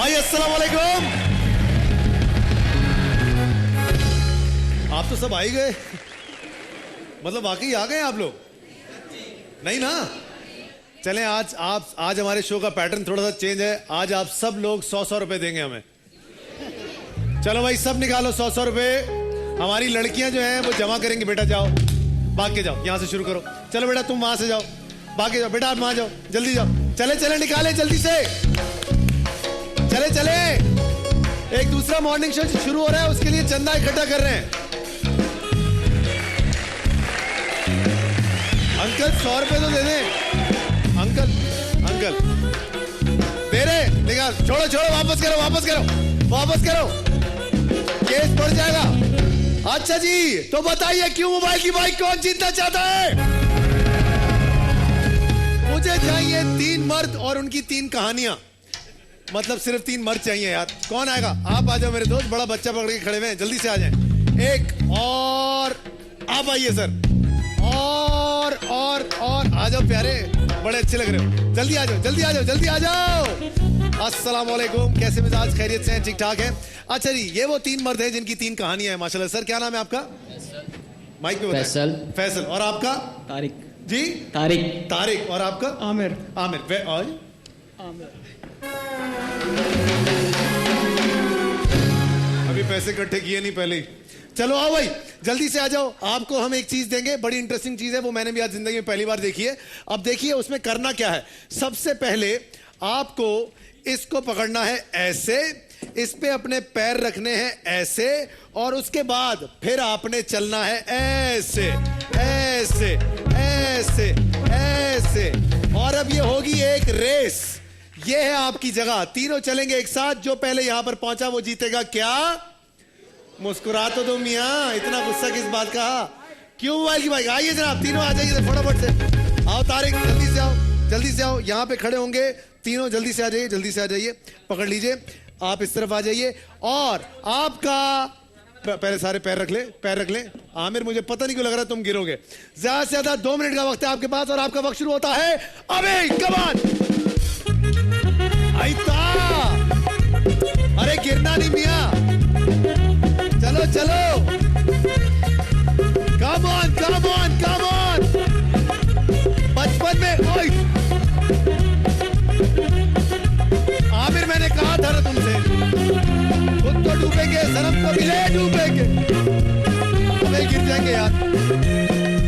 भाई अस्सलाम वालेकुम। आप तो सब आ ही गए, मतलब वाकई आ गए आप लोग? नहीं ना? चलें, आज हमारे शो का पैटर्न थोड़ा सा चेंज है। आज आप सब लोग 100 रुपए देंगे हमें। चलो भाई, सब निकालो 100 रुपए। हमारी लड़कियां जो हैं वो जमा करेंगी। बेटा जाओ, भाग के जाओ, यहां से शुरू करो। चलो बेटा तुम वहां से जाओ, भाग के जाओ। बेटा आप वहां जाओ, जल्दी जाओ। चले चले निकाले जल्दी से, चले चले। एक दूसरा मॉर्निंग शो शुरू हो रहा है, उसके लिए चंदा इकट्ठा कर रहे हैं। अंकल 100 रुपए तो दे दें। अंकल अंकल दे रहे, निकाल। छोड़ो छोड़ो, वापस करो वापस करो वापस करो, केस बढ़ जाएगा। अच्छा जी, तो बताइए क्यों मोबाइल की बाइक कौन जीतना चाहता है? मुझे चाहिए 3 मर्द और उनकी 3 कहानियां। मतलब सिर्फ 3 मर्द चाहिए यार। कौन आएगा? आप आ जाओ मेरे दोस्त, बड़ा बच्चा पकड़ के खड़े हुए हैं, जल्दी से आ जाएं। एक और आप आइए सर। और आ जाओ प्यारे, बड़े अच्छे लग रहे हो। जल्दी आ जाओ जल्दी आ जाओ जल्दी आ जाओ। अस्सलाम वालेकुम, कैसे मिजाज? खैरियत से हैं? ठीक ठाक है। अच्छा जी, ये वो 3 मर्द हैं जिनकी 3 कहानियां हैं माशाल्लाह। सर क्या नाम है आपका? माइक पे बताएं। फैसल। फैसल। और आपका? तारिक जी तारिक तारिक। और आपका? आमिर आमिर। और अभी पैसे इकट्ठे किए नहीं पहले ही। चलो आओ भाई, जल्दी से आ जाओ। आपको हम एक चीज देंगे, बड़ी इंटरेस्टिंग चीज है, वो मैंने भी आज जिंदगी में पहली बार देखी है। अब देखिए उसमें करना क्या है। सबसे पहले आपको इसको पकड़ना है ऐसे, इस पे अपने पैर रखने हैं ऐसे, और उसके बाद फिर आपने चलना है ऐसे ऐसे ऐसे ऐसे। और अब ये होगी एक रेस। ये है आपकी जगह, तीनों चलेंगे एक साथ। जो पहले यहां पर पहुंचा वो जीतेगा। क्या? मुस्कुरा तो दो मियां, इतना गुस्सा किस बात का? क्यों मोबाइल की बाइक? आइए जनाब, तीनों आ जाइए फटाफट से। आओ तारिक, जल्दी से आओ जल्दी से आओ। यहां पे खड़े होंगे तीनों, जल्दी से आ जाइए जल्दी से आ जाइए। पकड़ लीजिए, आप इस तरफ आ जाइए। और आपका पहले सारे पैर रख ले, पैर रख ले। आमिर मुझे पता नहीं क्यों लग रहा है तुम गिरोगे। ज्यादा से ज्यादा 2 मिनट का वक्त है आपके पास, और आपका वक्त शुरू होता है अबे। कमान आइता, अरे गिरना नहीं मियां, चलो चलो। Come on come on come on. बचपन में ओए आमिर, मैंने कहा था ना तुमसे, खुद तो डूबेंगे, सनम को मिले डूबेंगे। अबे गिर जाएंगे यार,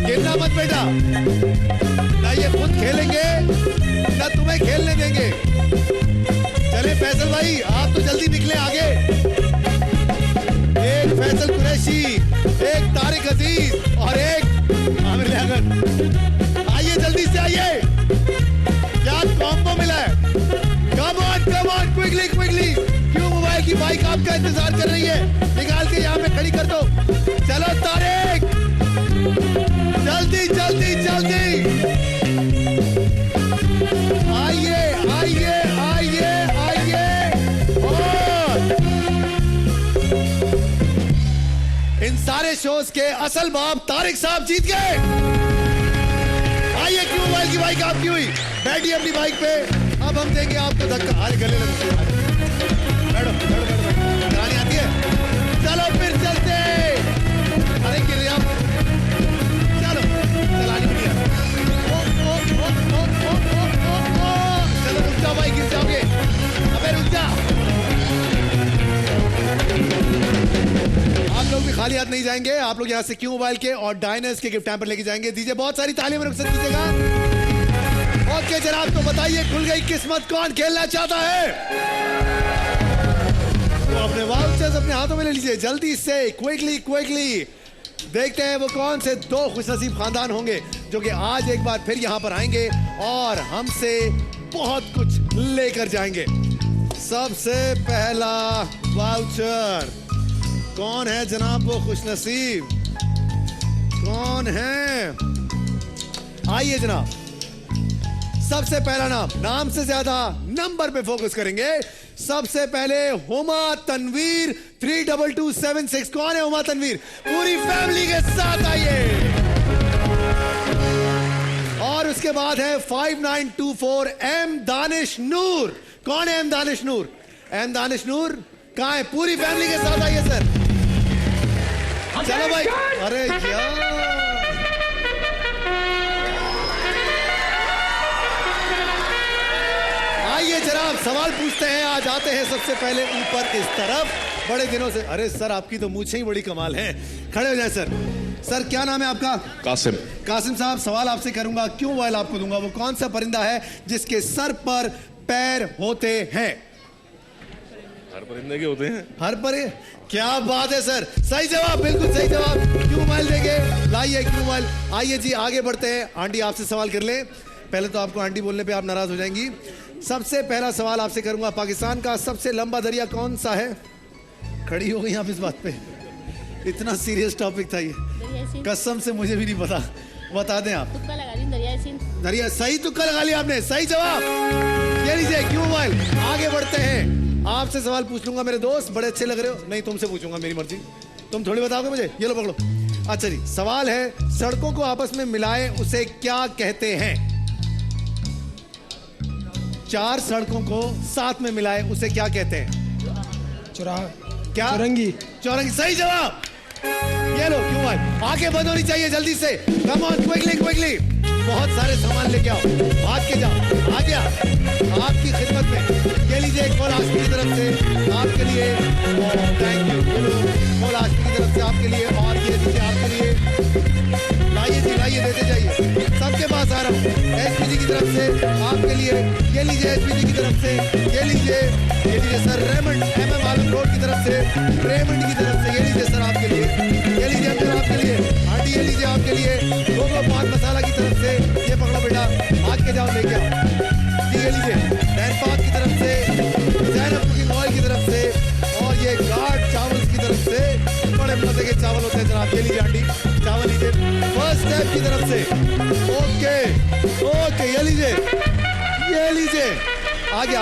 गिरना मत बेटा। ना ये खुद खेलेंगे ना तुम्हें खेलने देंगे। चले फैसल भाई, आप तो जल्दी निकले आगे। एक फैसल कुरैशी, एक तारिक अजीज और एक आमिर लियाकत। आइए जल्दी से आइए, क्या कॉम्बो मिला है। Come on quickly quickly. क्यों मोबाइल की बाइक आपका इंतजार कर रही है? निकाल के यहाँ पे खड़ी कर दो। चलो तारिक, जल्दी जल्दी जल्दी। आइए आइए आइए आइए। और इन सारे शोज के असल बाप तारिक साहब जीत गए। आइए, क्यों मोबाइल की बाइक आपकी हुई? बैठिए अपनी बाइक पे। अब हम देंगे आपको धक्का। अरे गले लग, बैठो बैठो बैठो। चलानी आती है? चलो फिर चलते। अरे गिर रहे आप, चलो चलानी भी नहीं आती। चलो रुक जाओ भाई, गिर जाओगे। अबे रुक जा। आप लोग भी खाली हाथ नहीं जाएंगे। आप लोग यहाँ से क्यों मोबाइल के और डायनर्स के गिफ्ट हैम्पर लेके जाएंगे। दीजिए बहुत सारी तालियों में रुखसत कीजिएगा। ओके जनाब, तो बताइए खुल गई किस्मत, कौन खेलना चाहता है? तो अपने वाउचर्स अपने हाथों में ले लीजिए जल्दी से, क्विकली क्विकली। देखते हैं वो कौन से 2 खुशनसीब खानदान होंगे जो कि आज एक बार फिर यहाँ पर आएंगे और हमसे बहुत कुछ लेकर जाएंगे। सबसे पहला वाउचर कौन है जनाब? वो खुशनसीब कौन है? आइए जनाब, सबसे पहला नाम से ज्यादा नंबर पे फोकस करेंगे। सबसे पहले हुमा तनवीर 32276। कौन है हुमा तनवीर? पूरी फैमिली के साथ आइए। और उसके बाद है 5924 एम दानिश नूर। कौन है एम दानिश नूर? एम दानिश नूर कहाँ है? पूरी फैमिली के साथ आइए सर। चलो भाई। अरे यार आइए जनाब, सवाल पूछते हैं। आज आते हैं सबसे पहले ऊपर इस तरफ। बड़े दिनों से, अरे सर आपकी तो मूछें ही बड़ी कमाल है। खड़े हो जाए सर। सर क्या नाम है आपका? कासिम। कासिम साहब, सवाल आपसे करूंगा, क्यों मोबाइल आपको दूंगा। वो कौन सा परिंदा है जिसके सर पर पैर होते हैं? हर परिंदे के होते हैं। हर पर? क्या बात है सर, सही जवाब, बिल्कुल सही जवाब। क्यों मोबाइल देंगे? लाइए क्यों मोबाइल। आइए जी आगे बढ़ते हैं। आंटी आपसे सवाल कर ले। पहले तो आपको आंटी बोलने पे आप नाराज हो जाएंगी। सबसे पहला सवाल आपसे करूंगा, पाकिस्तान का सबसे लंबा दरिया कौन सा है? खड़ी हो गई आप इस बात पे, इतना सीरियस टॉपिक था ये, कसम से मुझे भी नहीं पता। बता दें आप। तुक्का लगा दी, दरिया सिंध। दरिया, सही तुक्का लगा लिया आपने, सही जवाब। ये लीजिए क्यों मोबाइल। आगे बढ़ते हैं। आपसे सवाल पूछ लूंगा मेरे दोस्त, बड़े अच्छे लग रहे हो। नहीं तुमसे पूछूंगा, मेरी मर्जी, तुम थोड़ी बताओगे मुझे। ये लो पकड़ो। अच्छा जी, सवाल है, सड़कों को आपस में मिलाए उसे क्या कहते हैं? 4 सड़कों को साथ में मिलाए उसे क्या कहते हैं? क्या? चौरंगी। चौरंगी, सही जवाब। ये लो क्यों भाई। आगे बंद होनी चाहिए जल्दी से। Come on, quickly quickly. बहुत सारे सामान लेके आओ, भाग के जाओ। आ गया आपकी खिदमत में। ये लीजिए कॉल आशमी की तरफ से आपके लिए, थैंक यू। कॉल आशमी की तरफ से आपके लिए, और ये लीजिए आपके लिए। लाइए जी लाइए, देते जाइए, सबके पास आ रहा हूँ। एसपीजी की तरफ से आपके लिए, ये लीजिए एसपीजी की तरफ से। ये लीजिए सर रेमंड, MM आलम रोड की तरफ से, रेमंड की तरफ से। ये लीजिए सर आपके लिए, ये लीजिए अंदर आपके लिए। आंटी ये लीजिए आपके लिए, गोगो पान मसाला की तरफ से। ये पकड़ो बेटा, भाग के जाओ, लेके आओ जी। ये लीजिए डैन पाक की तरफ से, जैनब कुकिंग ऑयल की तरफ से, और ये गार्ड चावल की तरफ से। बड़े मजे के चावल होते हैं जनाब। ये लीजिए आंटी चावल लीजिए फर्स्ट स्टेप की तरफ से। ओके ओके, ये लीजिए, ये लीजिए। आ गया।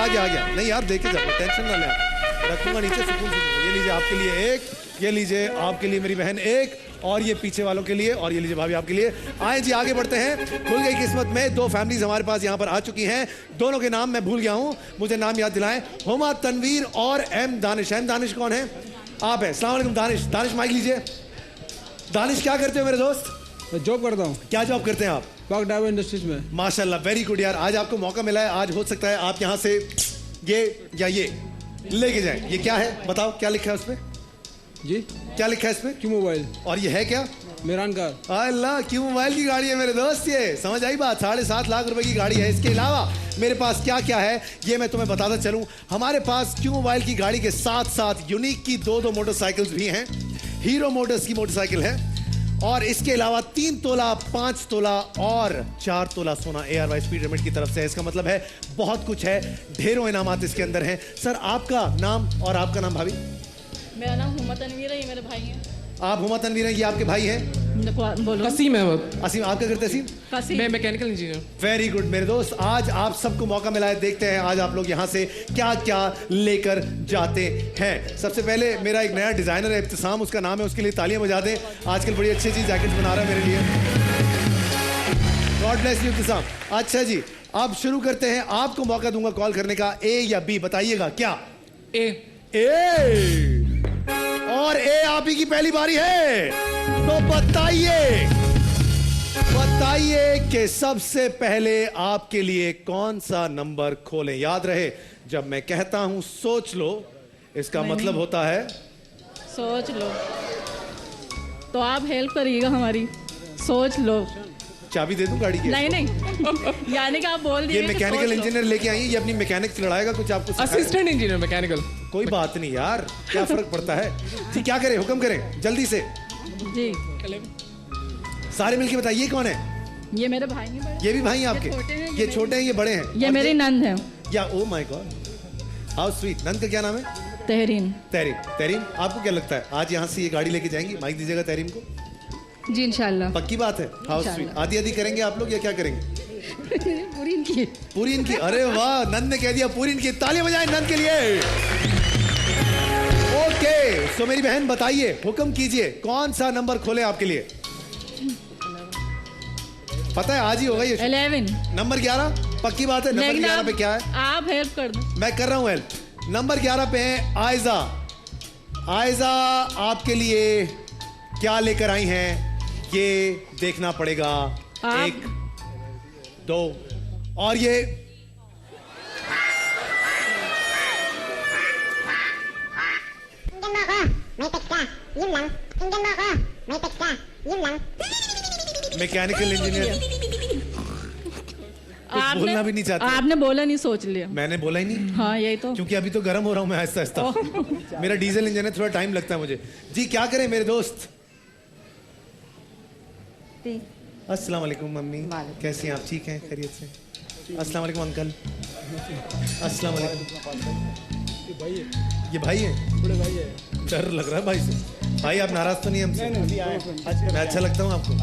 नहीं यार देखे जाओ, टेंशन ना ले, रखूंगा नीचे सुकून से। ये लीजिए आपके लिए एक, ये लीजिए आपके लिए मेरी बहन एक, और ये पीछे वालों के लिए, और ये लीजिए भाभी आपके लिए। आए जी आगे बढ़ते हैं। खुल गई किस्मत में, 2 फैमिलीज हमारे पास यहाँ पर आ चुकी हैं। दोनों के नाम मैं भूल गया हूँ, मुझे नाम याद दिलाएं। हुमा तनवीर और एम दानिश। एम दानिश कौन है? आप है। अस्सलाम वालेकुम दानिश। दानिश माइक लीजिए। दानिश क्या करते हो मेरे दोस्त? मैं जॉब करता हूँ। क्या जॉब करते हैं आप? पाक डायमंड इंडस्ट्रीज में। माशाल्लाह, वेरी गुड यार। आज आपको मौका मिला है, आज हो सकता है आप यहाँ से ये या ये लेके जाएं। ये क्या है बताओ, क्या लिखा है उसमें? जी क्या लिखा है इसमें? क्यों मोबाइल। और ये है क्या? मेरान कार। अल्लाह, क्यों मोबाइल की गाड़ी है मेरे दोस्त। ये समझ आई बात, 7.5 लाख रुपए की गाड़ी है। इसके अलावा मेरे पास क्या क्या है ये मैं तुम्हें बताता चलूं। हमारे पास क्यों मोबाइल की गाड़ी के साथ साथ यूनिक की 2 मोटरसाइकिल्स भी हैं। हीरो मोटर्स की मोटरसाइकिल है, और इसके अलावा 3 तोला, 5 तोला और 4 तोला सोना ARY स्पीड लिमिट की तरफ से। इसका मतलब है बहुत कुछ है, ढेरों इनामात इसके अंदर हैं। सर आपका नाम और आपका नाम भाभी? मेरा नाम हुमा तनवीर है, ये मेरे भाई हैं। आप हुमा तनवीर हैं, ये आपके भाई हैं? बोलो। असीम अहमद। असीम, आप क्या करते हैं? कासिम। मैं मैकेनिकल इंजीनियर। वेरी गुड मेरे दोस्त, आज आप सबको मौका मिला है। देखते हैं आज आप लोग यहाँ से क्या क्या लेकर जाते हैं। सबसे पहले मेरा एक नया डिजाइनर है इब्तिसाम, उसका नाम है, उसके लिए तालियां बजा दें। आजकल बड़ी अच्छी अच्छी जैकेट्स बना रहा है मेरे लिए। God bless you Ibtisam. अच्छा जी, अब शुरू करते हैं। आपको मौका दूंगा कॉल करने का, A या B बताइएगा। क्या? ए। और ए आप ही की पहली बारी है, तो बताइए कि सबसे पहले आपके लिए कौन सा नंबर खोलें। याद रहे, जब मैं कहता हूं सोच लो, इसका मतलब होता है सोच लो। तो आप हेल्प करिएगा हमारी, सोच लो। चाबी दे दूं गाड़ी की? नहीं यानी कि आप बोल दिए। ये मैकेनिकल इंजीनियर लेके आई है, ये अपनी मैकेनिक से लड़ाएगा कुछ आपको? Assistant engineer mechanical. कोई बात नहीं यार, क्या फर्क पड़ता है। ठीक, क्या करें, हुक्म करें जल्दी से जी। सारे मिलके बताइए। ये कौन है? ये मेरे भाई हैं बड़े। ये भी भाई हैं आपके? ये छोटे हैं, ये बड़े हैं? ये मेरी नंद है। या oh my God, how sweet. नंद का क्या नाम है? तहरीन। तहरीन, आपको क्या लगता है आज यहाँ से ये गाड़ी लेके जाएंगी? माइक दीजिएगा तहरीन को। जी इंशाल्लाह। पक्की बात है? How sweet. आधी आधी करेंगे आप लोग या क्या करेंगे? पूरी इनकी। अरे वाह, नंद ने कह दिया पूरी इनकी। तालियां बजाएं नंद के लिए। ओके, सो मेरी बहन बताइए, हुक्म कीजिए, कौन सा नंबर खोले आपके लिए? पता है आज ही होगा ये। 11 नंबर 11 पक्की बात है। नंबर 11 पे क्या है? आप हेल्प कर दो। मैं कर रहा हूँ हेल्प। नंबर 11 पे है आयजा। आयजा आपके लिए क्या लेकर आई हैं ये देखना पड़ेगा। आप- 1 2 और ये मैकेनिकल इंजीनियर। बोलना भी नहीं चाहते। आपने बोला नहीं, सोच लिया। मैंने बोला ही नहीं हाँ यही तो। क्योंकि अभी तो गर्म हो रहा हूं मैं आहिस्ता आहिस्ता। मेरा डीजल इंजन है, थोड़ा टाइम लगता है मुझे। जी क्या करें मेरे दोस्त। अस्सलाम वालेकुम मम्मी, कैसी हैं आप? ठीक हैं, खैरियत से? अस्सलाम वालेकुम अंकल। अस्सलाम वालेकुम। ये भाई है? बड़े भाई है। डर लग रहा है भाई से। भाई आप नाराज तो नहीं हमसे? मैं अच्छा लगता हूँ आपको?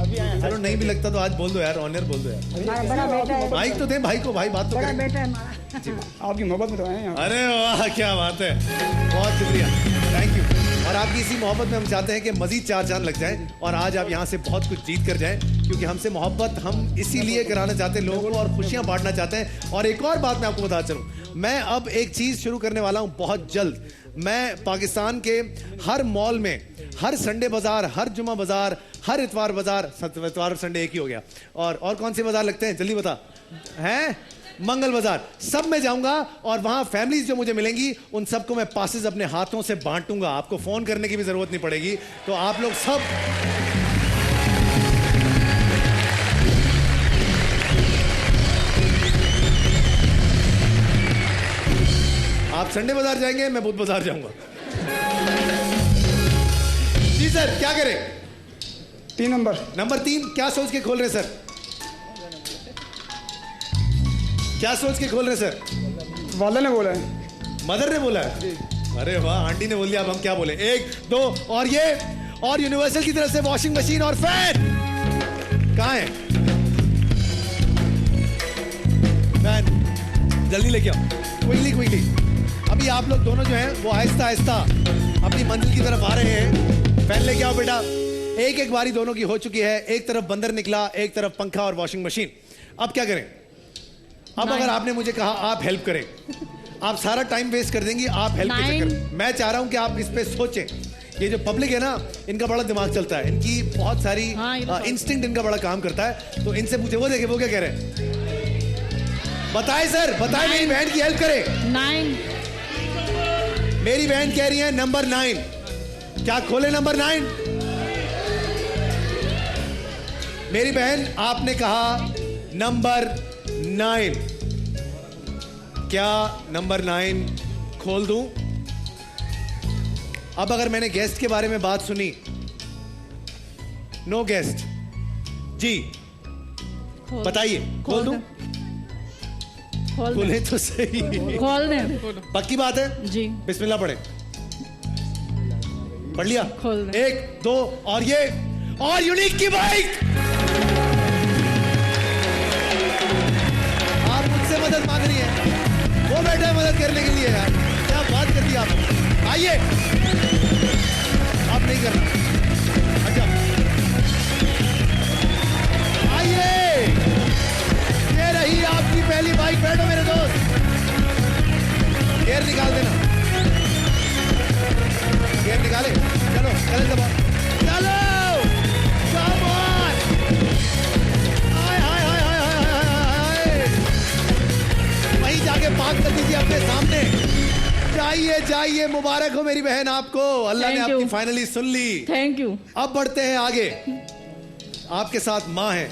चलो नहीं भी लगता तो आज बोल दो यार, ऑनर बोल दो यार। भाई तो दे भाई को, भाई बात तो करें। आपकी मोहब्बत में तो आए हैं। अरे वाह क्या बात है, बहुत शुक्रिया, थैंक यू। और आपकी इसी मोहब्बत में हम चाहते हैं कि मजीद 4 चांद लग जाए और आज आप यहाँ से बहुत कुछ जीत कर जाएं, क्योंकि हमसे मोहब्बत हम इसीलिए कराना चाहते हैं लोगों को और खुशियां बांटना चाहते हैं। और एक और बात मैं आपको बता चलूं, मैं अब एक चीज शुरू करने वाला हूं बहुत जल्द। मैं पाकिस्तान के हर मॉल में, हर संडे बाजार, हर जुमा बाजार, हर इतवार बाजार, इतवार और संडे एक ही हो गया, और कौन से बाजार लगते हैं जल्दी बता, हैं मंगल बाजार, सब में जाऊंगा और वहां फैमिलीज जो मुझे मिलेंगी उन सबको मैं पासेस अपने हाथों से बांटूंगा। आपको फोन करने की भी जरूरत नहीं पड़ेगी, तो आप लोग सब आप संडे बाजार जाएंगे, मैं बुध बाजार जाऊंगा। जी सर क्या करें? 3 नंबर। नंबर 3 क्या सोच के खोल रहे सर? क्या सोच के खोल रहे सर? वाले ने बोला है। मदर ने बोला है? अरे वाह, आंटी ने बोल दिया, अब हम क्या बोले? 1 2 और ये, और यूनिवर्सल की तरफ से वॉशिंग मशीन और फैन कहाँ है? फैन जल्दी लेके आओ, क्विकली क्विकली। अभी आप लोग दोनों जो हैं वो आहिस्ता आहिस्ता अपनी मंजिल की तरफ आ रहे हैं। फैन लेके आओ बेटा। एक एक बारी दोनों की हो चुकी है, एक तरफ बंदर निकला, एक तरफ पंखा और वॉशिंग मशीन। अब क्या करें? अब अगर आपने मुझे कहा आप हेल्प करें, आप सारा टाइम वेस्ट कर देंगी, आप हेल्प कैसे करें? मैं चाह रहा हूं कि आप इस पे सोचें। ये जो पब्लिक है ना, इनका बड़ा दिमाग चलता है, इनकी बहुत सारी इंस्टिंक्ट इनका बड़ा काम करता है, तो इनसे पूछे। वो देखे वो क्या कह रहे हैं, बताए सर, बताए। मेरी बहन की हेल्प करें। 9 मेरी बहन कह रही है नंबर 9। क्या खोले नंबर 9? मेरी बहन आपने कहा नंबर 9, क्या नंबर 9 खोल दूं? अब अगर मैंने गेस्ट के बारे में बात सुनी, नो गेस्ट जी, बताइए खोल दूं? खोले तो सही। खोल दे। पक्की बात है जी, बिस्मिल्लाह पढ़े। पढ़ लिया? खोल दे। 1 2 और ये, और यूनिक की बाइक। आप मुझसे मदद मांग रही हैं, वो बैठे हैं मदद करने के लिए। यार क्या बात कर दी आप। आइए, आप नहीं करना, अच्छा आइए, ये रही आपकी पहली बाइक। बैठो मेरे दोस्त, गेयर निकाल देना, गेयर निकाले। चलो चलो दबाओ, चलो come on! हाय हाय हाय हाय हाय हाय हाय। वहीं जाके पार्क कर दीजिए अपने सामने। जाइए जाइए, मुबारक हो मेरी बहन आपको, अल्लाह ने Thank you. आपकी फाइनली सुन ली। Thank you. अब बढ़ते हैं आगे। आपके साथ माँ है,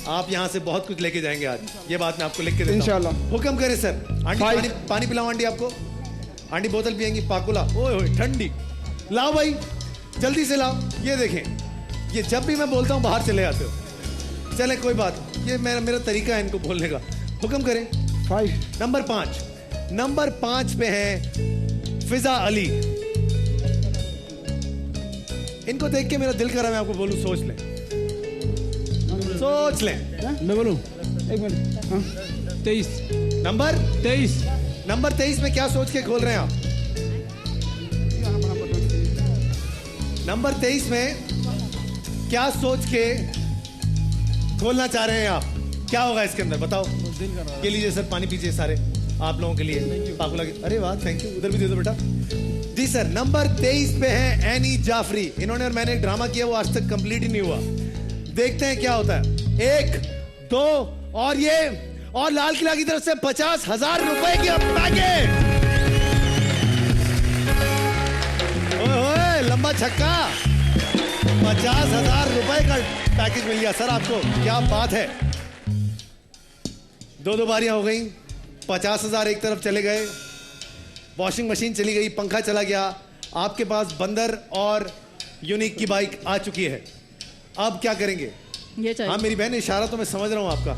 आप यहाँ से बहुत कुछ लेके जाएंगे आज, ये बात मैं आपको लिख के देता हूँ। इंशाल्लाह। हुक्म करें सर। आंटी पानी पिलाओ आंटी आपको। आंटी बोतल पियेंगी पाकुला, ओए ओए ठंडी। लाओ भाई जल्दी से लाओ। ये देखें, ये जब भी मैं बोलता हूँ बाहर चले आते हो। चले कोई बात, ये मेरा तरीका है इनको बोलने का। हुक्म करें। 5 नंबर 5, नंबर 5 पे है फिजा अली। इनको देख के मेरा दिल कर रहा है मैं आपको बोलूं, सोच लें, सोच लें। मैं बोलूं? 1 मिनट। हाँ 23 नंबर 23 नंबर 23 में क्या सोच के खोल रहे हैं आप? नंबर 23 में क्या सोच के खोलना चाह रहे हैं आप? क्या होगा इसके अंदर बताओ। ये लीजिए सर, पानी पीजिए सारे। आप लोगों के लिए पाकुला की। अरे वाह, थैंक यू। उधर भी दे दो बेटा। जी सर, नंबर 23 पे है एनी जाफरी। इन्होंने और मैंने एक ड्रामा किया, वो आज तक कंप्लीट ही नहीं हुआ। देखते हैं क्या होता है। 1 2 और ये, और लाल किला की तरफ से 50,000 रुपए की पैकेज। ओए लंबा छक्का, 50,000 रुपए का पैकेज मिल गया सर आपको, क्या बात है। 2 बारियां हो गई, 50,000 एक तरफ चले गए, वॉशिंग मशीन चली गई, पंखा चला गया, आपके पास बंदर और यूनिक की बाइक आ चुकी है। अब क्या करेंगे? ये चाहिए। हाँ मेरी बहन, इशारा तो मैं समझ रहा हूँ आपका।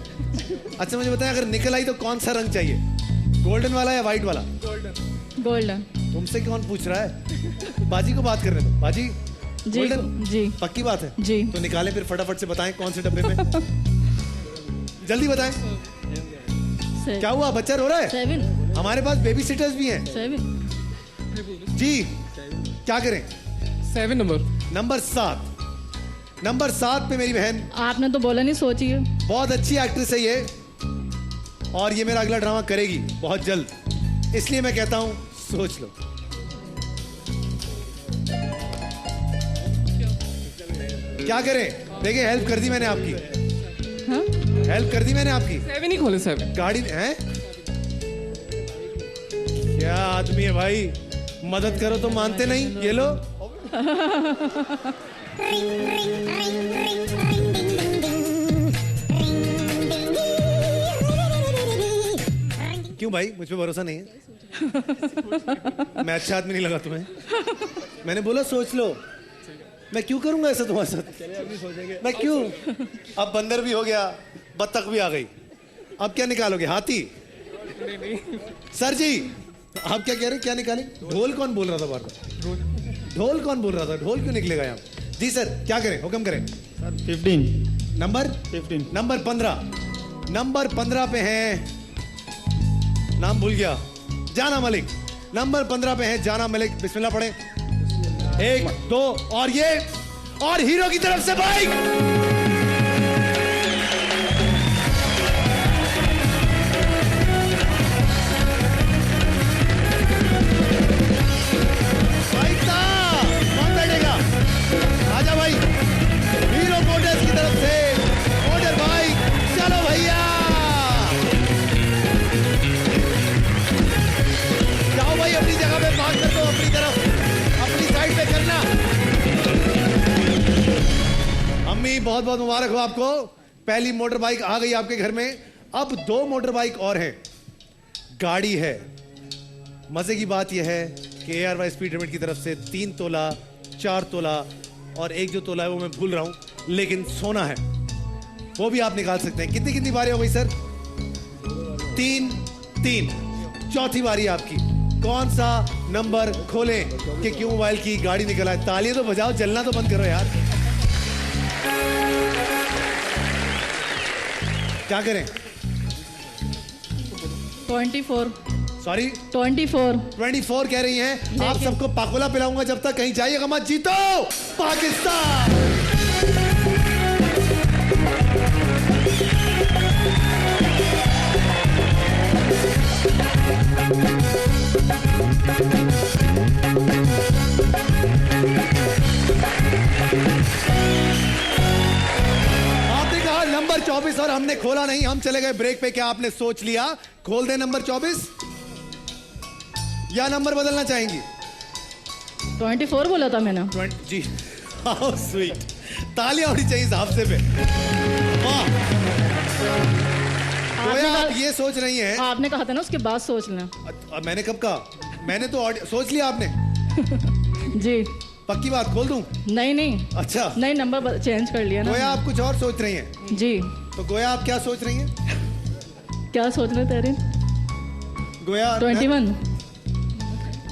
अच्छा मुझे बताएं, अगर निकल आई तो कौन सा रंग चाहिए, गोल्डन वाला या व्हाइट वाला? गोल्डन। तुमसे कौन पूछ रहा है? बाजी को बात करने दो। बाजी जी गोल्डन? जी पक्की बात है जी। तो निकालें फिर, फटाफट से बताएं कौन से डब्बे में। जल्दी बताएं। क्या हुआ, बच्चा रो रहा है? 7 हमारे पास बेबी सिटर्स भी हैं 7। जी। क्या करें? 7 नंबर। नंबर 7। नंबर 7 पे मेरी बहन, आपने तो बोला नहीं, सोचिए। बहुत अच्छी एक्ट्रेस है ये, और ये मेरा अगला ड्रामा करेगी बहुत जल्द, इसलिए मैं कहता हूं सोच लो। क्या करें? देखिए हेल्प कर दी मैंने आपकी, हाँ? हेल्प कर दी मैंने आपकी। 7 ही खोले 7। गाड़ी है, क्या आदमी है भाई, मदद करो तो मानते नहीं। ये लो। क्यों भाई, मुझ पे भरोसा नहीं है? मैं अच्छा आदमी नहीं लगा तुम्हें? मैंने बोला सोच लो। मैं क्यों करूंगा ऐसा तुम्हारे साथ? मैं क्यों? अब बंदर भी हो गया, बत्तख भी आ गई, अब क्या निकालोगे? हाथी? सर जी आप क्या कह रहे हैं, क्या निकालें? ढोल कौन बोल रहा था बार बार? ढोल कौन बोल रहा था? ढोल क्यों निकलेगा यहाँ? जी सर क्या करें, हुक्म करें। Sir 15 number 15 number 15। नंबर 15 पे है, नाम भूल गया, जाना मलिक। नंबर 15 पे है जाना मलिक। बिस्मिल्लाह पढ़े। 1 2 और ये, और हीरो की तरफ से बाइक। बाइक था, कौन बैठेगा? आजा भाई, हीरो मोटर्स की तरफ से मोटर बाइक। चलो भैया, जाओ भाई अपनी जगह पे पार्क कर दो, अपनी तरफ, अपनी साइड पे करना। अम्मी बहुत बहुत मुबारक हो आपको, पहली मोटर बाइक आ गई आपके घर में। अब 2 मोटर बाइक और हैं, गाड़ी है। मजे की बात यह है कि ARY स्पीड लिमिट की तरफ से 3 तोला, 4 तोला और एक जो तोला है वो मैं भूल रहा हूं, लेकिन सोना है, वो भी आप निकाल सकते हैं। कितनी कितनी बारी हो गई सर? 3। चौथी बारी आपकी। कौन सा नंबर खोलें कि क्यों मोबाइल की गाड़ी निकल आए? तालियां तो बजाओ, जलना तो बंद करो यार। क्या करें? 24। सॉरी 24। 24 कह रही हैं। आप लेकिन- सबको पाकोला पिलाऊंगा जब तक कहीं जाइएगा मत। जीतो पाकिस्तान। आपने कहा नंबर 24 और हमने खोला नहीं, हम चले गए ब्रेक पे। क्या आपने सोच लिया खोल दे नंबर 24 या नंबर बदलना चाहेंगी? 24 बोला था मैंने। 20 जी। हाउ स्वीट, तालियां होनी चाहिए इस हादसे पे। वाह। गोया आप ये सोच रही हैं। आपने कहा था ना उसके बाद सोच लें। मैंने कब कहा? मैंने तो सोच लिया आपने। जी। पक्की बात, खोल दूं? नहीं अच्छा नहीं, नंबर चेंज कर लिया ना। गोया आप कुछ और सोच रही हैं। जी। तो गोया आप क्या सोच रही हैं? क्या सोच रहे तेरे? गोया 21।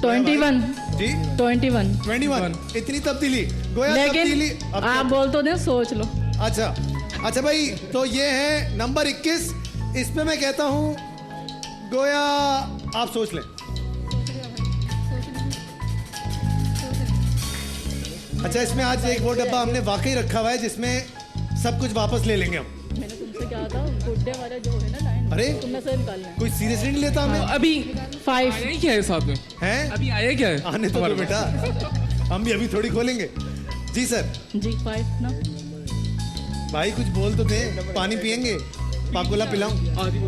21। जी 21। 21। इतनी तब्दीली गोया, तब्दीली लेकिन अब आप बोल तो दें, सोच लो। अच्छा भाई, तो ये है नंबर 21। इस पे मैं कहता हूं गोया आप सोच लें। अच्छा, इसमें आज एक वो डब्बा हमने वाकई रखा हुआ है जिसमें सब कुछ वापस ले लेंगे हम। मैंने तुमसे कहा था गुड्डे वाला जो है ना 9 अरे तुमने से निकालना है। कोई सीरियसली नहीं लेता हमें अभी 5 आया ही क्या है साथ में? हैं? अभी आया क्या है? आने तो दो हमारे पास? बेटा, हम भी अभी थोड़ी खोलेंगे। जी सर। जी 5 ना। भाई कुछ बोल तो दे, पानी पियेंगे, पाकोला पिलाऊं?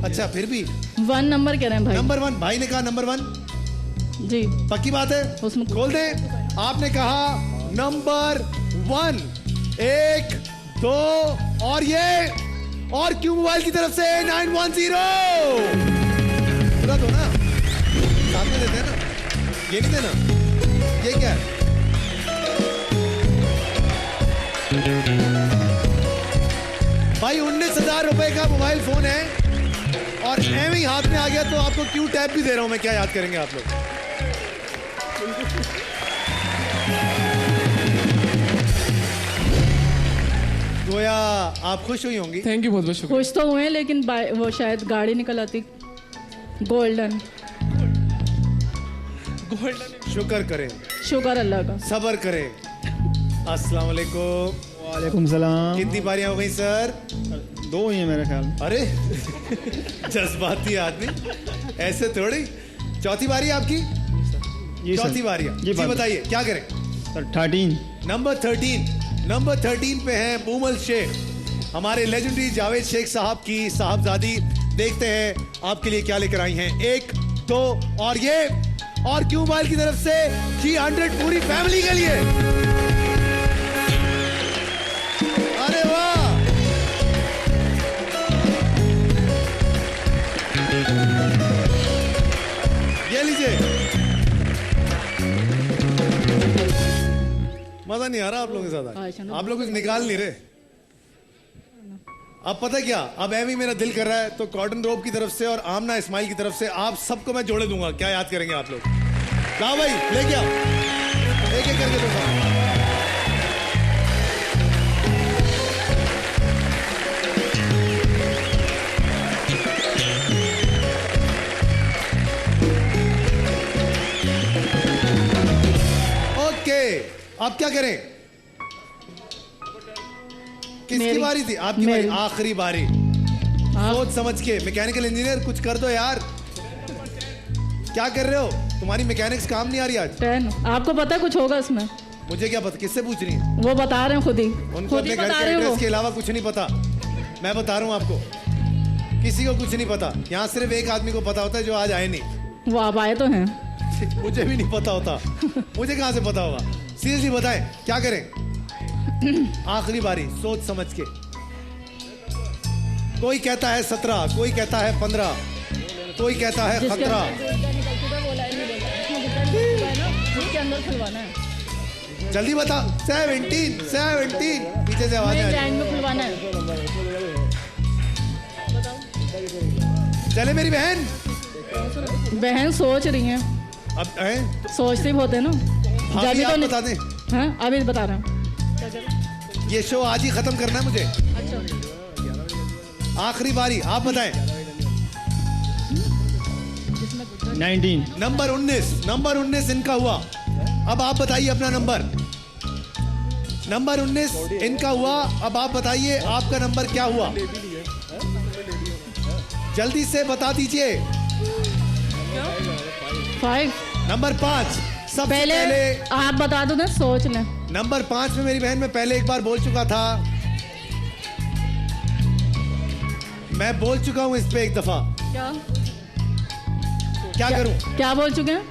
अच्छा फिर भी 1 नंबर कह रहे हैं भाई। नंबर 1, भाई ने कहा नंबर 1, जी पक्की बात है? उसमें खोल दे। आपने कहा नंबर 1, 1 2 और ये और क्यों मोबाइल की तरफ से 910 पूरा दो ना, साथ में देते हैं ना, ये नहीं देना। ये क्या है? भाई 19,000 रुपए का मोबाइल फोन है और एम ही हाथ में आ गया तो आपको क्यों टैब भी दे रहा हूं मैं, क्या याद करेंगे आप लोग? गोया आप खुश हुई होंगी। थैंक यू, बहुत बहुत शुक्रिया। खुश तो हुए लेकिन वो शायद गाड़ी निकल आती गोल्डन। शुक्र करें, शुक्र अल्लाह का। सब्र करें। अस्सलाम वालेकुम। वालेकुम सलाम। कितनी बारियां हो गई सर? 2 ही है मेरे ख्याल में। अरे जज्बाती आदमी, ऐसे थोड़ी। चौथी बारी है आपकी? जी सर। चौथी बारी है। जी जी बताइए क्या करें? सर 13। नंबर 13 पे हैं बूमल शेख, हमारे लेजेंडरी जावेद शेख साहब की साहबजादी। देखते हैं आपके लिए क्या लेकर आई हैं। 1 2 और ये और क्यों मोबाइल की तरफ से G100 पूरी फैमिली के लिए। अरे वाह, ये लीजिए। मजा नहीं आ रहा आप लोगों के साथ, आप लोग कुछ निकाल नहीं रहे। अब पता क्या, अब एवी मेरा दिल कर रहा है तो कॉटन रोब की तरफ से और आमना इस्माइल की तरफ से आप सबको मैं जोड़े दूंगा। क्या याद करेंगे आप लोग? लाओ भाई लेके आओ, एक एक करके दो। ओके, अब क्या करें? किसकी बारी थी? आपकी बारी, आखिरी बारी। सोच समझ के, मैकेनिकल इंजीनियर कुछ कर दो यार। क्या कर रहे हो? तुम्हारी मैकेनिक्स काम नहीं आ रही आज। 10 आपको पता है कुछ होगा इसमें? मुझे क्या पता, किससे पूछ रही है? वो बता रहे हैं खुद ही। उनको अपने घर के एड्रेस के अलावा कुछ नहीं पता। मैं बता रहा हूँ आपको, किसी को कुछ नहीं पता। यहाँ सिर्फ एक आदमी को पता होता है जो आज आए नहीं। वो आप आए तो हैं। मुझे भी नहीं पता होता, मुझे कहाँ से पता होगा? सीरियसली बताएं क्या करें? आखिरी बारी, सोच समझ के। कोई कहता है 17, कोई कहता है 15, कोई कहता है खतरा। अंदर खुलवाना है। जल्दी बता। 17 पीछे से आवाज आ रही है। लाइन में खुलवाना है। चले मेरी बहन। बहन सोच रही हैं। अब हैं? सोचते बहुत है ना। भाभी जब आप तो बता दें। हाँ अभी बता रहा हूँ। ये शो आज ही खत्म करना है मुझे। आखिरी बारी, आप बताएं। 19। नंबर 19 इनका हुआ। अब आप बताइए अपना नंबर। नंबर 19 इनका हुआ। अब आप बताइए आपका नंबर क्या हुआ? जल्दी से बता दीजिए। 5 नंबर 5 सबसे पहले आप बता दो ना, सोच लें। नंबर 5 में मेरी बहन मैं पहले एक बार बोल चुका था। मैं बोल चुका हूं इस पे एक दफा। क्या करूं? क्या बोल चुके हैं?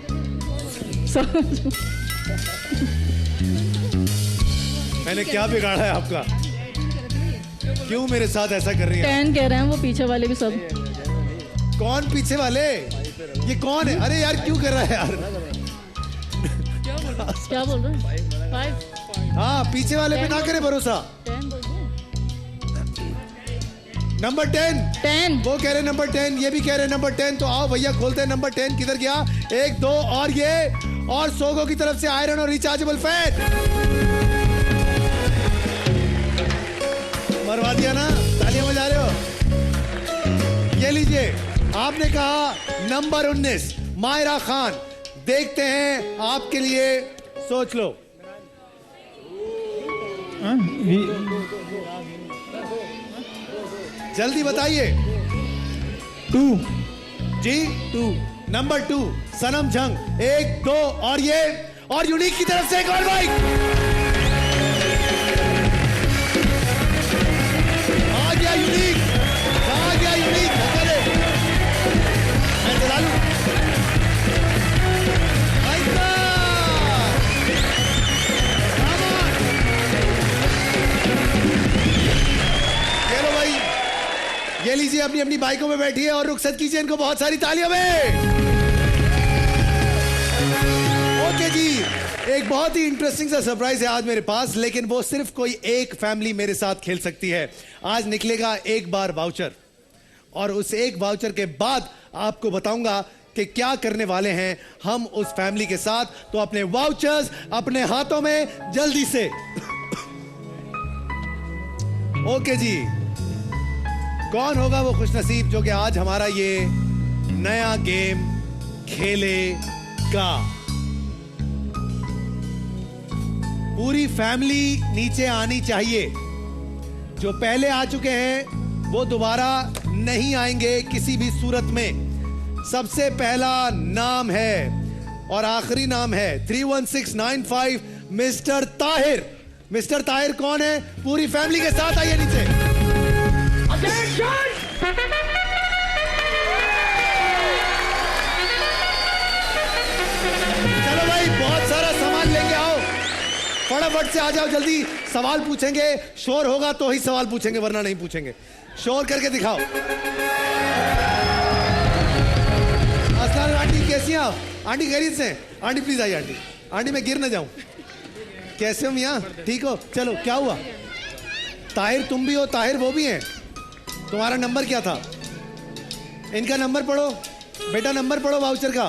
मैंने क्या बिगाड़ा है आपका? क्यों मेरे साथ ऐसा कर रही है? 10 कह रहे हैं वो पीछे वाले भी सब। कौन पीछे वाले? ये कौन है? अरे यार क्यों कर रहा है यार? क्या बोल रहे हैं? 5 हाँ पीछे वाले पे ना करे भरोसा। 10 बोल रहे हैं। नंबर 10 वो कह रहे नंबर 10, ये भी कह रहे नंबर 10। तो आओ भैया खोलते हैं नंबर 10 किधर गया? 1 2 और ये और सोगो की तरफ से आयरन और रिचार्जेबल फैन। मरवा दिया ना, तालियां बजा रहे हो। ये लीजिए, आपने कहा नंबर 19 मायरा खान। देखते हैं आपके लिए, सोच लो। जल्दी बताइए। 2 जी 2 नंबर 2 सनम जंग 1 2 और यूनिक की तरफ से एक और बाइक आ गया यूनिक धक्का दे मैं चला लूं ऐसा Come on! ये लो भाई ये लीजिए अपनी अपनी बाइकों में बैठिए और रुखसत कीजिए इनको बहुत सारी तालियों में ओके जी एक बहुत ही इंटरेस्टिंग सा सरप्राइज है आज मेरे पास लेकिन वो सिर्फ कोई एक फैमिली मेरे साथ खेल सकती है आज निकलेगा एक बार वाउचर और उस एक वाउचर के बाद आपको बताऊंगा कि क्या करने वाले हैं हम उस फैमिली के साथ तो अपने वाउचर्स अपने हाथों में जल्दी से ओके जी कौन होगा वो खुशनसीब जो कि आज हमारा ये नया गेम खेलेगा पूरी फैमिली नीचे आनी चाहिए जो पहले आ चुके हैं वो दोबारा नहीं आएंगे किसी भी सूरत में सबसे पहला नाम है और आखिरी नाम है 31695 मिस्टर ताहिर कौन है पूरी फैमिली के साथ आइए नीचे चलो भाई बहुत सारा सामान लेंगे आओ फटाफट से आ जाओ जल्दी सवाल पूछेंगे शोर होगा तो ही सवाल पूछेंगे वरना नहीं पूछेंगे शोर करके दिखाओ अस्सलाम आंटी कैसी हैं आप आंटी खैरियत से आंटी प्लीज आइए आंटी मैं गिर ना जाऊं कैसे हो मियां ठीक हो चलो क्या हुआ ताहिर तुम भी हो ताहिर वो भी हैं तुम्हारा नंबर क्या था इनका नंबर पढ़ो बेटा नंबर पढ़ो वाउचर का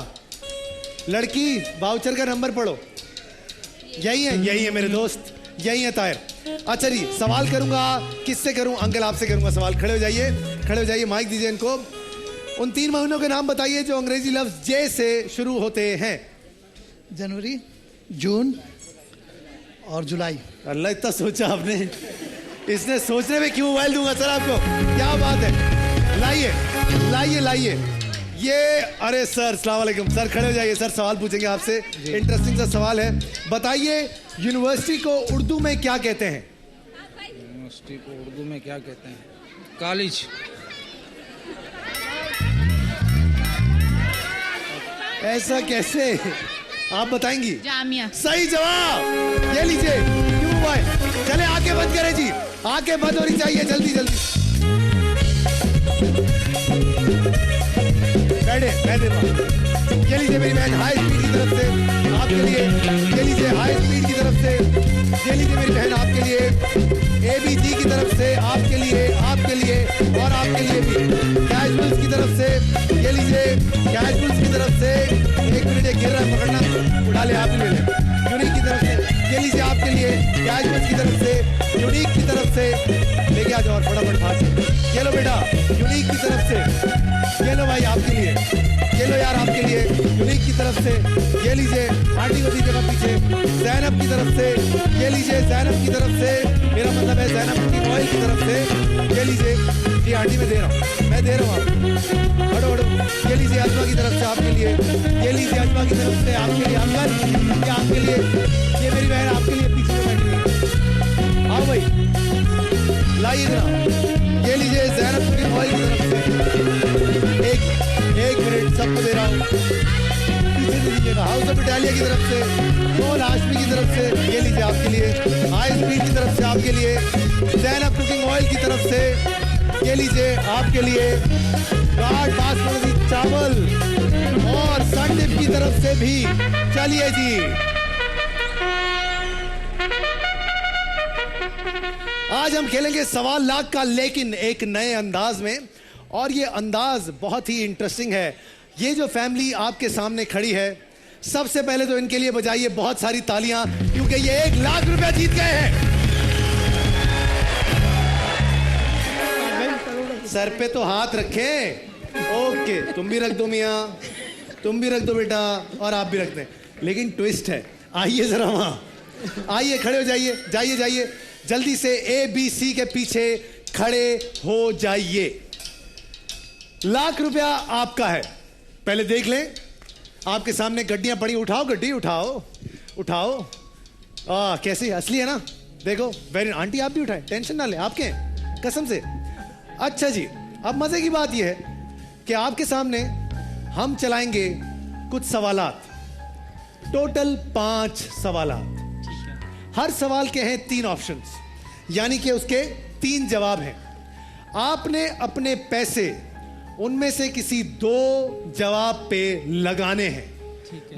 लड़की वाउचर का नंबर पढ़ो यही है मेरे दोस्त यही है ताहिर अच्छा जी सवाल करूंगा किससे करूं अंकल आपसे करूंगा सवाल खड़े हो जाइए माइक दीजिए इनको उन 3 महीनों के नाम बताइए जो अंग्रेजी लफ्ज जे से शुरू होते हैं जनवरी जून और जुलाई अल्लाह इतना सोचा आपने इसने सोचने में क्यों मोबाइल दूंगा सर आपको क्या बात है लाइए ये अरे सर अस्सलाम वालेकुम सर खड़े हो जाइए सर सवाल पूछेंगे आपसे इंटरेस्टिंग सा सवाल है बताइए यूनिवर्सिटी को उर्दू में क्या कहते हैं यूनिवर्सिटी को उर्दू में क्या कहते हैं कॉलेज ऐसा कैसे आप बताएंगी जामिया सही जवाब ये लीजिए क्यों भाई चले आंखें बंद करें जी आंखें बंद होनी चाहिए जल्दी बैठे मैं दे रहा हूं ये लीजिए मेरी बहन हाई स्पीड की तरफ से आपके लिए ये लीजिए हाई स्पीड की तरफ से ये लीजिए मेरी बहन आपके लिए एबीजी की तरफ से आपके लिए और आपके लिए भी कैजुअल्स की तरफ से ये लीजिए कैजुअल्स की तरफ से 1 मिनट ये गिर रहा है पकड़ना उठा ले आप ले यूनिक की तरफ से ये लीजिए आपके लिए कैजुअल्स की तरफ से यूनिक की तरफ से लेके आ जाओ और फटाफट फास्ट ये लो बेटा यूनिक की तरफ से ये लो भाई आपके लिए ये लो यार आपके लिए यूनिक की तरफ से ये लीजिए आंटी को दीजिएगा पीछे ज़ैनब की तरफ से ये लीजिए ज़ैनब की तरफ से मेरा मतलब है ज़ैनब की ऑयल की तरफ से ये लीजिए जी आंटी मैं दे रहा हूँ आप हटो ये लीजिए अजमा की तरफ से आपके लिए ये लीजिए अजमा की तरफ से आपके लिए अंकल ये आपके लिए ये मेरी बहन आपके लिए पीछे में बैठी हुई है आओ भाई लाइए जरा ये लीजिए ज़ैनब की ऑयल की तरफ से एक मिनट सबको दे रहा हूँ पीछे से लीजिएगा हाउस ऑफ इटालिया की तरफ से मोल हाशमी की तरफ से ये लीजिए आपके लिए हाई स्पीड की तरफ से आपके लिए ज़ैनब कुकिंग ऑयल की तरफ से ये लीजिए आपके लिए गार्ड बासमती चावल और संडिप की तरफ से भी चलिए जी आज हम खेलेंगे सवाल लाख का लेकिन एक नए अंदाज में और ये अंदाज बहुत ही इंटरेस्टिंग है ये जो फैमिली आपके सामने खड़ी है सबसे पहले तो इनके लिए बजाइए बहुत सारी तालियां क्योंकि ये 1 लाख रुपया जीत गए हैं सर पे तो हाथ रखें ओके तुम भी रख दो मियां तुम भी रख दो बेटा और आप भी रख दें लेकिन ट्विस्ट है आइए जरा वहां आइए खड़े हो जाइए जाइए जल्दी से ABC के पीछे खड़े हो जाइए लाख रुपया आपका है। पहले देख लें, आपके सामने गड्डियां पड़ी, उठाओ गड्डी, उठाओ उठाओ। कैसे, असली है ना? देखो, वेरी। आंटी आप भी उठाए, टेंशन ना ले, आपके हैं कसम से। अच्छा जी, अब मजे की बात यह है कि आपके सामने हम चलाएंगे कुछ सवालात, टोटल 5 सवालात। हर सवाल के हैं 3 ऑप्शंस, यानी कि उसके 3 जवाब हैं। आपने अपने पैसे उनमें से किसी 2 जवाब पे लगाने हैं।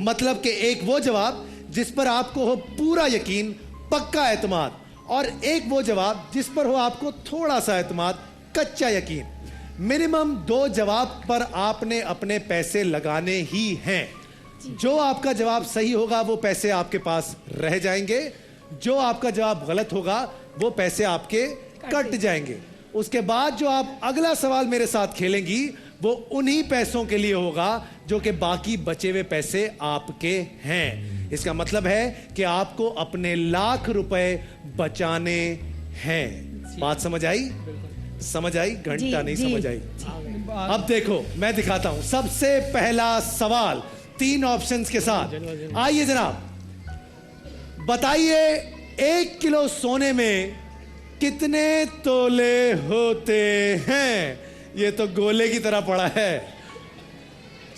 मतलब कि एक वो जवाब जिस पर आपको हो पूरा यकीन, पक्का एतमाद, और एक वो जवाब जिस पर हो आपको थोड़ा सा एतमाद, कच्चा यकीन। मिनिमम 2 जवाब पर आपने अपने पैसे लगाने ही हैं। जो आपका जवाब सही होगा वो पैसे आपके पास रह जाएंगे, जो आपका जवाब गलत होगा वो पैसे आपके कट जाएंगे। उसके बाद जो आप अगला सवाल मेरे साथ खेलेंगी वो उन्हीं पैसों के लिए होगा जो कि बाकी बचे हुए पैसे आपके हैं। इसका मतलब है कि आपको अपने लाख रुपए बचाने हैं। बात समझ आई? समझ आई? घंटा नहीं समझ आई? अब देखो, मैं दिखाता हूं। सबसे पहला सवाल 3 ऑप्शंस के साथ। आइए जनाब, बताइए 1 किलो सोने में कितने तोले होते हैं? ये तो गोले की तरह पड़ा है।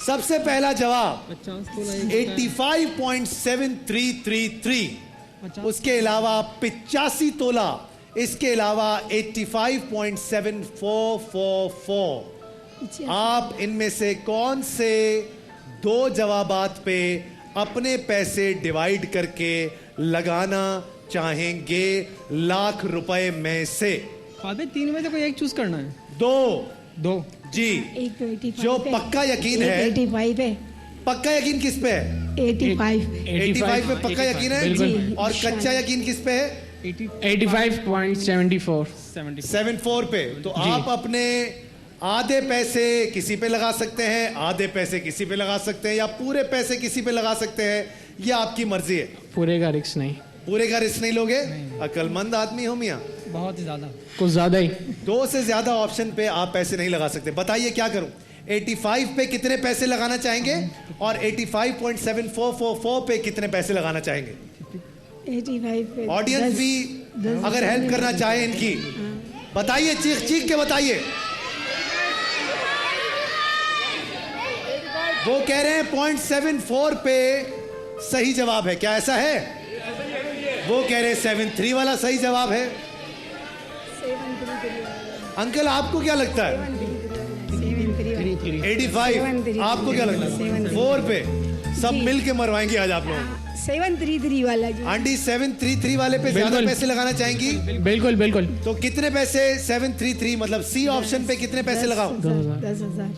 सबसे पहला जवाब 85.7333। उसके अलावा 85 तोला, इसके अलावा 85.7444। आप इनमें से कौन से 2 जवाबात पे अपने पैसे डिवाइड करके लगाना चाहेंगे लाख रुपए में से? फादर 3 में से कोई एक चूज करना है। 2 जी। एक तो 85 जो पे, पक्का यकीन एक है। 85 है, पक्का यकीन किस पे है? 85 85 पे पक्का यकीन है। बिल्कुल। और कच्चा यकीन किस पे है? 85.74 74 पे। तो आप अपने आधे पैसे किसी पे लगा सकते हैं, आधे पैसे किसी पे लगा सकते हैं, या पूरे पैसे किसी पे लगा सकते हैं। ये आपकी मर्जी है। पूरे का रिस्क नहीं, पूरे का रिस्क नहीं लोगे? अक्लमंद आदमी हो मियां। बहुत ज्यादा, कुछ ज्यादा ही। 2 से ज्यादा ऑप्शन पे आप पैसे नहीं लगा सकते। बताइए क्या करूं? 85 पे कितने पैसे लगाना चाहेंगे और 85.7444 पे कितने पैसे लगाना चाहेंगे? 85 पे। ऑडियंस भी अगर हेल्प करना चाहे इनकी, बताइए, चीख चीख के बताइए। वो कह रहे हैं 0.74 पे सही जवाब है। क्या ऐसा है? वो कह रहे हैं 73 वाला सही जवाब है। अंकल आपको क्या लगता है? 85। आपको क्या लगता है? 4 पे सब मिल के मरवाएंगे आज आप लोग। 733 वाला जो। आंटी 733 वाले पे ज्यादा बिल्कुल। पैसे लगाना चाहेंगी? बिल्कुल बिल्कुल। तो कितने पैसे? 733 मतलब सी ऑप्शन पे कितने पैसे लगाओ? 10,000।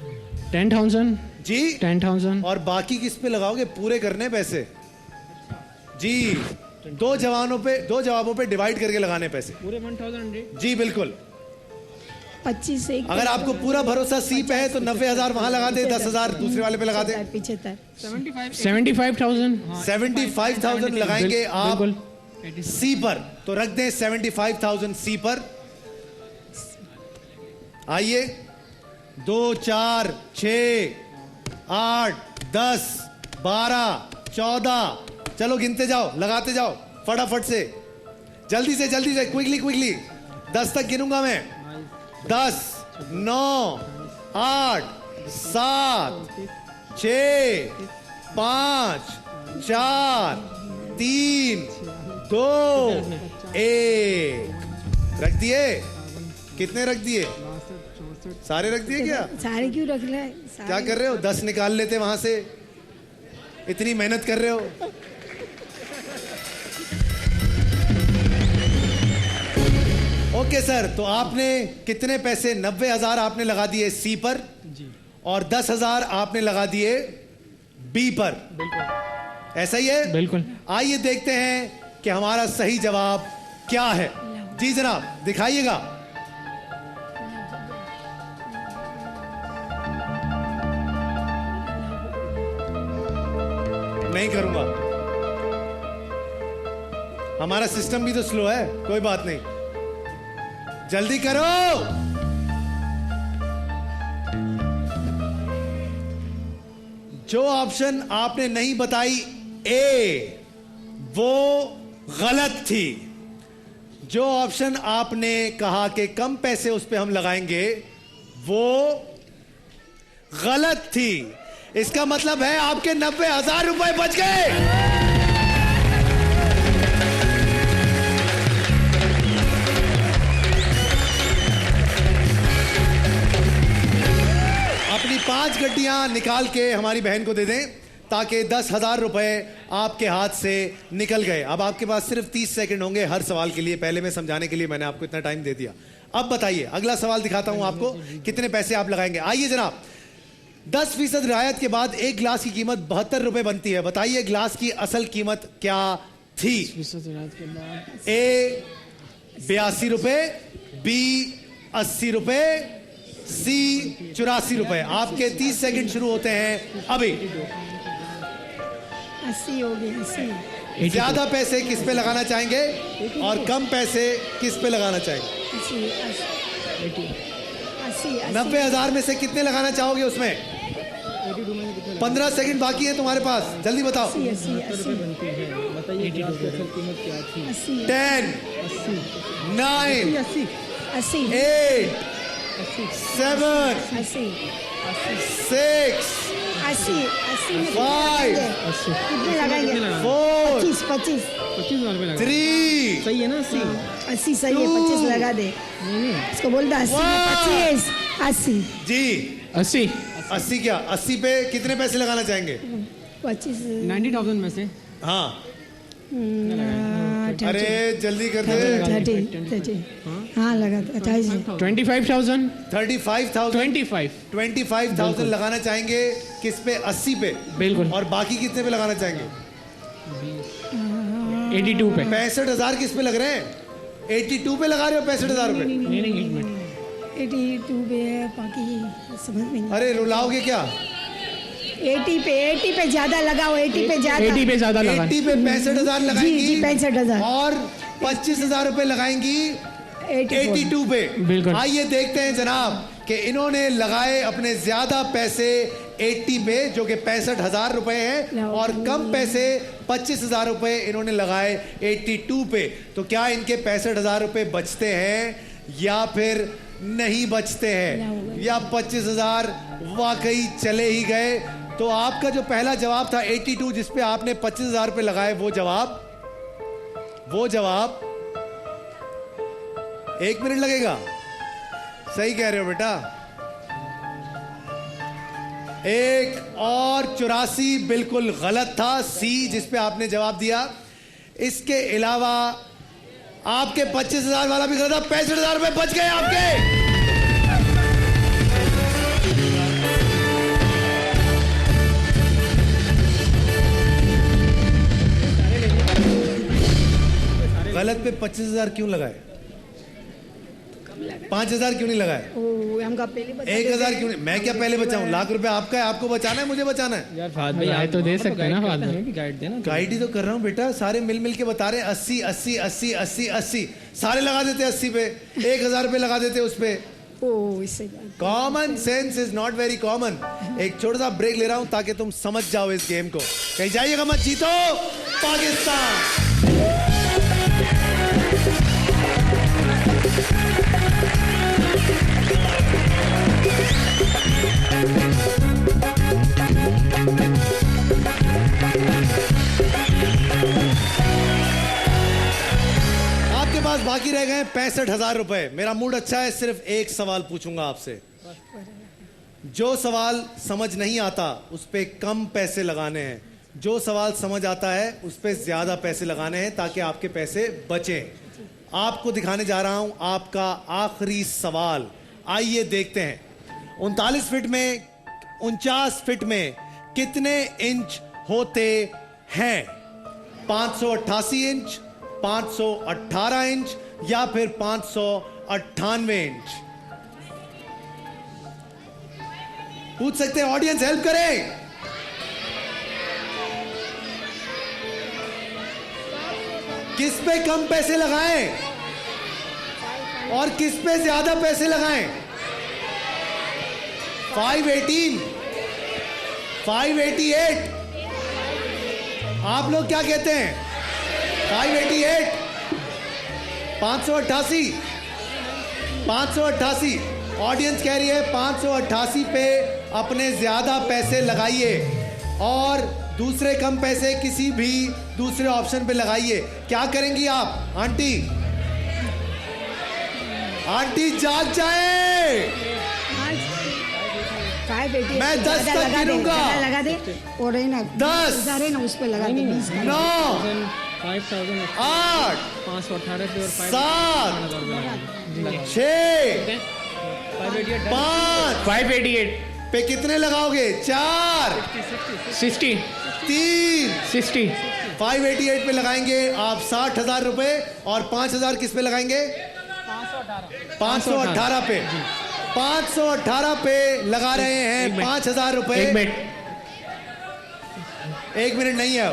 10,000 जी। 10,000। और बाकी किस पे लगाओगे? पूरे करने पैसे जी। 2 जवाबों पे डिवाइड करके लगाने पैसे। पूरे 1,000 जी बिल्कुल। 25 से। अगर आपको पूरा भरोसा सी पे है तो 90,000 वहां लगा दे, 10,000 दूसरे वाले पे लगा दे। 75। 75,000। 75,000 लगाएंगे आप बिल्कुल। सी पर, तो रख दें 75,000 सी पर। आइए, 2 4 6 8 10 12 14। चलो गिनते जाओ, लगाते जाओ फटाफट से, जल्दी से क्विकली 10 तक गिनूंगा मैं। 10 9 8 7 6 5 4 3 2 1। रख दिए? कितने रख दिए? सारे रख दिए क्या? सारे क्यों रख रहे? क्या कर रहे हो? 10 निकाल लेते वहां से, इतनी मेहनत कर रहे हो। ओके सर, तो आपने कितने पैसे? 90,000 आपने लगा दिए सी पर और 10,000 आपने लगा दिए बी पर। बिल्कुल ऐसा ही है। बिल्कुल। आइए देखते हैं कि हमारा सही जवाब क्या है। जी जनाब, दिखाइएगा। नहीं करूंगा, हमारा सिस्टम भी तो स्लो है। कोई बात नहीं, जल्दी करो। जो ऑप्शन आपने नहीं बताई ए, वो गलत थी। जो ऑप्शन आपने कहा कि कम पैसे उस पे हम लगाएंगे, वो गलत थी। इसका मतलब है आपके 90,000 रुपए बच गए। अपनी 5 गड्डियां निकाल के हमारी बहन को दे दें ताकि 10,000 रुपए आपके हाथ से निकल गए। अब आपके पास सिर्फ 30 सेकंड होंगे हर सवाल के लिए। पहले मैं समझाने के लिए मैंने आपको इतना टाइम दे दिया। अब बताइए, अगला सवाल दिखाता हूं आपको, कितने पैसे आप लगाएंगे। आइए जनाब, 10% रियायत के बाद एक गिलास की कीमत 72 रुपए बनती है। बताइए गिलास की असल कीमत क्या थी। ए 82 रुपए, बी 80 रुपए, सी 84 रुपए। आपके 30 सेकंड शुरू होते हैं अभी। 80 हो गई 80 ज्यादा पैसे किस पे लगाना चाहेंगे और कम पैसे किस पे लगाना चाहेंगे। 90,000 में से कितने लगाना चाहोगे उसमें। 15 सेकंड बाकी है तुम्हारे पास, जल्दी बताओ। 10 9 8 7 6 5 कितने लगाएंगे। 4 25 3 सही है ना 80? 80 सही है, 25 लगा दे। इसको बोल दो 80 में 25 80 जी 80 80 क्या 80 पे कितने पैसे लगाना चाहेंगे। 25 90,000 में से हाँ अरे जल्दी कर दे। 30 हाँ लगा 28 25,000 35,000 25,000 लगाना चाहेंगे किस पे। 80 पे बिल्कुल। और बाकी कितने पे लगाना चाहेंगे। 82 पे। 65,000 किस पे लग रहे हैं। 82 पे लगा रहे हो 65,000 रुपए। नहीं 82 पे है, बाकी समझ में नहीं। अरे रुलाओगे क्या। 80 पे ज्यादा लगाओ। 80 पे ज्यादा 80 पे ज्यादा लगा। 80 पे 65,000 लगाएंगी। जी 65,000 और 25,000 रुपए लगाएंगी 82 पे। बिल्कुल। आइए देखते हैं जनाब कि इन्होंने लगाए अपने ज्यादा पैसे 80 पे जो कि 65,000 रुपए हैं और कम पैसे 25,000 रुपए इन्होंने लगाए 82 पे। तो क्या इनके 65,000 रुपए बचते हैं या फिर नहीं बचते हैं, या 25,000 वाकई चले ही गए। तो आपका जो पहला जवाब था 82 जिस पे आपने 25,000 रुपए लगाए, वो जवाब 1 मिनट लगेगा। सही कह रहे हो बेटा। 1 और 84 बिल्कुल गलत था। सी जिस पे आपने जवाब दिया। इसके अलावा आपके 25,000 वाला भी गलत था। 65,000 रुपए बच गए आपके। गलत पे 25,000 क्यों लगाए। 5,000 क्यों नहीं लगाए। हमका पहले 1,000 क्यों नहीं। मैं क्या पहले बचाऊं। लाख रुपए आपका है, आपको बचाना है, मुझे बचाना है। यार फाद भाई आए तो दे सकते हैं ना। फाद भाई गाइड देना। गाइड ही तो कर रहा हूं बेटा। सारे मिल के बता रहे हैं 80 80 80 80 80। सारे लगा देते 80 पे। 1,000 रुपए लगा देते उस पे। इससे common sense is not very common. एक छोटा सा ब्रेक ले रहा हूं ताकि तुम समझ जाओ इस गेम को। कहीं जाइएगा मत, जीतो पाकिस्तान। आपके पास बाकी रह गए 65,000 रुपए। मेरा मूड अच्छा है, सिर्फ एक सवाल पूछूंगा आपसे। जो सवाल समझ नहीं आता उस पे कम पैसे लगाने हैं, जो सवाल समझ आता है उस पे ज्यादा पैसे लगाने हैं ताकि आपके पैसे बचें। आपको दिखाने जा रहा हूं आपका आखिरी सवाल। आइए देखते हैं 39 फीट में 49 फीट में कितने इंच होते हैं। 588 इंच, 518 इंच या फिर 598 इंच। पूछ सकते हैं, ऑडियंस हेल्प करें। किस पे कम पैसे लगाएं और किस पे ज्यादा पैसे लगाएं। 518, 588। आप लोग क्या कहते हैं? 588, 588, 588। ऑडियंस कह रही है 588 पे अपने ज्यादा पैसे लगाइए और दूसरे कम पैसे किसी भी दूसरे ऑप्शन पे लगाइए। क्या करेंगी आप आंटी? आंटी जाग जाए। 588 मैं 10 तक गिनूंगा। लगा दे और है ना 10 है ना उस पे लगा दे 20 का। 9 5000 8 518 पे और 7 6 5 588 पे कितने लगाओगे? 4 60 3 60 588 पे लगाएंगे आप 60,000 रुपए और 5,000 किस पे लगाएंगे? 518 पे। 518 पे लगा रहे हैं 5,000 रुपए। एक मिनट नहीं है।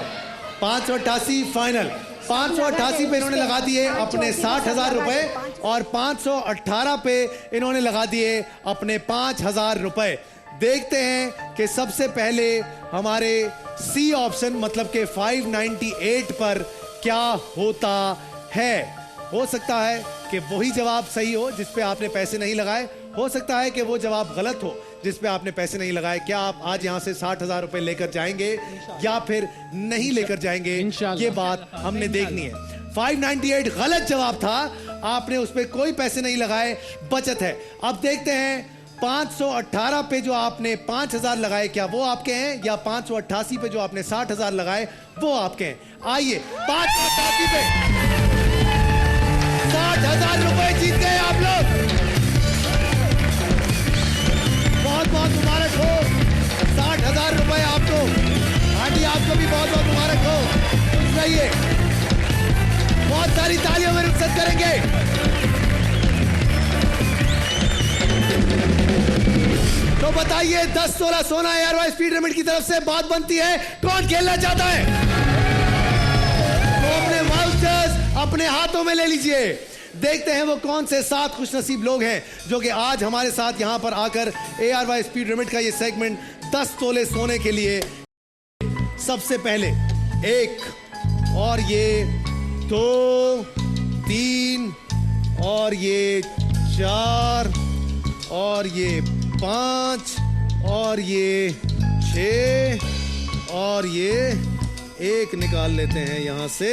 588 फाइनल। 588 पे इन्होंने लगा दिए अपने 60,000 रुपए और 518 पे इन्होंने लगा दिए अपने 5,000 रुपए। देखते हैं कि सबसे पहले हमारे सी ऑप्शन मतलब के 598 पर क्या होता है। हो सकता है कि वही जवाब सही हो जिस पे आपने पैसे नहीं लगाए, हो सकता है कि वो जवाब गलत हो जिस पे आपने पैसे नहीं लगाए। क्या आप आज यहां से 60,000 रुपए लेकर जाएंगे या फिर नहीं लेकर जाएंगे, ये बात हमने देखनी है। 598 गलत जवाब था, आपने उस पे कोई पैसे नहीं लगाए, बचत है। अब देखते हैं 518 पे जो आपने 5,000 लगाए क्या वो आपके हैं या 588 पे जो आपने 60,000 लगाए वो आपके हैं। आइए 588 पे 60,000 रुपए जीत गए आप लोग। बहुत बहुत मुबारक हो। 60,000 रुपए आपको। आंटी आपको भी बहुत बहुत मुबारक हो। खुश रहिए। बहुत सारी तालियों में रुखसत करेंगे। तो बताइए 10 16 सोना एयरवाइज स्पीड लिमिट की तरफ से बात बनती है, कौन खेलना चाहता है? तो अपने वाउचर्स अपने हाथों में ले लीजिए। देखते हैं वो कौन से 7 खुशनसीब लोग हैं जो कि आज हमारे साथ यहां पर आकर एयरवाइज स्पीड लिमिट का ये सेगमेंट 10 तोले सोने के लिए। सबसे पहले 1 और ये 2 3 और ये 4 और ये 5 और ये 6 और ये 1 निकाल लेते हैं यहां से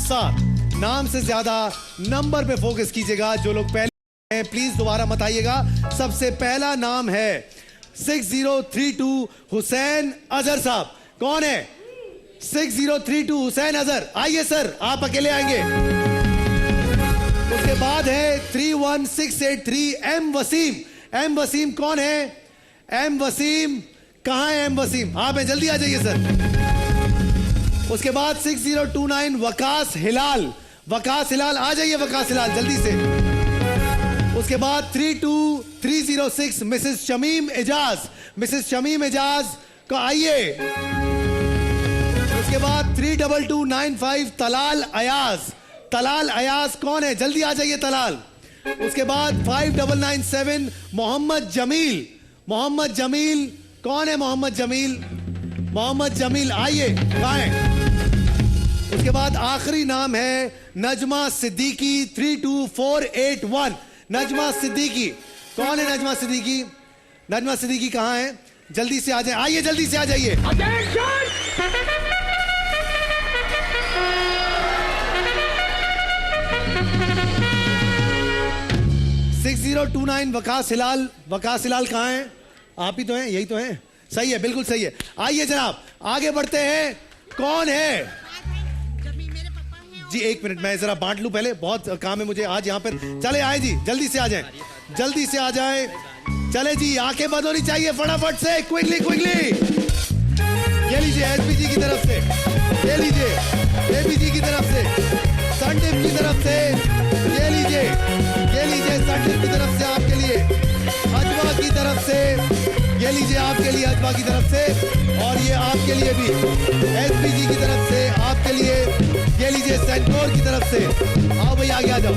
7। नाम से ज्यादा नंबर पे फोकस कीजिएगा। जो लोग पहले हैं प्लीज दोबारा मत आइएगा। सबसे पहला नाम है 6032 हुसैन अजहर साहब। कौन है? 6032 हुसैन अजहर। आइए सर, आप अकेले आएंगे। उसके बाद है 31683 एम वसीम। एम वसीम कौन है? एम वसीम कहां है? एम वसीम आप हैं, जल्दी आ जाइए सर। उसके बाद 6029 वकास हिलाल। वकास हिलाल आ जाइए, वकास हिलाल जल्दी से। उसके बाद 32306 मिसेस शमीम एजाज। मिसेस शमीम एजाज को आइए। उसके बाद 32295 तलाल अयाज। तलाल अयाज कौन है? जल्दी आ जाइए तलाल। उसके बाद 5997 मोहम्मद जमील। मोहम्मद जमील कौन है? मोहम्मद जमील। मोहम्मद जमील आइए, कहां है? उसके बाद आखिरी नाम है नजमा सिद्दीकी 32481। नजमा सिद्दीकी कौन है? नजमा सिद्दीकी। नजमा सिद्दीकी कहां है? जल्दी से आ जाए। आइए जल्दी से आ जाइए। 6029 वकास हिलाल। वकास हिलाल कहां है? आप ही तो हैं, यही तो हैं। सही है, बिल्कुल सही है। आइए जनाब आगे बढ़ते हैं। कौन है? जी एक मिनट मैं जरा बांट लूं पहले, बहुत काम है मुझे आज यहाँ पर। चले आए जी, जल्दी से आ जाएं, जल्दी से आ जाएं। चले जी, आंखें बंद होनी चाहिए फटाफट से, क्विकली क्विकली। ये लीजिए एसपीजी की तरफ से, ये लीजिए एपीजी की तरफ से, संदीप की तरफ से, ये लीजिए संदीप की तरफ से आपके लिए, अजवा की तरफ से, ये लीजिए आपके लिए अजवा की तरफ से, और ये आपके लिए भी एसपीजी की तरफ से आपके लिए, ये लीजिए सेंटोर की तरफ से। आओ भाई आगे आ जाओ।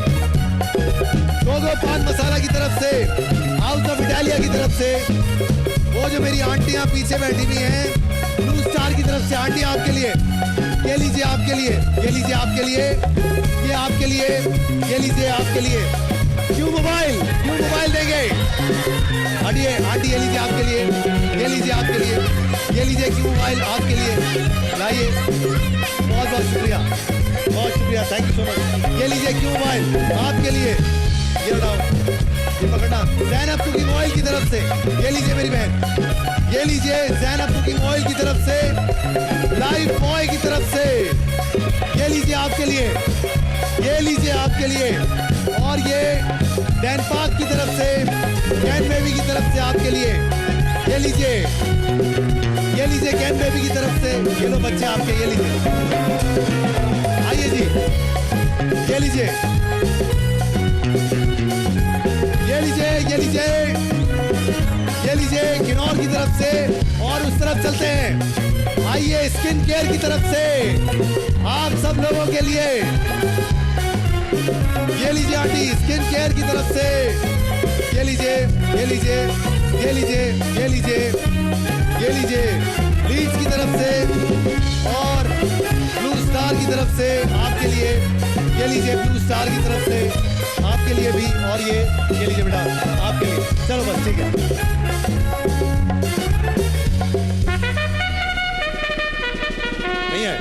गोगो पान मसाला की तरफ से, हाउस ऑफ इटालिया की तरफ से, वो जो मेरी आंटियां पीछे बैठी हुई हैं, ब्लू स्टार की तरफ से आंटी आपके लिए, ये लीजिए आपके लिए, ये लीजिए आपके लिए, ये आपके लिए, ये लीजिए आपके लिए। क्यों मोबाइल देंगे? हटिए आंटी, ये लीजिए आपके लिए, ये लीजिए आपके लिए, ये लीजिए क्यों मोबाइल आपके लिए, लाइए। बहुत बहुत शुक्रिया, बहुत शुक्रिया, थैंक यू सो मच। ये लीजिए क्यों मोबाइल आपके लिए, ये बताओ, ये पकड़ना। ज़ैनब कुकिंग ऑयल की तरफ से, ये लीजिए मेरी बहन, ये लीजिए ज़ैनब कुकिंग ऑयल की तरफ से, लाइफ बॉय की तरफ से, ये लीजिए आपके लिए, ये लीजिए आपके लिए। और ये डैन पार्क की तरफ से, कैन बेबी की तरफ से आपके लिए, ये लीजिए, ये लीजिए कैन बेबी की तरफ से। ये लो बच्चे आपके, ये लीजिए, आइए जी, ये लीजिए, ये लीजिए, ये लीजिए, ये लीजिए किन्नौर की तरफ से। और उस तरफ चलते हैं, आइए स्किन केयर की तरफ से आप सब लोगों के लिए, ये लीजिए आंटी स्किन केयर की तरफ से, ये लीजिए, ये लीजिए, ये लीजिए, ये लीजिए, ये लीजिए ब्लीच की तरफ से। और ब्लू स्टार की तरफ से आपके लिए, ये लीजिए ब्लू स्टार की तरफ से आपके लिए भी। और ये लीजिए बेटा आपके लिए। चलो बस ठीक है, नहीं है।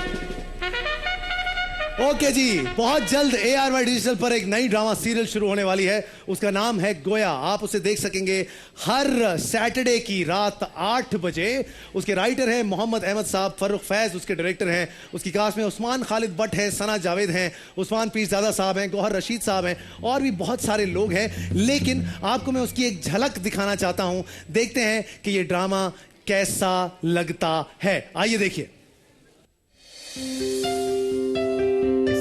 ओके जी, बहुत जल्द ARY डिजिटल पर एक नई ड्रामा सीरियल शुरू होने वाली है। उसका नाम है गोया। आप उसे देख सकेंगे हर सैटरडे की रात 8 बजे। उसके राइटर हैं मोहम्मद अहमद साहब, फर्रुख फैज उसके डायरेक्टर हैं। उसकी कास्ट में उस्मान खालिद भट्ट हैं, सना जावेद हैं, उस्मान पीरजादा साहब हैं, गौहर रशीद साहब हैं और भी बहुत सारे लोग हैं। लेकिन आपको मैं उसकी एक झलक दिखाना चाहता हूं। देखते हैं कि ये ड्रामा कैसा लगता है। आइए देखिए।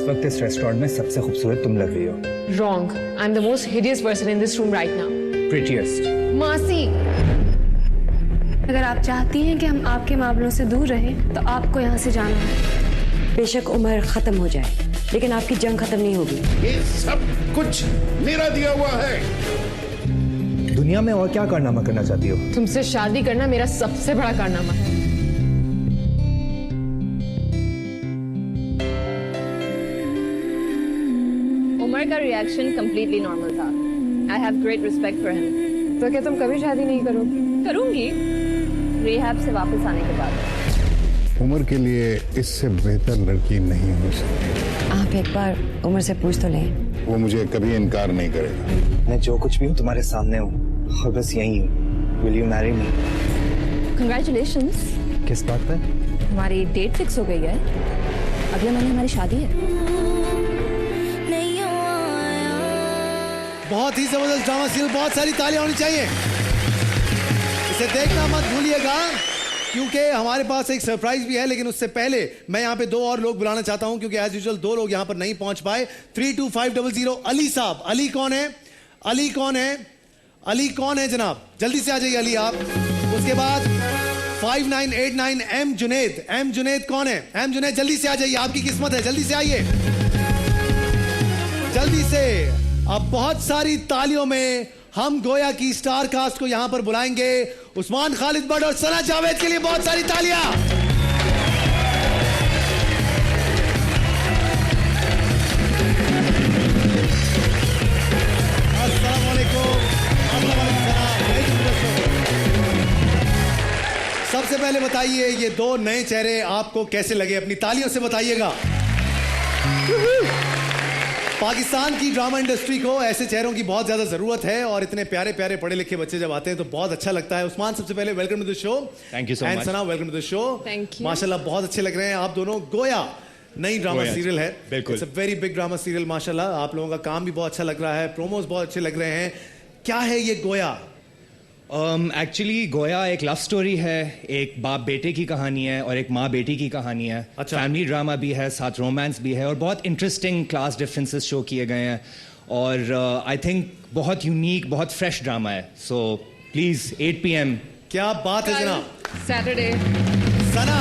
वक्त इस रेस्टोरेंट में सबसे खूबसूरत तुम लग रही हो। Wrong. I'm the most hideous person in this room right now. Prettiest. मासी, अगर आप चाहती हैं कि हम आपके मामलों से दूर रहें तो आपको यहाँ से जाना है। बेशक उम्र खत्म हो जाए लेकिन आपकी जंग खत्म नहीं होगी। ये सब कुछ मेरा दिया हुआ है। दुनिया में और क्या कारनामा करना चाहती हो? तुमसे शादी करना मेरा सबसे बड़ा कारनामा है। उमर का रिएक्शन completely normal था। I have great respect for him। तो क्या तुम कभी शादी नहीं करोगी? करूंगी, रिहैब से वापस आने के बाद। उमर के लिए इससे बेहतर लड़की नहीं हो सकती। आप एक बार उमर से पूछ तो लें। वो मुझे कभी इनकार नहीं करेगा। मैं जो कुछ भी हूँ तुम्हारे सामने हूँ और बस यही हूँ। Will you marry me? Congratulations। किस बात पे? हमारी डेट फिक्स हो गई है। अगले महीने हमारी शादी है। बहुत ही जबरदस्त ड्रामा सीरियल, बहुत सारी तालियां होनी चाहिए। इसे देखना मत भूलिएगा क्योंकि हमारे पास एक सरप्राइज भी है। लेकिन उससे पहले मैं यहाँ पे 2 और लोग बुलाना चाहता हूं क्योंकि एज यूजुअल 2 लोग यहाँ पर नहीं पहुंच पाए। 32500 अली साहब। अली कौन है? अली कौन है? अली कौन है जनाब? जल्दी से आ जाइए अली आप। उसके बाद 5989 एम जुनेद। एम जुनेद कौन है? एम जुनेद जल्दी से आ जाइए, आपकी किस्मत है, जल्दी से आइए, जल्दी से। अब बहुत सारी तालियों में हम गोया की स्टार कास्ट को यहां पर बुलाएंगे। उस्मान खालिद भट्ट और सना जावेद के लिए बहुत सारी तालियां। अस्सलाम वालेकुम। सबसे पहले बताइए ये 2 नए चेहरे आपको कैसे लगे? अपनी तालियों से बताइएगा। पाकिस्तान की ड्रामा इंडस्ट्री को ऐसे चेहरों की बहुत ज्यादा जरूरत है और इतने प्यारे प्यारे पढ़े लिखे बच्चे जब आते हैं तो बहुत अच्छा लगता है। उस्मान सबसे पहले welcome to the show. Thank you so and much. Sana welcome to the show. Thank you. माशाल्लाह बहुत अच्छे लग रहे हैं आप दोनों। गोया नई ड्रामा सीरियल है। बिल्कुल। It's a very big drama serial. माशाल्लाह आप लोगों का काम भी बहुत अच्छा लग रहा है, प्रोमोज बहुत अच्छे लग रहे हैं। क्या है ये गोया? एक्चुअली गोया एक लव स्टोरी है। एक बाप बेटे की कहानी है और एक माँ बेटी की कहानी है। अच्छा। फैमिली ड्रामा भी है, साथ रोमांस भी है और बहुत इंटरेस्टिंग क्लास डिफरेंसेस शो किए गए हैं और आई थिंक बहुत यूनिक, बहुत फ्रेश ड्रामा है। So please 8 PM। क्या बात है जनाब। सैटरडे। सना,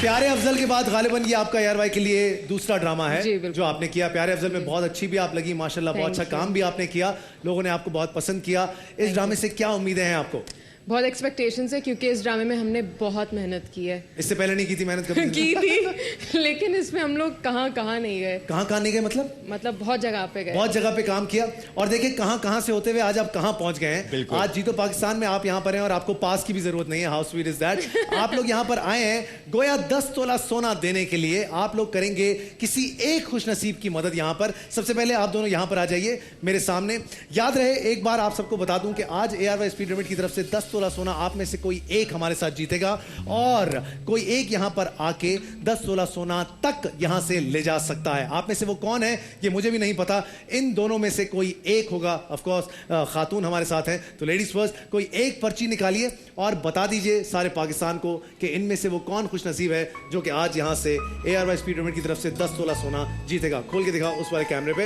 प्यारे अफजल के बाद गालिबन ये आपका ARY के लिए दूसरा ड्रामा है जी, बिल्कुल। जो आपने किया। प्यारे अफजल में बहुत अच्छी भी आप लगी माशाल्लाह, बहुत अच्छा काम भी आपने किया, लोगों ने आपको बहुत पसंद किया। इस ड्रामे से क्या उम्मीदें हैं आपको? बहुत एक्सपेक्टेशंस है क्योंकि इस ड्रामे में हमने बहुत मेहनत की है। इससे पहले नहीं की थी मेहनत कभी? की थी, लेकिन इसमें हम लोग कहाँ नहीं गए। कहाँ नहीं गए मतलब बहुत जगह पे गए, बहुत जगह पे काम किया। और देखिए कहाँ से होते हुए आज आप कहाँ पहुंच गए हैं। आज जीतो पाकिस्तान में आप यहाँ पर हैं और आपको पास की भी जरूरत नहीं है। How sweet is that. आप लोग यहाँ पर आए हैं गोया 10 तोला सोना देने के लिए। आप लोग करेंगे किसी एक खुशनसीब की मदद। यहाँ पर सबसे पहले आप दोनों यहाँ पर आ जाइए मेरे सामने। याद रहे एक बार आप सबको बता दूं कि आज ARY स्पीड लिमिट की तरफ से 10 तोला सोना आप में से कोई एक हमारे साथ जीतेगा और कोई एक यहां पर आके 10 तोला सोना तक यहां से ले जा सकता है। आप में से वो कौन है ये मुझे भी नहीं पता। इन दोनों में से कोई एक होगा। ऑफ कोर्स खातून हमारे साथ हैं तो लेडीज फर्स्ट। कोई एक पर्ची निकालिए और बता दीजिए सारे पाकिस्तान को कि इनमें से वो कौन खुशनसीब है जो कि आज यहां से ARY स्पीड लिमिट की तरफ से 10 तोला सोना जीतेगा। खोल के दिखाओ उस वाले कैमरे पे।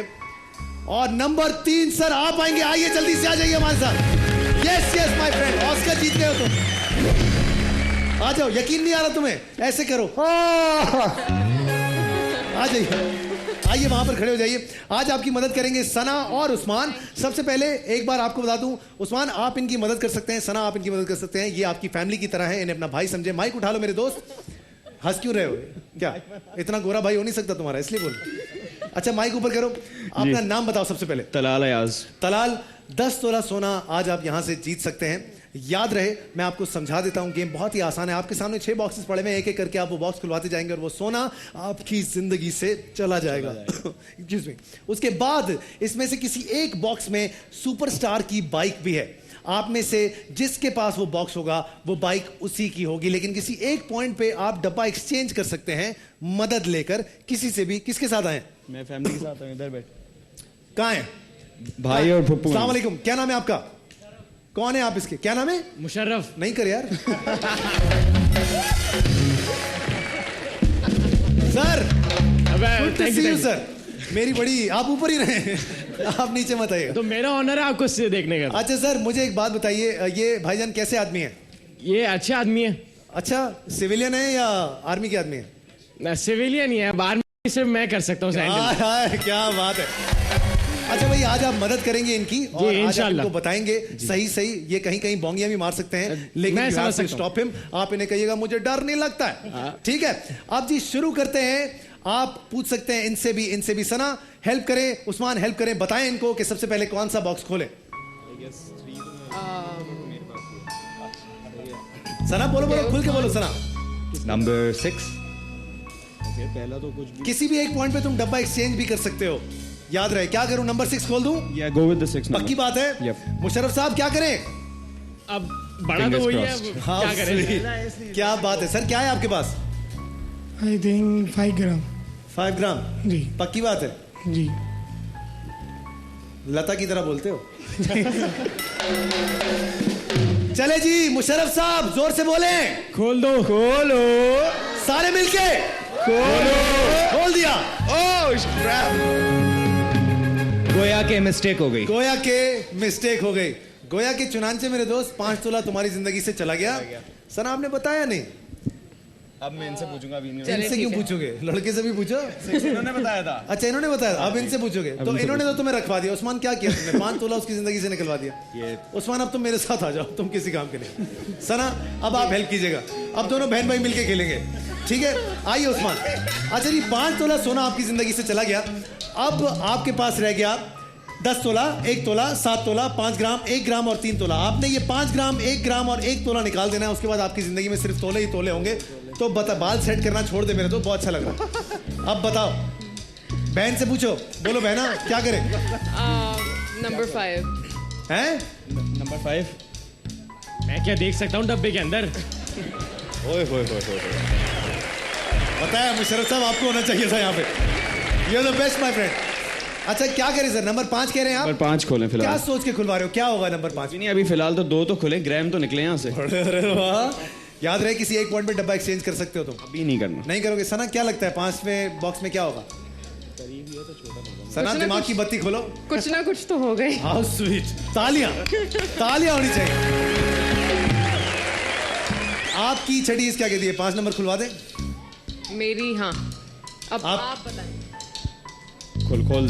और नंबर 3 सर आप आएंगे। आइए जल्दी से आ जाइए हमारे साथ। यस माय फ्रेंड, ऑस्कर जीत गए हो तुम। आ जाओ, यकीन नहीं आ रहा तुम्हें? ऐसे करो, आ जाइए, आइए वहां पर खड़े हो जाइए। आज आपकी मदद करेंगे सना और उस्मान। सबसे पहले एक बार आपको बता दूं, उस्मान आप इनकी मदद कर सकते हैं, सना आप इनकी मदद कर सकते हैं। ये आपकी फैमिली की तरह है, इन्हें अपना भाई समझे। माइक उठा लो मेरे दोस्त। हंस क्यों रहे हो? क्या इतना गोरा भाई हो नहीं सकता तुम्हारा, इसलिए बोल। अच्छा माइक ऊपर करो। अपना नाम बताओ सबसे पहले। तलाल अयाज। तलाल, 10 तोला सोना आज आप यहां से जीत सकते हैं। याद रहे मैं आपको समझा देता हूं, गेम बहुत ही आसान है। आपके सामने 6 बॉक्सेस पड़े हुए हैं, एक एक करके आप वो बॉक्स खुलवाते जाएंगे और वो सोना आपकी जिंदगी से चला जाएगा। Excuse me। उसके बाद इसमें से किसी एक बॉक्स में सुपरस्टार की बाइक भी है। आप में से जिसके पास वो बॉक्स होगा वो बाइक उसी की होगी। लेकिन किसी एक पॉइंट पे आप डब्बा एक्सचेंज कर सकते हैं मदद लेकर किसी से भी। किसके साथ आए? मैं फैमिली के साथ हूं, इधर बैठ। कहाँ है? भाई और फुप्पू। अस्सलाम वालेकुम। क्या नाम है आपका? कौन है आप इसके? क्या नाम है? मुशर्रफ। नहीं कर यार। Sir thank you sir. मेरी बड़ी, आप ऊपर ही रहे, आप नीचे मत आइएगा। तो मेरा ऑनर है आपको देखने का। अच्छा सर मुझे एक बात बताइए, ये भाईजान कैसे आदमी है? ये अच्छे आदमी है। अच्छा सिविलियन है या आर्मी के आदमी है? सिविलियन ही है, बाहर सिर्फ मैं कर सकता हूँ। क्या बात है। अच्छा भाई आज आप मदद करेंगे इनकी और आज आप इनको बताएंगे सही ये कहीं बोंगियां भी मार सकते हैं लेकिन स्टॉप हिम। आप इन्हें कहिएगा मुझे डर नहीं लगता है। ठीक है अब जी शुरू करते हैं। आप पूछ सकते हैं इनसे भी। सना हेल्प करें, उस्मान हेल्प करें, बताएं इनको कि सबसे पहले कौन सा बॉक्स खोले। सना बोलो खुल के बोलो। सना नंबर 6। पहला तो कुछ किसी भी एक पॉइंट पे तुम डब्बा एक्सचेंज भी कर सकते हो। याद रहे क्या करूं? नंबर 6 खोल दूं? गो विद द 6 पक्की बात है। मुशर्रफ साहब क्या करें? अब बड़ा तो वही है, क्या करें? क्या बात है सर, क्या है आपके पास? आई थिंक 5 ग्राम। 5 ग्राम जी। पक्की बात है? जी। लता की तरह बोलते हो। चले जी मुशर्रफ साहब जोर से बोले। खोल दो। खोलो सारे मिलके खोल दिया। गोया के मिस्टेक हो गई। गोया के चुनांचे मेरे दोस्त 5 तोला तुम्हारी जिंदगी से चला गया। सना आपने बताया नहीं। अब मैं इनसे पूछूंगा। इनसे क्यों पूछोगे? लड़के से भी पूछो। इन्होंने बताया था। अच्छा इन्होंने बताया। अब इनसे पूछोगे तो इन्होंने तो तुम्हें रखवा दिया। उस्मान क्या किया तुमने? 5 तोला उसकी जिंदगी से निकलवा दिया। उस्मान अब तुम मेरे साथ आ जाओ, तुम किसी काम के नहीं। सना अब आप हेल्प कीजिएगा। अब दोनों बहन भाई मिलके खेलेंगे। ठीक है आइए उस्मान। अच्छा जी 5 तोला सोना आपकी जिंदगी से चला गया। अब आपके पास रह गया 10 तोला, 1 तोला, 7 तोला, 5 ग्राम, 1 ग्राम और 3 तोला। आपने ये 5 ग्राम, 1 ग्राम और 1 तोला निकाल देना है। उसके बाद आपकी जिंदगी में सिर्फ तोले ही तोले होंगे। तो बता, बाल सेट करना छोड़ दे मेरे, तो बहुत अच्छा लग रहा। अब बताओ बहन से पूछो। बोलो बहना क्या करें? नंबर 5 है। नंबर 5 मैं क्या देख सकता हूँ डब्बे के अंदर? बताया मुशर्रफ साहब आपको होना चाहिए था यहाँ पे। You are the best my friend. अच्छा क्या करें सर? नंबर 5 कह रहे हैं आप? नंबर 5 खोलें फिलहाल। क्या सोच के खुलवा रहे हो? क्या होगा नंबर 5? नहीं अभी फिलहाल तो 2 तो खुले, ग्राम तो निकले यहाँ से। अरे वाह। याद रहे किसी एक पॉइंट पे डब्बा एक्सचेंज कर सकते हो तुम। अभी नहीं करना। नहीं करोगे? सना क्या लगता है 5वें बॉक्स में क्या होगा? सना दिमाग की बत्ती खोलो। कुछ ना कुछ तो हो गए। How sweet. तालियां होनी चाहिए। आपकी छड़ी क्या कहती है? 5 नंबर खुलवा दें? मेरी हाँ। अब आप बताएं। खोल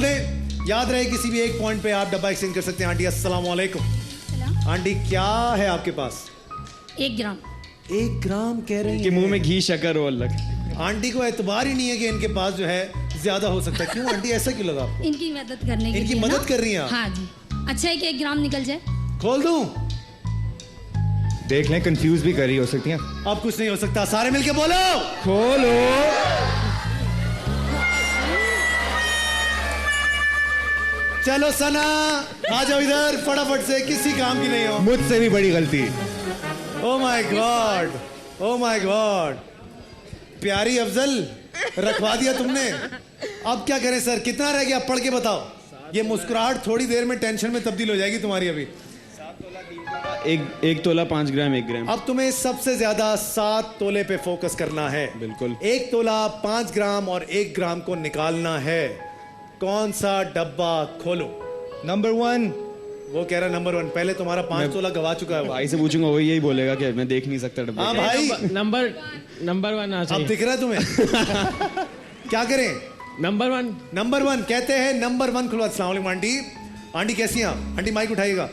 दें। याद रहे किसी भी एक पॉइंट पे आप डब्बा एक्सचेंज कर सकते हैं। आंटी अस्सलाम वालेकुम। आंटी क्या है आपके पास? 1 ग्राम। 1 ग्राम कह रही के हैं। मुंह में घी शक्कर हो अलग। आंटी को एतबार ही नहीं है कि इनके पास जो है ज्यादा हो सकता है। क्यों आंटी, ऐसा क्यों लगा आपको? इनकी मदद करने के इनकी लिए मदद ना? कर रही हैं आप? हाँ जी। अच्छा है कि 1 ग्राम निकल जाए। खोल दूं? देख लें, कंफ्यूज भी कर रही हो सकती हैं। अब कुछ नहीं हो सकता, सारे मिलके बोलो। खोलो। चलो सना, आ जाओ इधर फटाफट से, किसी काम की नहीं हो। मुझसे भी बड़ी गलती। ओ my God, O my God, प्यारी अफजल रखवा दिया तुमने। अब क्या करें सर, कितना रह गया पढ़ के बताओ। ये मुस्कुराहट थोड़ी देर में टेंशन में तब्दील हो जाएगी तुम्हारी। अभी 1 तोला 5 ग्राम 1 ग्राम। अब तुम्हें सबसे ज्यादा 7 तोले पे फोकस करना है। बिल्कुल। 1 तोला 5 ग्राम और 1 ग्राम को निकालना है। कौन सा डब्बा खोलो? नंबर 1। वो कह रहा नंबर 1। पहले तुम्हारा 5 तोला गवा चुका है वो। भाई से पूछूंगा, वो यही बोलेगा कि मैं देख नहीं सकता डब्बे। हाँ भाई, नंबर 1 आ अब चाहिए। दिख रहा है तुम्हें? क्या करें? नंबर 1। नंबर 1 कहते हैं, नंबर 1 खुलवा। अस्सलाम वालेकुम आंटी। आंटी कैसी हैं आप? आंटी माइक उठाइएगा।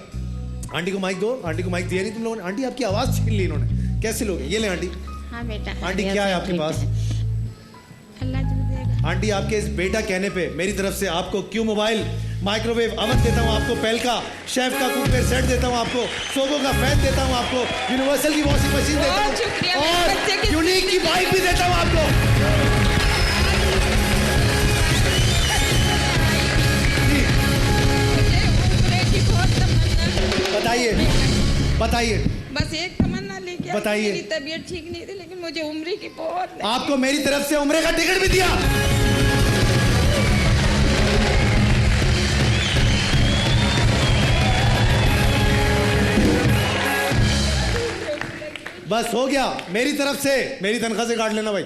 आंटी को माइक दो। आंटी को माइक दिया नहीं तुम लोगों ने। आंटी आपकी आवाज छीन ली इन्होंने। कैसे लोग? ये ले आंटी। हाँ बेटा। आंटी क्या है आपके पास? अल्लाह जो देगा। आंटी आपके इस बेटा कहने पे मेरी तरफ से आपको क्यू मोबाइल, माइक्रोवेव अवन देता हूँ आपको, पेल का शेफ का कुकवेयर सेट देता हूँ आपको, सोगो का फैन देता हूँ आपको, यूनिवर्सल की वॉशिंग मशीन देता हूँ और यूनिक की बाइक भी देता हूँ आपको। बताइए बताइए। बस एक तमन्ना लेके बताइए। मेरी तबीयत ठीक नहीं थी, लेकिन मुझे उम्र की बहुत। आपको मेरी तरफ से उम्र का टिकट भी दिया। बस हो गया मेरी तरफ से, मेरी तनख्वाह से काट लेना भाई।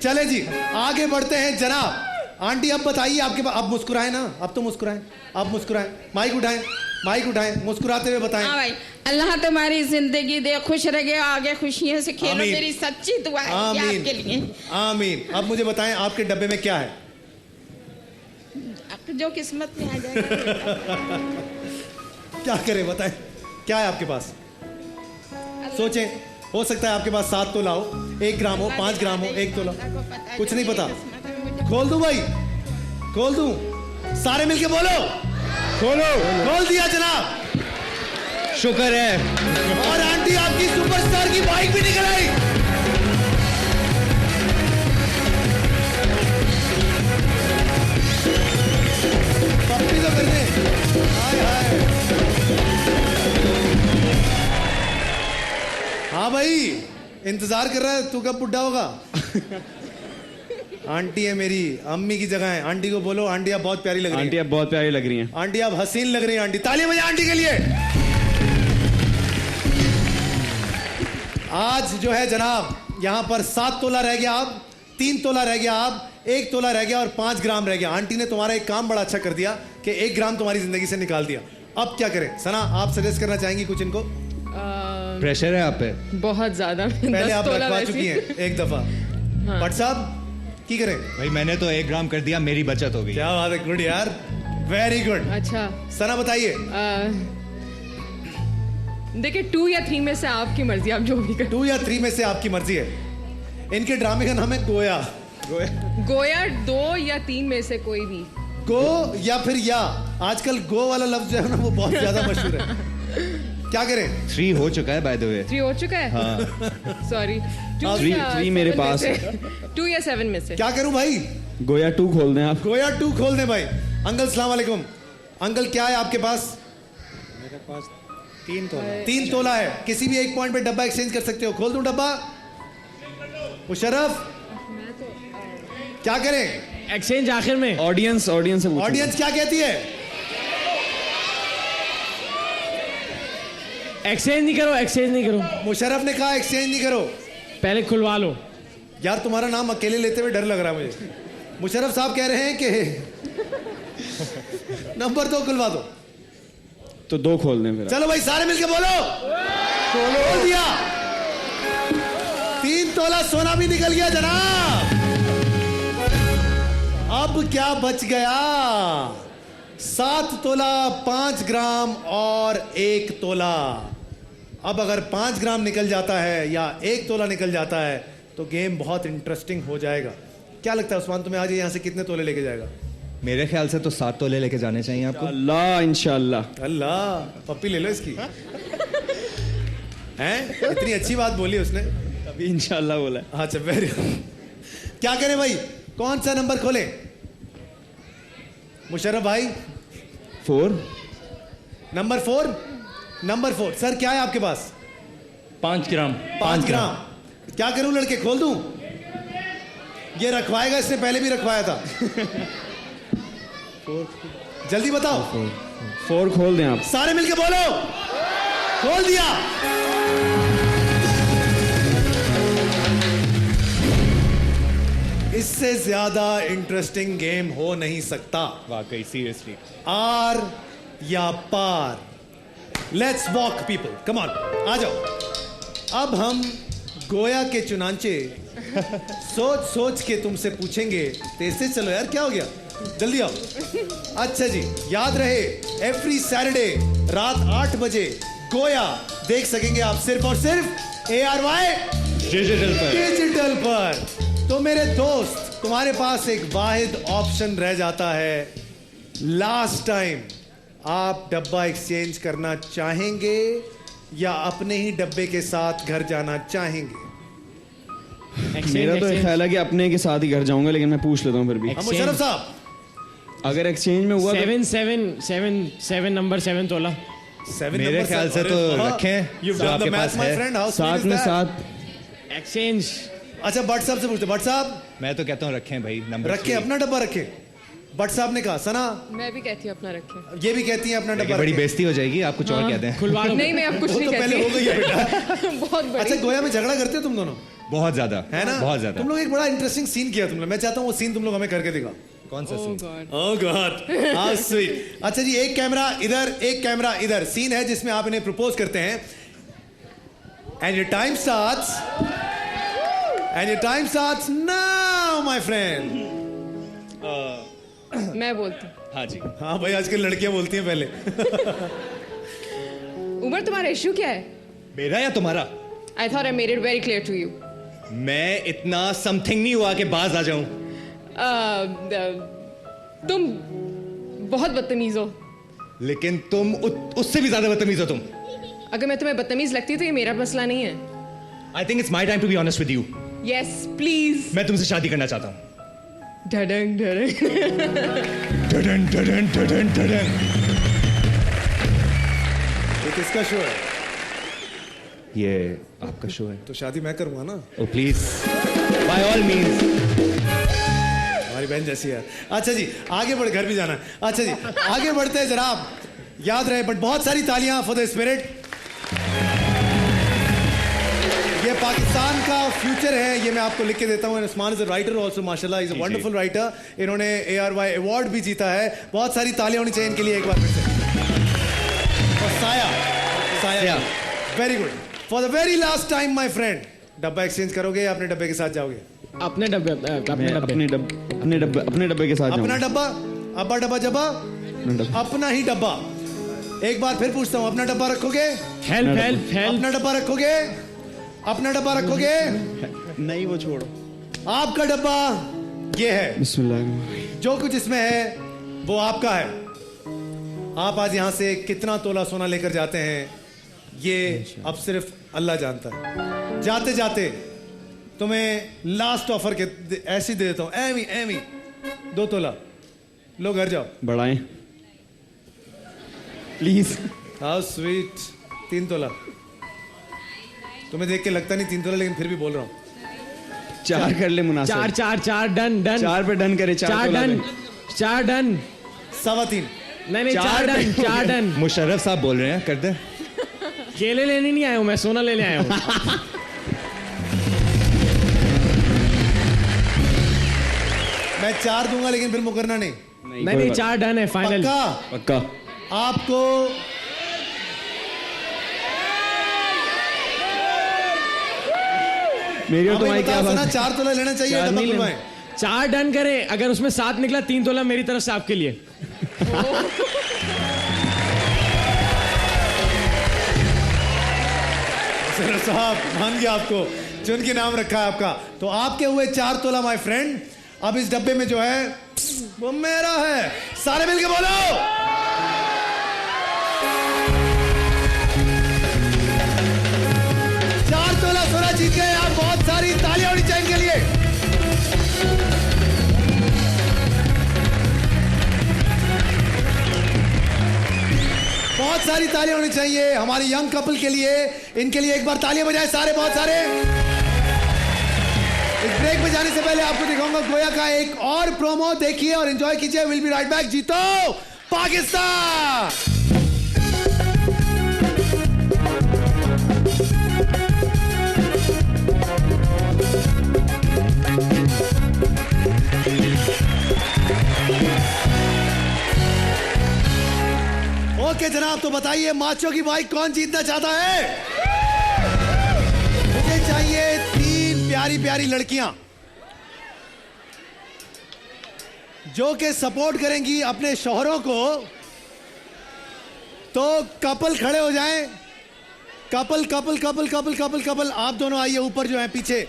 चले जी आगे बढ़ते हैं जनाब। आंटी अब बताइए आपके पास, अब मुस्कुराए ना, अब तो मुस्कुराएं, अब मुस्कुराएं, माइक उठाएं, माइक उठाएं, मुस्कुराते हुए बताएं। हाँ भाई, अल्लाह तुम्हारी जिंदगी दे, खुश रहे, आगे खुशियों से खेलो। आमीन। मेरी सच्ची दुआ है ये आमीन, आपके लिए। आमीन। अब मुझे बताएं आपके डब्बे में क्या है? आपको जो किस्मत में आ जाएगा। क्या करें बताएं, क्या है आपके पास? सोचें, हो सकता है आपके पास 7 तोला हो, 1 ग्राम हो, 5 ग्राम हो, 1 तोला। कुछ नहीं पता। खोल दूं भाई, खोल दूं? सारे मिलके बोलो। खोलो। खोल दिया जनाब। शुक्र है। और आंटी आपकी सुपरस्टार की बाइक भी निकल आई। पप्पी तो करने। हाय हाय। हाँ भाई, इंतजार कर रहा है तू कब बुढ़ा होगा। आंटी है मेरी, अम्मी की जगह है। आंटी को बोलो, आंटी आप बहुत प्यारी लग रही हैं। आंटी आप बहुत प्यारी लग रही हैं। आंटी आप हसीन लग रही हैं। आंटी ताली बजाएं आंटी के लिए। आज जो है जनाब, यहां पर 7 तोला रह गया, अब 3 तोला रह गया, अब 1 तोला रह गया और 5 ग्राम रह गया। आंटी ने तुम्हारा एक काम बड़ा अच्छा कर दिया कि 1 ग्राम तुम्हारी जिंदगी से निकाल दिया। अब क्या करें? सना आप सजेस्ट करना चाहेंगी कुछ इनको? प्रेशर है आप पे बहुत ज्यादा। पहले आप रखवा चुकी हैं एक दफा। भट्ट साहब की करें? भाई मैंने तो 1 ग्राम कर दिया, मेरी बचत हो गई। क्या बात है, गुड यार, वेरी गुड। अच्छा सना बताइए। देखिए 2 या 3 में से आपकी मर्जी, आप जो भी करें। 2 या 3 में से आपकी मर्जी है। इनके ड्रामे का नाम है गोया। गोया 2 या 3 में से कोई भी। गो या फिर या। आजकल गो वाला लफ्ज जो है ना वो बहुत ज्यादा मशहूर है। क्या करें? 3 हो चुका है बाय द वे। 3 हो चुका है? हाँ। सॉरी। 3 मेरे पास है। 2 या 7 में से। क्या करूं भाई? गोया 2 खोल दें आप। गोया 2 खोल दें भाई। अंकल सलाम वालेकुम। अंकल क्या है आपके पास? मेरे पास 3 तोला। 3 तोला है। किसी भी एक पॉइंट पे डब्बा एक्सचेंज कर सकते हो। खोल दूं डब्बा? मुशर्रफ क्या करें? एक्सचेंज आखिर में। ऑडियंस से पूछो। ऑडियंस क्या कहती है? एक्सचेंज नहीं करो, एक्सचेंज नहीं करो। मुशर्रफ ने कहा एक्सचेंज नहीं करो, पहले खुलवा लो। यार तुम्हारा नाम अकेले लेते हुए डर लग रहा है मुझे। मुशर्रफ साहब कह रहे हैं कि नंबर 2 खुलवा दो। तो 2 खोल दें फिर। चलो भाई सारे मिलके बोलो। खोल दिया। 3 तोला सोना भी निकल गया जनाब। अब क्या बच गया? 7 तोला 5 ग्राम और 1 तोला। अब अगर 5 ग्राम निकल जाता है या 1 तोला निकल जाता है तो गेम बहुत इंटरेस्टिंग हो जाएगा। क्या लगता है उस्मान, तुम्हें आज यहाँ से कितने तोले लेके जाएगा? मेरे ख्याल से तो 7 तोले लेके जाने चाहिए आपको। अल्लाह इंशाल्लाह। अल्लाह, पप्पी ले लो इसकी। हैं? इतनी अच्छी बात बोली उसने। अभी इंशाल्लाह बोला। अच्छा, वेरी क्या करें भाई, कौन सा नंबर खोलें? मुशर्रफ भाई 4। नंबर 4। नंबर 4 सर, क्या है आपके पास? 5 ग्राम। 5 ग्राम। क्या करूं लड़के, खोल दूं? ये रखवाएगा, इसने पहले भी रखवाया था। जल्दी बताओ। 4 खोल दें आप। सारे मिलके बोलो। खोल दिया। इससे ज्यादा इंटरेस्टिंग गेम हो नहीं सकता। वाकई सीरियसली। आर या पार। Let's walk people, come on, आ जाओ। अब हम गोया के चुनांचे सोच सोच के तुमसे पूछेंगे। तेज से चलो यार, क्या हो गया, जल्दी आओ। अच्छा जी, याद रहे एवरी सैटरडे रात 8 बजे गोया देख सकेंगे आप सिर्फ और सिर्फ ARY डिजिटल पर। तो मेरे दोस्त, तुम्हारे पास एक वाहिद ऑप्शन रह जाता है। लास्ट टाइम आप डब्बा एक्सचेंज करना चाहेंगे या अपने ही डब्बे के साथ घर जाना चाहेंगे? मेरा तो ख्याल है कि अपने के साथ ही घर जाऊंगा, लेकिन मैं पूछ लेता हूं फिर भी। मुशर्रफ साहब, अगर एक्सचेंज में हुआ 7 नंबर 7 तोला। 7 मेरे ख्याल से तो रखें। You've done the math, my friend. How sweet 7 is में that? 7। एक्सचेंज। अच्छा, भट्ट साहब से पूछते। भट्ट साहब, मैं तो कहता हूँ रखें भाई, नंबर रखें, अपना डब्बा रखें। भट्ट साहब ने कहा। सना, मैं भी कहती हूँ अपना रखें। ये भी कहती हैं अपना डब्बा बड़ी रखें। बेइज्जती हो जाएगी, आप कुछ और कहते हैं। खुलवा लो। नहीं, मैं अब कुछ वो नहीं तो कहती। पहले हो गई है बेटा। बहुत बड़ी। अच्छा, गोया में झगड़ा करते हो तुम दोनों? बहुत ज्यादा है ना? बहुत ज्यादा। तुम लोग एक बड़ा इंटरेस्टिंग सीन किया तुमने। मैं चाहता हूँ वो सीन तुम लोग हमें करके दिखाओ। कौन सा scene? Oh God, how sweet. अच्छा जी, एक कैमरा इधर, एक कैमरा इधर। सीन है जिसमें आप इन्हें प्रपोज करते हैं। And your time starts. And your time starts now my friend. मैं बोलती हूँ। हाँ जी। हाँ भाई, आजकल लड़कियां बोलती हैं पहले। उमर, तुम्हारा इश्यू क्या है? मेरा या तुम्हारा? I thought I made it very clear to you. मैं इतना समथिंग नहीं हुआ कि बाज आ जाऊं। तुम बहुत बदतमीज हो। लेकिन तुम उससे भी ज्यादा बदतमीज हो तुम। अगर मैं तुम्हें बदतमीज लगती हूँ तो ये मेरा मसला नहीं है। I think it's my time to be honest with you. Yes, please. मैं तुमसे शादी करना चाहता हूँ। डडंग डडंग। डडन डडन डडन डडन। ये किसका शो है? ये आपका शो है। तो शादी मैं करूंगा ना। ओ प्लीज, बाय ऑल मींस। हमारी बहन जैसी है। अच्छा जी, आगे बढ़, घर भी जाना है। अच्छा जी, आगे बढ़ते हैं जनाब। याद रहे, बट बहुत सारी तालियां फॉर द स्पिरिट। ये पाकिस्तान का फ्यूचर है, ये मैं आपको लिख के देता हूँ। Usman is a writer also, माशाल्लाह इज अ वंडरफुल राइटर। इन्होंने ARY अवार्ड भी जीता है। बहुत सारी तालियां होनी चाहिए इनके लिए एक बार फिर से। और साया very good. For the very last time my friend, डब्बा एक्सचेंज करोगे या अपने डब्बे के साथ जाओगे? अपने डब्बे अपने डब्बे के साथ अपना डब्बा, अब्बा डब्बा जब्बा, अपना ही डब्बा। एक बार फिर पूछता हूँ, अपना डब्बा रखोगे? Help help help. अपना डब्बा रखोगे? अपना डब्बा रखोगे? नहीं, वो छोड़ो। आपका डब्बा ये है। बिस्मिल्लाह। जो कुछ इसमें है वो आपका है। आप आज यहां से कितना तोला सोना लेकर जाते हैं ये अब सिर्फ अल्लाह जानता है। जाते जाते तुम्हें लास्ट ऑफर के ऐसी दे देता हूं, एमी 2 तोला लो, घर जाओ। बढ़ाएं प्लीज। How sweet. 3 तोला। तुम्हें देख के लगता नहीं 3 तोला, लेकिन फिर भी बोल रहा हूं। 4 कर ले मुनासिब। 4 डन 4 पे डन करे। 4 डन 4 डन। 3.25। नहीं 4 डन। मुशर्रफ साहब बोल रहे हैं, कर दे। केले लेने नहीं आया हूँ मैं, सोना लेने आया हूँ। मैं 4 दूंगा, लेकिन फिर मुकरना नहीं। नहीं 4 डन है फाइनल। पक्का। आपको मेरी और तुम्हारी क्या बात? 4 तोला लेना चाहिए। 4 डन करें, अगर उसमें 7 निकला 3 तोला मेरी तरफ से आपके लिए। सर साहब मान गया, आपको चुन के नाम रखा है आपका। तो आपके हुए 4 तोला माय फ्रेंड। अब इस डब्बे में जो है वो मेरा है। सारे मिलके बोलो। 4 तोला सोना जीत गए आप। बहुत सारी तालियां होनी चाहिए इनके लिए। बहुत सारी तालियां होनी चाहिए हमारे यंग कपल के लिए। इनके लिए एक बार तालियां बजाएं सारे, बहुत सारे। इस ब्रेक में जाने से पहले आपको दिखाऊंगा गोया का एक और प्रोमो। देखिए और एंजॉय कीजिए। Will be right back. जीतो पाकिस्तान। ओके जनाब, तो बताइए माचो की बाइक कौन जीतना चाहता है? मुझे चाहिए 3 प्यारी प्यारी लड़कियां जो कि सपोर्ट करेंगी अपने शौहरों को। तो कपल खड़े हो जाएं। Couple couple couple couple couple couple. आप दोनों आइए ऊपर जो है पीछे,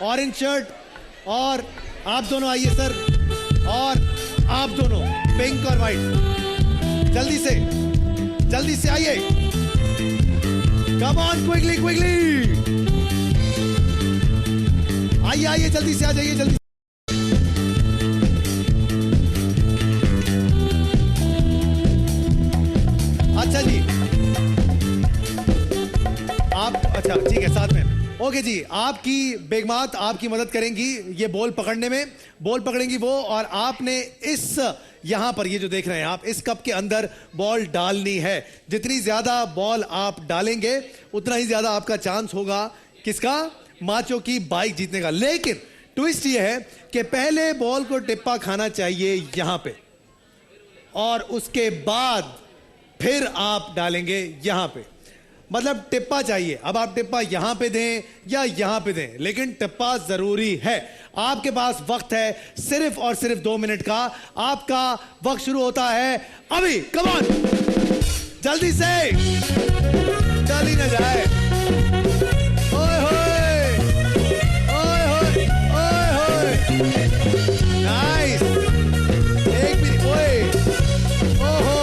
ऑरेंज शर्ट। और आप दोनों आइए सर। और आप दोनों पिंक और व्हाइट। जल्दी से आइए। कम ऑन, क्विकली क्विकली आइए जल्दी से आ जाइए जल्दी। अच्छा जी, आप अच्छा ठीक है साथ में। ओके जी, आपकी बेगमात आपकी मदद करेंगी ये बॉल पकड़ने में। बॉल पकड़ेंगी वो, और आपने इस यहां पर ये जो देख रहे हैं आप, इस कप के अंदर बॉल डालनी है। जितनी ज्यादा बॉल आप डालेंगे उतना ही ज्यादा आपका चांस होगा किसका? माचो की बाइक जीतने का। लेकिन ट्विस्ट ये है कि पहले बॉल को टिप्पा खाना चाहिए यहां पे, और उसके बाद फिर आप डालेंगे यहां पे। मतलब टिप्पा चाहिए। अब आप टिप्पा यहां पे दें या यहां पे दें, लेकिन टिप्पा जरूरी है। आपके पास वक्त है सिर्फ और सिर्फ 2 मिनट का। आपका वक्त शुरू होता है अभी। कम ऑन, जल्दी से, चली ना जाए। ओए होए, ओए होए, ओए होए। नाइस। एक भी, ओए, ओहो,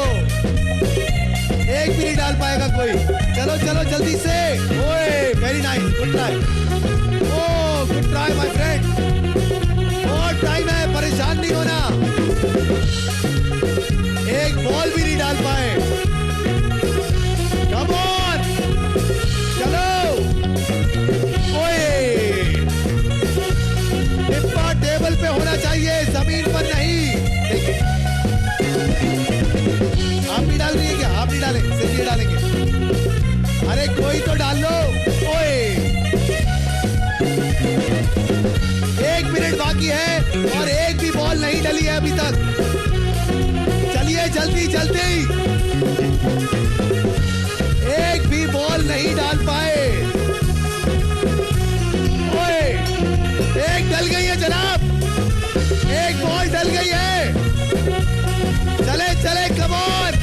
एक भी नहीं डाल पाएगा कोई। चलो चलो जल्दी से। ओए very nice, good try. Oh good try my friend. और टाइम है, परेशान नहीं होना। एक बॉल भी नहीं डाल पाए। कम ऑन, चलो। ओए टिप्पा टेबल पे होना चाहिए, जमीन पर नहीं। देखिए आप नहीं डाल रही है क्या? आप नहीं डालें, सिर्फ ये डालेंगे। अरे कोई तो डाल लो। ओए 1 मिनट बाकी है और एक भी बॉल नहीं डली है अभी तक। चलिए जल्दी जल्दी। एक भी बॉल नहीं डाल पाए। ओए एक डल गई है जनाब, एक बॉल डल गई है। चले चले, कम ऑन।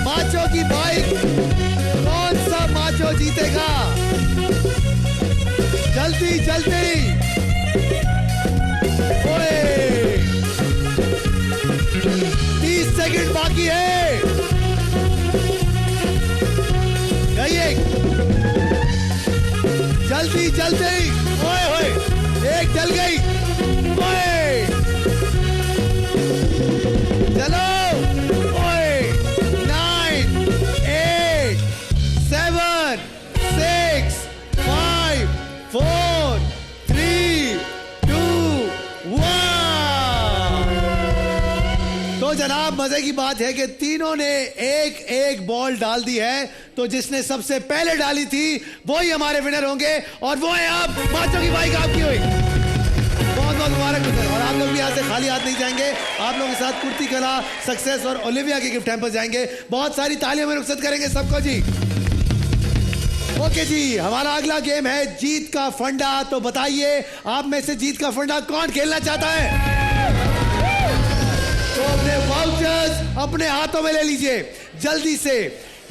माचो की बाइक, कौन सा माचो जीतेगा? जल्दी जल्दी। ओए 30 सेकंड बाकी है। गई एक, जल्दी जल्दी। ओए ओए एक डल गई। ओए चलो। ओए 9 8 7 6 5 4 3 2 1। तो जनाब मजे की बात है कि तीनों ने एक एक बॉल डाल दी है। तो जिसने सबसे पहले डाली थी वही हमारे विनर होंगे, और वो है आप। माचो की बाइक आपकी हुई। बहुत बहुत मुबारक हो सर। और आप लोग भी यहाँ से खाली हाथ नहीं जाएंगे। आप लोगों के साथ कुर्ती कला, सक्सेस और ओलिविया के गिफ्ट हैम्पर जाएंगे। बहुत सारी तालियों में रुखसत करेंगे सबको जी। ओके जी, हमारा अगला गेम है जीत का फंडा। तो बताइए आप में से जीत का फंडा कौन खेलना चाहता है? वाउचर्स अपने हाथों में ले लीजिए जल्दी से।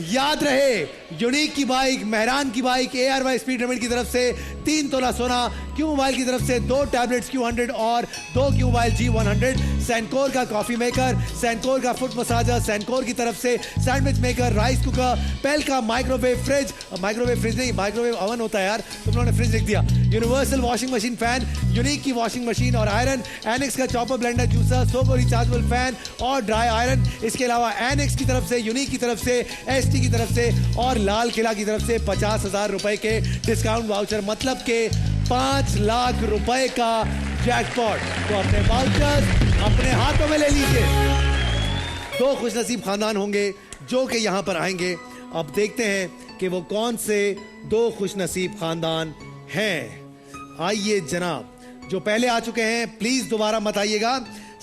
याद रहे, यूनिक की बाइक, मेहरान की बाइक, ARY स्पीड लिमिट की तरफ से 3 तोला सोना, क्यू मोबाइल की तरफ से 2 टैबलेट्स Q100 और 2 क्यू मोबाइल G100, सैनकोर का कॉफी मेकर, सैनकोर का फुट मसाजर, सैनकोर की तरफ से सैंडविच मेकर, राइस कुकर, पेल का माइक्रोवेव फ्रिज, माइक्रोवेव फ्रिज नहीं माइक्रोवेव ओवन होता है यार, तुम लोगों ने फ्रिज लिख दिया, universal washing machine fan, unique की वॉशिंग मशीन और आयरन, एनेक्स का चॉपर ब्लेंडर जूसर, सोको रिचार्जेबल फैन और ड्राई आयरन। इसके अलावा एनेक्स की तरफ से, यूनिक की तरफ से, ST की तरफ से और लाल किला की तरफ से 50,000 रुपए के डिस्काउंट वाउचर, मतलब के 5 लाख रुपए का जैकपॉट। तो अपने वाउचर अपने हाथों में ले लीजिए। 2 खुशनसीब खानदान होंगे जो कि यहां पर आएंगे। अब देखते हैं कि वो कौन से 2 खुशनसीब खानदान हैं। आइए जनाब, जो पहले आ चुके हैं प्लीज दोबारा मत आइएगा।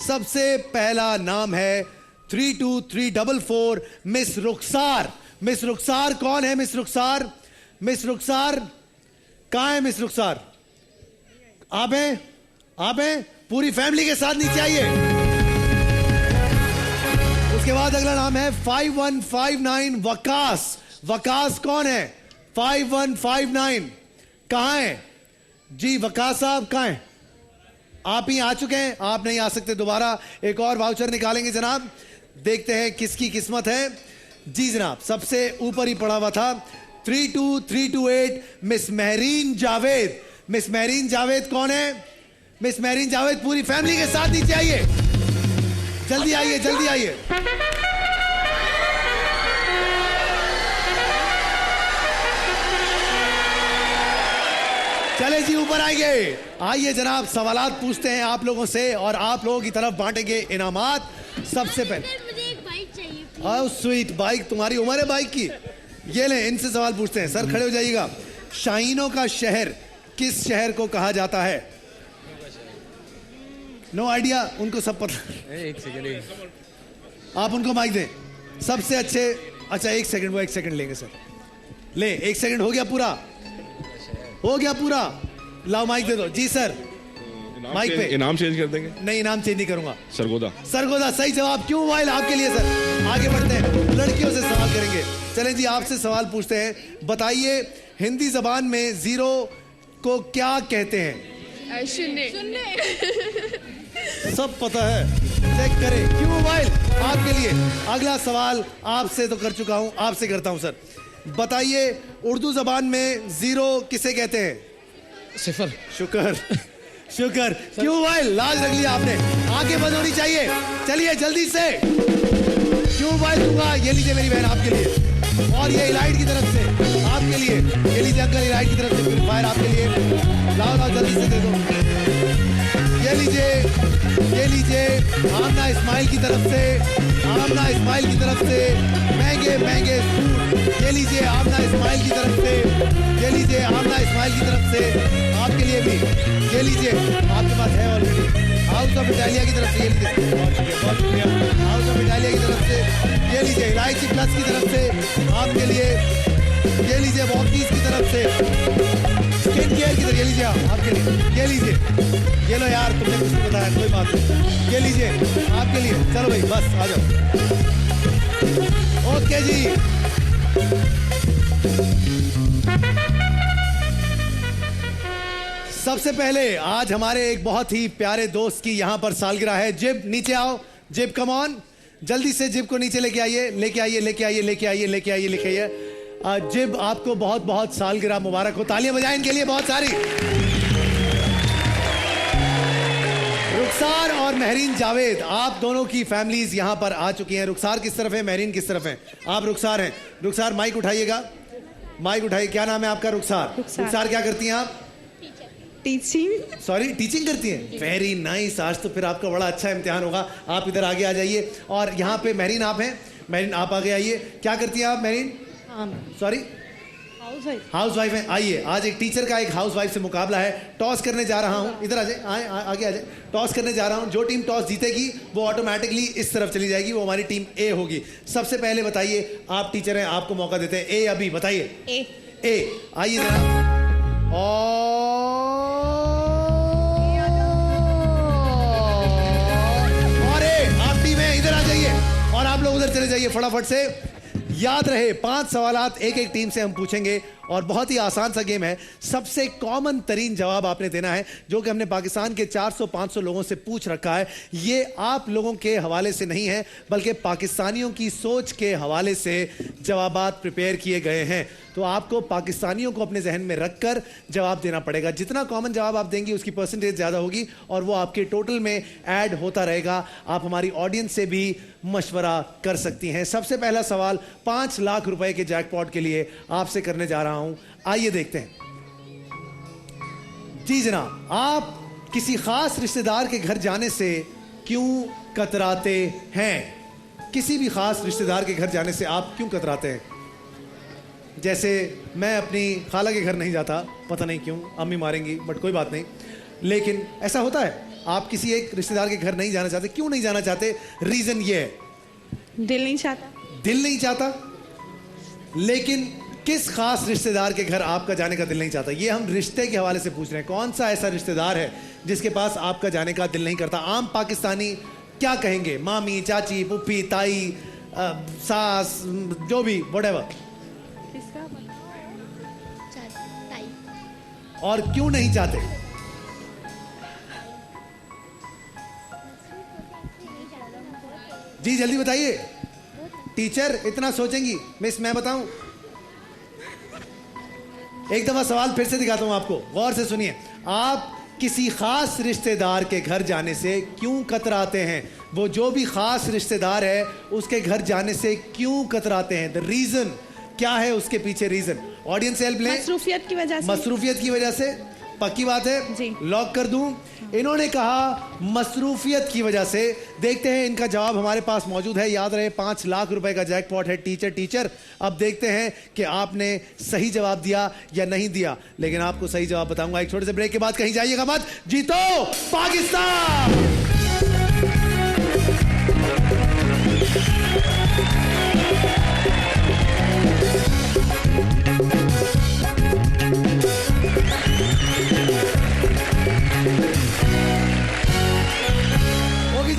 सबसे पहला नाम है 32344 मिस रुखसार। मिस रुखसार कौन है? मिस रुखसार, मिस रुखसार कहां है? मिस रुखसार आप हैं? आप हैं? पूरी फैमिली के साथ नीचे आइए। उसके बाद अगला नाम है 5159 वकास। वकास कौन है? 5159 कहां है जी? वकास साहब कहां हैं? आप ही आ चुके हैं, आप नहीं आ सकते दोबारा। एक और वाउचर निकालेंगे जनाब, देखते हैं किसकी किस्मत है। जी जनाब, सबसे ऊपर ही पड़ा हुआ था 32328 मिस महरीन जावेद। मिस महरीन जावेद कौन है? मिस महरीन जावेद पूरी फैमिली के साथ नीचे आइए, जल्दी आइए, जल्दी आइए। चले जी ऊपर आएंगे। आइए जनाब, सवालात पूछते हैं आप लोगों से और आप लोगों की तरफ बांटेंगे इनामात। सबसे पहले मुझे एक बाइक चाहिए। आओ स्वीट, बाइक तुम्हारी उम्र है बाइक की? ये ले, इनसे सवाल पूछते हैं। सर खड़े हो जाइएगा। शाहीनों का शहर किस शहर को कहा जाता है? नो आइडिया, उनको सब पता। एक सेकंड, आप उनको माइक दें। सबसे अच्छे, अच्छा 1 सेकंड, वो 1 सेकंड लेंगे सर। ले 1 सेकंड हो गया पूरा, हो गया पूरा। लाओ माइक दे दो। जी सर, माइक पे। इनाम चेंज कर देंगे? नहीं, इनाम चेंज नहीं करूंगा। सरगोदा। सरगोदा सही जवाब। क्यों मोबाइल आपके लिए सर। आगे बढ़ते हैं, लड़कियों से सवाल करेंगे। चलें जी, आपसे सवाल पूछते हैं। बताइए हिंदी जबान में जीरो को क्या कहते हैं? शून्य। सब पता है, चेक करें। क्यों मोबाइल आपके लिए। अगला सवाल आपसे तो कर चुका हूं, आपसे करता हूं सर। बताइए उर्दू जबान में जीरो किसे कहते हैं? सिफर। शुक्र, शुक्र। क्यों मोबाइल, लाज रख लिया आपने, आगे बंद होनी चाहिए। चलिए जल्दी से। क्यों मोबाइल दूंगा, ये लीजिए मेरी बहन आपके लिए, और ये इलाइट की तरफ से आपके लिए, ये लीजिए अंकल इलाइट की तरफ से प्यूरीफायर आपके लिए। लाओ लाओ जल्दी से दे दो। ये लीजिए, ये लीजिए आमना इस्माइल की तरफ से, आमना इस्माइल की तरफ से महंगे महंगे सूट। ये लीजिए आमना इस्माइल की तरफ से, ये लीजिए आमना इस्माइल की तरफ से आपके लिए भी। ये लीजिए, आपके पास है ऑलरेडी। हाउस ऑफ इटालिया की तरफ से ये लीजिए, बहुत शुक्रिया, बहुत शुक्रिया। हाउस ऑफ इटालिया की तरफ से ये लीजिए, इलायची प्लस की तरफ से आपके लिए। ये लीजिए वॉकीज की तरफ से, स्किन केयर की तरफ, ये लीजिए आपके लिए। ये लीजिए, ये लो यार, तुमने कुछ नहीं बताया, कोई बात नहीं। ये लीजिए आपके लिए। चलो भाई बस आ जाओ। ओके जी, सबसे पहले आज हमारे एक बहुत ही प्यारे दोस्त की यहां पर सालगिरह है। जिब नीचे आओ, जिब कम ऑन, जल्दी से जिब को नीचे लेके आइए, लेके आइए, लेके आइए, लेके आइए, लेके आइए, लेके आइए। जिब आपको बहुत बहुत सालगिरह मुबारक हो। तालियां बजाएं इनके लिए बहुत सारी। रुखसार और महरीन जावेद, आप दोनों की फैमिलीज यहां पर आ चुकी हैं। रुखसार किस तरफ है, महरीन किस तरफ है? आप रुखसार हैं। रुखसार माइक उठाइएगा, माइक उठाइए। क्या नाम है आपका? रुखसार। रुखसार क्या करती हैं आप? टीचिंग। सॉरी, टीचिंग करती हैं। Very nice. आज तो फिर आपका बड़ा अच्छा इम्तिहान होगा। आप इधर आगे आ जाइए। और यहाँ पे महरीन आप हैं, महरीन आप आगे आइए। क्या करती हैं आप महरीन? सॉरी, हाउस वाइफ है। आइए, आज एक टीचर का एक हाउस वाइफ से मुकाबला है। टॉस करने जा रहा हूं, इधर आ जाए, आगे आ जाए। टॉस करने जा रहा हूं, जो टीम टॉस जीतेगी वो ऑटोमेटिकली इस तरफ चली जाएगी, वो हमारी टीम ए होगी। सबसे पहले बताइए, आप टीचर हैं, आपको मौका देते हैं। ए अभी बताइए। ए आइए जरा। और आप टीम है, इधर आ जाइए। चले जाइए फटाफट से। याद रहे 5 सवालात एक एक टीम से हम पूछेंगे और बहुत ही आसान सा गेम है। सबसे कॉमन तरीन जवाब आपने देना है, जो कि हमने पाकिस्तान के 400-500 लोगों से पूछ रखा है। ये आप लोगों के हवाले से नहीं है, बल्कि पाकिस्तानियों की सोच के हवाले से जवाबात प्रिपेयर किए गए हैं। तो आपको पाकिस्तानियों को अपने जहन में रखकर जवाब देना पड़ेगा। जितना कॉमन जवाब आप देंगे उसकी परसेंटेज ज़्यादा होगी और वो आपके टोटल में ऐड होता रहेगा। आप हमारी ऑडियंस से भी मशवरा कर सकती हैं। सबसे पहला सवाल 5 लाख रुपए के जैकपॉट के लिए आपसे करने जा रहा हूं। आइए देखते हैं। जी जनाब, आप किसी खास रिश्तेदार के घर जाने से क्यों कतराते हैं? किसी भी खास रिश्तेदार के घर जाने से आप क्यों कतराते हैं? जैसे मैं अपनी खाला के घर नहीं जाता, पता नहीं क्यों, अम्मी मारेंगी, बट कोई बात नहीं। लेकिन ऐसा होता है, आप किसी एक रिश्तेदार के घर नहीं जाना चाहते। क्यों नहीं जाना चाहते? रीजन ये है, दिल नहीं चाहता। दिल नहीं चाहता। लेकिन किस खास रिश्तेदार के घर आपका जाने का दिल नहीं चाहता? ये हम रिश्ते के हवाले से पूछ रहे हैं। कौन सा ऐसा रिश्तेदार है जिसके पास आपका जाने का दिल नहीं करता? आम पाकिस्तानी क्या कहेंगे? मामी, चाची, पुप्पी, ताई, सास, जो भी, व्हाटएवर। और क्यों नहीं चाहते? जी जल्दी बताइए। टीचर इतना सोचेंगी? मिस मैं बताऊं? एक दफा सवाल फिर से दिखाता हूं आपको, गौर से सुनिए। आप किसी खास रिश्तेदार के घर जाने से क्यों कतराते हैं? वो जो भी खास रिश्तेदार है उसके घर जाने से क्यों कतराते हैं? द रीजन क्या है उसके पीछे? रीजन ऑडियंस हेल्प लें। मसरूफियत की वजह से। मसरूफियत की वजह से? पक्की बात है जी। लॉक कर दूं? इन्होंने कहा मसरूफियत की वजह से। देखते हैं इनका जवाब हमारे पास मौजूद है। याद रहे 5 लाख रुपए का जैकपॉट है। टीचर अब देखते हैं कि आपने सही जवाब दिया या नहीं दिया। लेकिन आपको सही जवाब बताऊंगा एक छोटे से ब्रेक के बाद। कहीं जाइएगा मत। जीतो पाकिस्तान।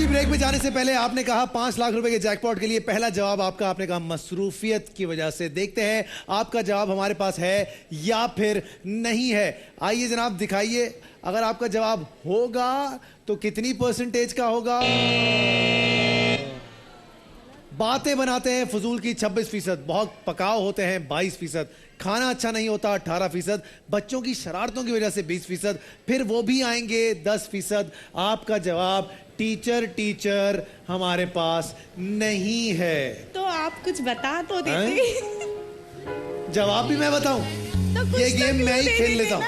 ब्रेक में जाने से पहले आपने कहा 5 लाख रुपए के जैकपॉट के लिए पहला जवाब आपका, आपने कहा मसरूफियत की वजह से। देखते हैं आपका जवाब हमारे पास है या फिर नहीं है। आइए जनाब दिखाइए। अगर आपका जवाब होगा तो कितनी परसेंटेज का होगा? बातें बनाते हैं फजूल की 26%, बहुत पकाव होते हैं 22%, खाना अच्छा नहीं होता 18%, बच्चों की शरारतों की वजह से 20%, फिर वो भी आएंगे 10%। आपका जवाब टीचर हमारे पास नहीं है। तो आप कुछ बता तो देते। जवाब भी मैं बताऊं? तो ये गेम मैं ही खेल लेता हूं।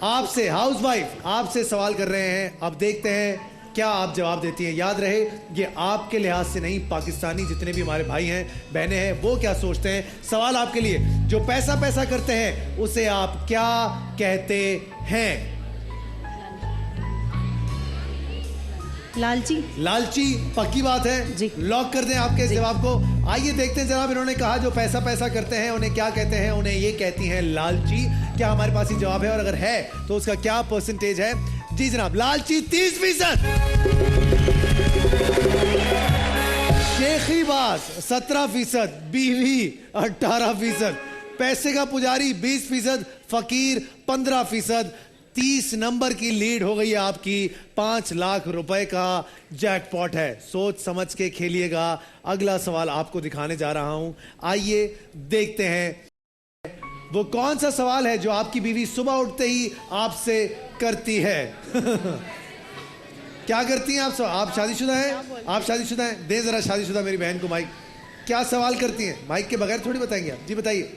आपसे हाउसवाइफ आपसे सवाल कर रहे हैं, अब देखते हैं क्या आप जवाब देती हैं। याद रहे ये आपके लिहाज से नहीं, पाकिस्तानी जितने भी हमारे भाई हैं बहनें हैं वो क्या सोचते हैं। सवाल आपके लिए, जो पैसा करते हैं उसे आप क्या कहते हैं? लालची पक्की बात है जी। लॉक कर दें आपके जवाब को। आइए देखते हैं जनाब, इन्होंने कहा जो पैसा करते हैं उन्हें क्या कहते हैं? उन्हें ये कहती हैं लालची। क्या हमारे पास ये जवाब है? और अगर है तो उसका क्या परसेंटेज है? जी जनाब, लालची 30%, शेखीबाज 17%, बीवी 18%, पैसे का पुजारी 20%, फकीर 15%। 30 नंबर की लीड हो गई है आपकी। 5 लाख रुपए का जैकपॉट है। सोच समझ के खेलिएगा। अगला सवाल आपको दिखाने जा रहा हूं। आइए देखते हैं वो कौन सा सवाल है जो आपकी बीवी सुबह उठते ही आपसे करती है। क्या करती हैं आप? आप शादीशुदा हैं? आप शादीशुदा हैं? दे जरा शादीशुदा मेरी बहन को माइक। क्या सवाल करती हैं? माइक के बगैर थोड़ी बताएंगे आप। जी बताइए।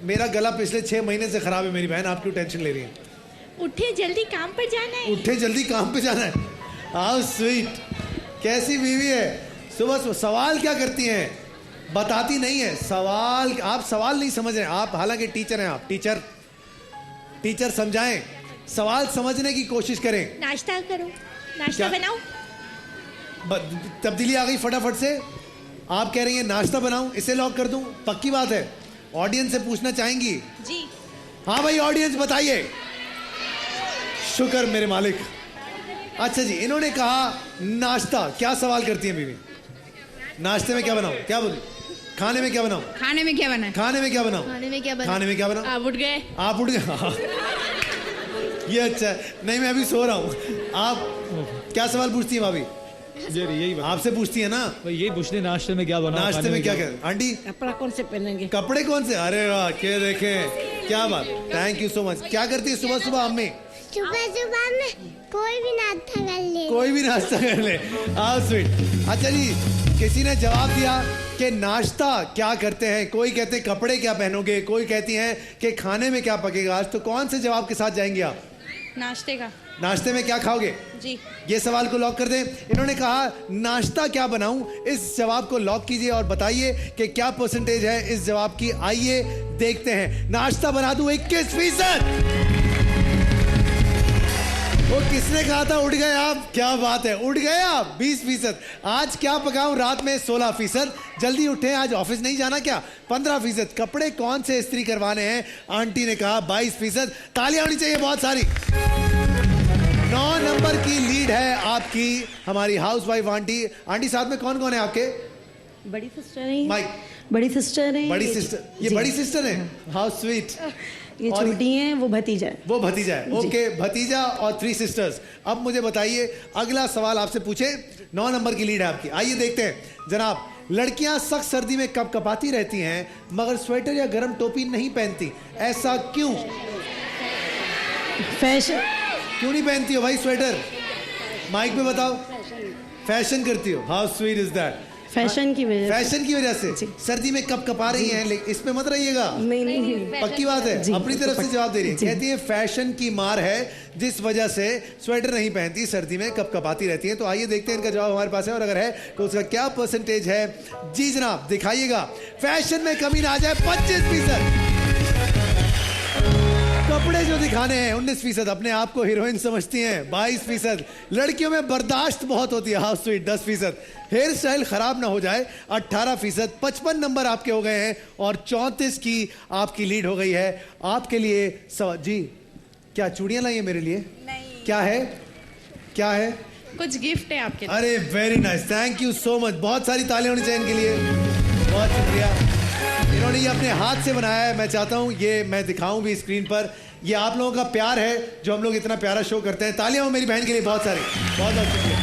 मेरा गला पिछले 6 महीने से खराब है मेरी बहन, आप क्यों टेंशन ले रही हैं? उठे जल्दी काम पर जाना है। उठे जल्दी काम पे जाना है। हाउ स्वीट, कैसी बीवी है। सुबह सवाल क्या करती हैं? बताती नहीं है। सवाल, आप सवाल नहीं समझ रहे हैं आप, हालांकि टीचर हैं आप। टीचर समझाएं, सवाल समझने की कोशिश करें। नाश्ता करो, नाश्ता बनाओ। तब्दीली आ गई फटाफट से। आप कह रही हैं नाश्ता बनाऊं, इसे लॉक कर दूं? पक्की बात है। ऑडियंस से पूछना चाहेंगी? जी हाँ भाई, ऑडियंस बताइए। शुक्र मेरे मालिक। अच्छा जी, इन्होंने कहा नाश्ता। क्या सवाल करती हैं बीवी? नाश्ते में क्या बनाऊं? क्या बोली? खाने में क्या बनाऊं? खाने में क्या बना? खाने में क्या बनाऊं? खाने में क्या खाने में क्या बनाऊं? आप उठ गए? आप उठ गए? ये अच्छा है। नहीं, मैं अभी सो रहा हूँ। आप क्या सवाल पूछती हैं भाभी? यही आपसे पूछती है ना? यही पूछते नाश्ते में क्या बना? नाश्ते में क्या क्या? आंटी कपड़ा कौन से पहनेंगे? कपड़े कौन से? अरे वाह, क्या देखें, क्या बात। Thank you so much. क्या करती है सुबह सुबह अम्मी? सुबह सुबह में कोई भी नाश्ता कर ले। कोई भी नाश्ता कर ले। How sweet. अच्छा जी, किसी ने जवाब दिया कि नाश्ता क्या करते हैं, कोई कहते हैं कपड़े क्या पहनोगे, कोई कहती हैं कि खाने में क्या पकेगा आज। तो कौन से जवाब के साथ जाएंगे आप? नाश्ते का। नाश्ते में क्या खाओगे? जी। ये सवाल को लॉक कर दें। इन्होंने कहा नाश्ता क्या बनाऊं, इस जवाब को लॉक कीजिए और बताइए कि क्या परसेंटेज है इस जवाब की। आइए देखते हैं। नाश्ता बना दूं 21%। वो किसने कहा था उठ गए आप? क्या बात है, उठ गए आप। 20%। आज क्या पकाऊं रात में? 16%। जल्दी उठे, आज ऑफिस नहीं जाना क्या? 15%। कपड़े कौन से इस्त्री करवाने हैं? आंटी ने कहा 22%। तालियां होनी चाहिए बहुत सारी। 9 नंबर की लीड है आपकी हमारी हाउसवाइफ आंटी। आंटी साथ में कौन कौन है आपके? बड़ी सिस्टर है। माइक। बड़ी सिस्टर है। बड़ी सिस्टर, ये बड़ी सिस्टर है। How sweet. ये छोटी है, वो भतीजा है। वो भतीजा है। ओके, भतीजा और 3 सिस्टर्स। अब मुझे बताइए, अगला सवाल आपसे पूछे। 9 नंबर की लीड है आपकी। आइए देखते हैं जनाब। लड़कियां सख्त सर्दी में कपकपाती रहती हैं मगर स्वेटर या गर्म टोपी नहीं पहनती, ऐसा क्यों? फैशन। क्यों नहीं पहनती हो भाई स्वेटर? माइक पे बताओ। फैशन करती हो। How sweet is that. Fashion की वजह। फैशन की वजह से सर्दी में कप कपा रही हैं, लेकिन इसमें मत रहिएगा। नहीं, पक्की बात है। अपनी तरफ से जवाब दे रही है। कहती है फैशन की मार है जिस वजह से स्वेटर नहीं पहनती, सर्दी में कप कपाती रहती है। तो आइए देखते हैं इनका जवाब हमारे पास है और अगर है तो उसका क्या परसेंटेज है। जी जनाब, दिखाइएगा। फैशन में कमी ना आ जाए। 25%। कपड़े जो दिखाने हैं 19%। अपने आप को हीरोइन समझती हैं 22%। लड़कियों में बर्दाश्त बहुत होती है। How sweet 10%। हेयर स्टाइल खराब ना हो जाए 18%। 55 नंबर आपके हो गए हैं और 34 की आपकी लीड हो गई है। आपके लिए जी क्या चूड़ियां लाई है मेरे लिए? नहीं। क्या है? क्या है? कुछ गिफ्ट है आपके लिए। अरे very nice, thank you so much. बहुत सारी तालियां होनी चाहिए इनके लिए। बहुत शुक्रिया। इन्होंने ये अपने हाथ से बनाया है। मैं चाहता हूँ ये मैं दिखाऊं भी स्क्रीन पर। ये आप लोगों का प्यार है जो हम लोग इतना प्यारा शो करते हैं। तालियां हो मेरी बहन के लिए बहुत सारी। बहुत बहुत शुक्रिया।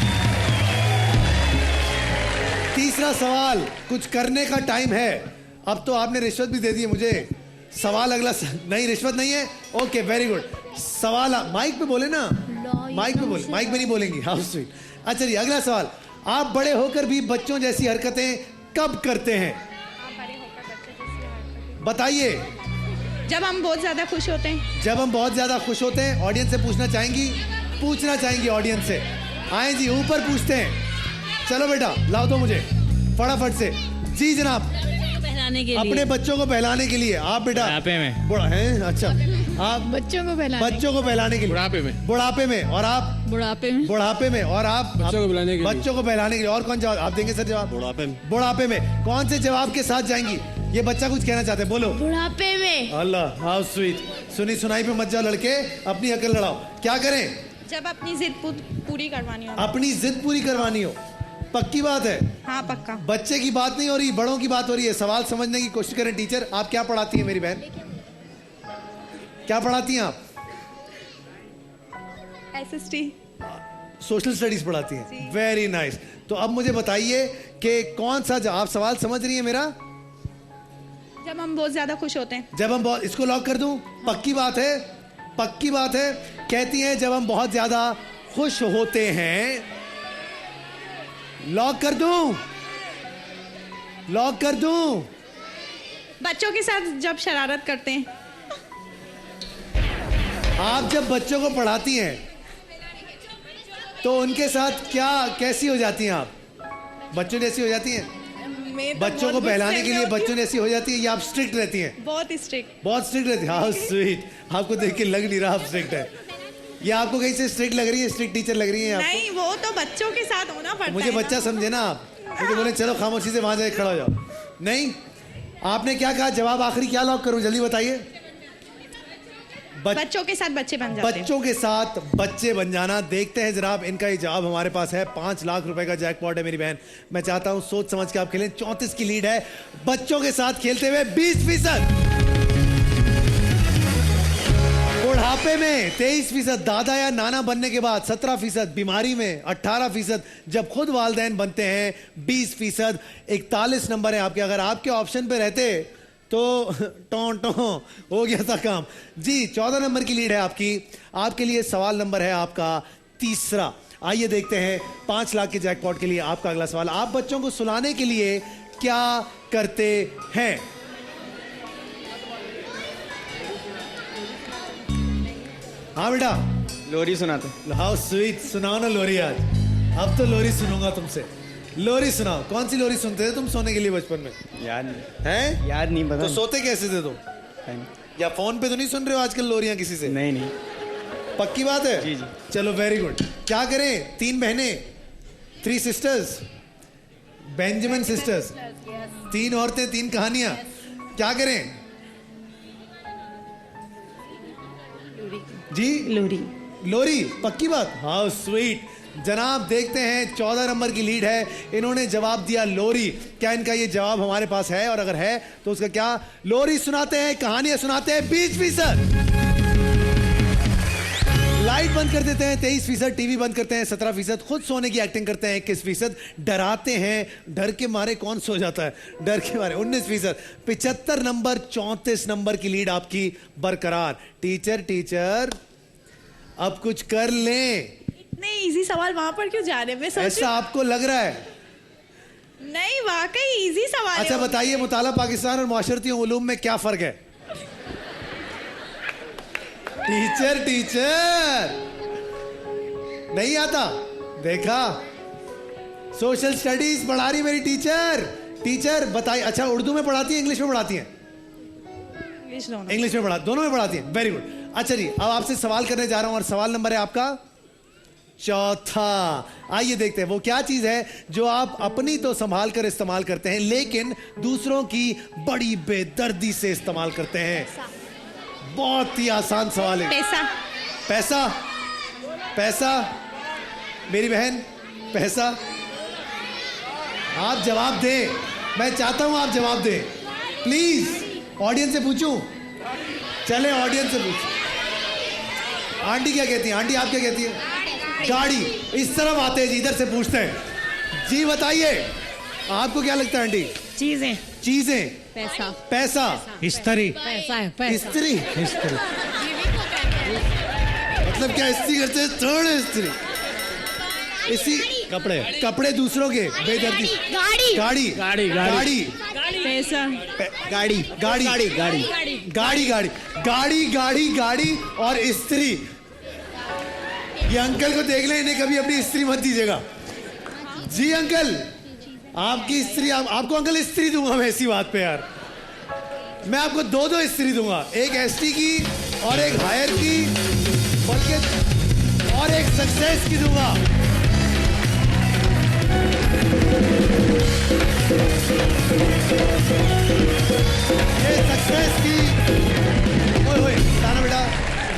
तीसरा सवाल, कुछ करने का टाइम है। अब तो आपने रिश्वत भी दे दी है मुझे। सवाल अगला नहीं, रिश्वत नहीं है। Okay, very good. सवाल माइक पे बोले ना, माइक पे बोले, माइक पे नहीं बोलेंगी। How sweet. अच्छा जी, अगला सवाल। आप बड़े होकर भी बच्चों जैसी हरकतें कब करते हैं? बताइए। जब हम बहुत ज्यादा खुश होते हैं। जब हम बहुत ज्यादा खुश होते हैं। ऑडियंस से पूछना चाहेंगी ऑडियंस से। आए जी, ऊपर पूछते हैं। चलो बेटा, लाओ दो मुझे फटाफट से। जी जनाब। पहनाने के लिए। अपने बच्चों को पहलाने के लिए। आप बेटा बुढ़ापे में। बुढ़ा है? अच्छा, आप बच्चों को पहलाने के लिए। बुढ़ापे में। और आप? बुढ़ापे में। और आप? बच्चों को पहलाने के लिए। और कौन जवाब आप देंगे सर? जवाब बुढ़ापे में। कौन से जवाब के साथ जाएंगी? ये बच्चा कुछ कहना चाहते हैं, बोलो। बुढ़ापे में। अल्लाह, हाउ स्वीट। सुनी सुनाई पे मत जाओ लड़के, अपनी अकल लड़ाओ। क्या करें? जब अपनी जिद पूरी करवानी हो। अपनी जिद पूरी करवानी हो। पक्की बात है? हाँ, पक्का। बच्चे की बात नहीं हो रही, बड़ों की बात हो रही है। सवाल समझने की कोशिश करें। टीचर, आप क्या पढ़ाती हैं मेरी बहन? क्या पढ़ाती हैं आप? SST। सोशल स्टडीज पढ़ाती हैं। Very nice. तो अब मुझे बताइए कि कौन सा आप सवाल समझ रही है मेरा? जब हम बहुत ज्यादा खुश होते हैं। जब हम बहुत, इसको लॉक कर दूं? पक्की बात है? पक्की बात है। कहती हैं जब हम बहुत ज्यादा खुश होते हैं। लॉक कर दूं? लॉक कर दूं? बच्चों के साथ जब शरारत करते हैं। आप जब बच्चों को पढ़ाती हैं तो उनके साथ क्या कैसी हो जाती हैं आप? बच्चों जैसी हो जाती हैं? बच्चों को बहलाने के लिए बच्चों जैसी हो जाती है या आप स्ट्रिक्ट रहती हैं? बहुत स्ट्रिक्ट। बहुत स्ट्रिक्ट रहती है। How sweet. आपको देख के लग नहीं रहा आप स्ट्रिक्ट है। ये आपको कहीं से स्ट्रिक्ट लग रही है? स्ट्रिक्ट टीचर लग रही है आपको? नहीं, वो तो बच्चों के साथ होना पड़ता है। मुझे बच्चा समझे ना आप। मुझे बोले चलो खामोशी से वहां जाके खड़ा हो जाओ। नहीं, आपने क्या कहा? जवाब आखिरी क्या लॉक करूं? जल्दी बताइए। बच्चों के साथ बच्चे बन जाते हैं। बच्चों के साथ बच्चे बन जाना। देखते हैं जनाब, इनका ये जवाब हमारे पास है। 5 लाख रुपए का जैकपॉट है मेरी बहन। मैं चाहता हूं सोच समझ के आप खेलें। 34 की लीड है। बच्चों के साथ खेलते हुए 20%। बुढ़ापे में 23%। दादा या नाना बनने के बाद 17%। बीमारी में 18%। जब खुद वालिदैन बनते हैं 20%। 41 नंबर है आपके। अगर आपके ऑप्शन पे रहते तो टों हो गया था काम जी। 14 नंबर की लीड है आपकी। आपके लिए सवाल नंबर है आपका तीसरा। आइए देखते हैं 5 लाख के जैकपॉट के लिए आपका अगला सवाल। आप बच्चों को सुलाने के लिए क्या करते हैं? हाँ बेटा, लोरी सुनाते। How sweet. सुनाओ ना लोरी आज। अब तो लोरी सुनूंगा तुमसे। लोरी सुनाओ। कौन सी लोरी सुनते थे तुम सोने के लिए बचपन में? याद नहीं हैं? याद नहीं पता। तो सोते कैसे थे तुम? या फोन पे तो नहीं सुन रहे हो आजकल लोरियां किसी से? नहीं। पक्की बात है? जी। चलो वेरी गुड। क्या करें? 3 बहनें, 3 सिस्टर्स, बेंजामिन सिस्टर्स, 3 औरतें, 3 कहानियां। क्या करें जी? लोरी। पक्की बात। How sweet. जनाब देखते हैं 14 नंबर की लीड है। इन्होंने जवाब दिया लोरी। क्या इनका ये जवाब हमारे पास है? और अगर है तो उसका क्या? लोरी सुनाते हैं, कहानियां सुनाते हैं। 20%। लाइट बंद कर देते हैं 23%। टीवी बंद करते हैं 17%। खुद सोने की एक्टिंग करते हैं 21%। डराते हैं, डर के मारे कौन सो जाता है? डर के मारे 19%। 75 नंबर, 34 नंबर की लीड आपकी बरकरार। टीचर अब कुछ कर लें। इतने इजी सवाल वहां पर क्यों जा रहे हैं? मैं सोच ऐसा आपको लग रहा है? नहीं, वाकई इजी सवाल अच्छा है। बताइए, मुताला पाकिस्तान और माशरती उलूम में क्या फर्क है? टीचर नहीं आता? देखा, सोशल स्टडीज पढ़ा रही मेरी टीचर बताइए। अच्छा, उर्दू में पढ़ाती है, इंग्लिश में पढ़ाती है? इंग्लिश में पढ़ा, दोनों में पढ़ाती है। Very good. अच्छा जी, अब आपसे सवाल करने जा रहा हूं और सवाल नंबर है आपका चौथा। आइए देखते हैं वो क्या चीज है जो आप अपनी तो संभाल कर इस्तेमाल करते हैं लेकिन दूसरों की बड़ी बेदर्दी से इस्तेमाल करते हैं। बहुत ही आसान सवाल है। पैसा मेरी बहन, पैसा। आप जवाब दें, मैं चाहता हूं आप जवाब दें प्लीज। ऑडियंस से पूछूं? चले ऑडियंस से पूछूं। आंटी क्या कहती है? आंटी आप क्या कहती है? गाड़ी। इस तरफ आते हैं जी, इधर से पूछते हैं जी। बताइए आपको क्या लगता है आंटी? चीजें। पैसा। इस्त्री। इस्त्री। मतलब क्या इस्त्री करते हैं? थोड़े इस्त्री। इसी कपड़े दूसरों के बेदर्दी। गाड़ी। पैसा। गाड़ी और इस्त्री। ये अंकल को देख लें, इन्हें कभी अपनी स्त्री मत दीजिएगा जी। अंकल आपकी स्त्री, आपको अंकल स्त्री दूंगा मैं इसी बात पे यार। मैं आपको 2 स्त्री दूंगा, एक एसटी की और एक हायर की, बल्कि और एक सक्सेस की दूंगा। ये सक्सेस की, ओए ताना बेटा,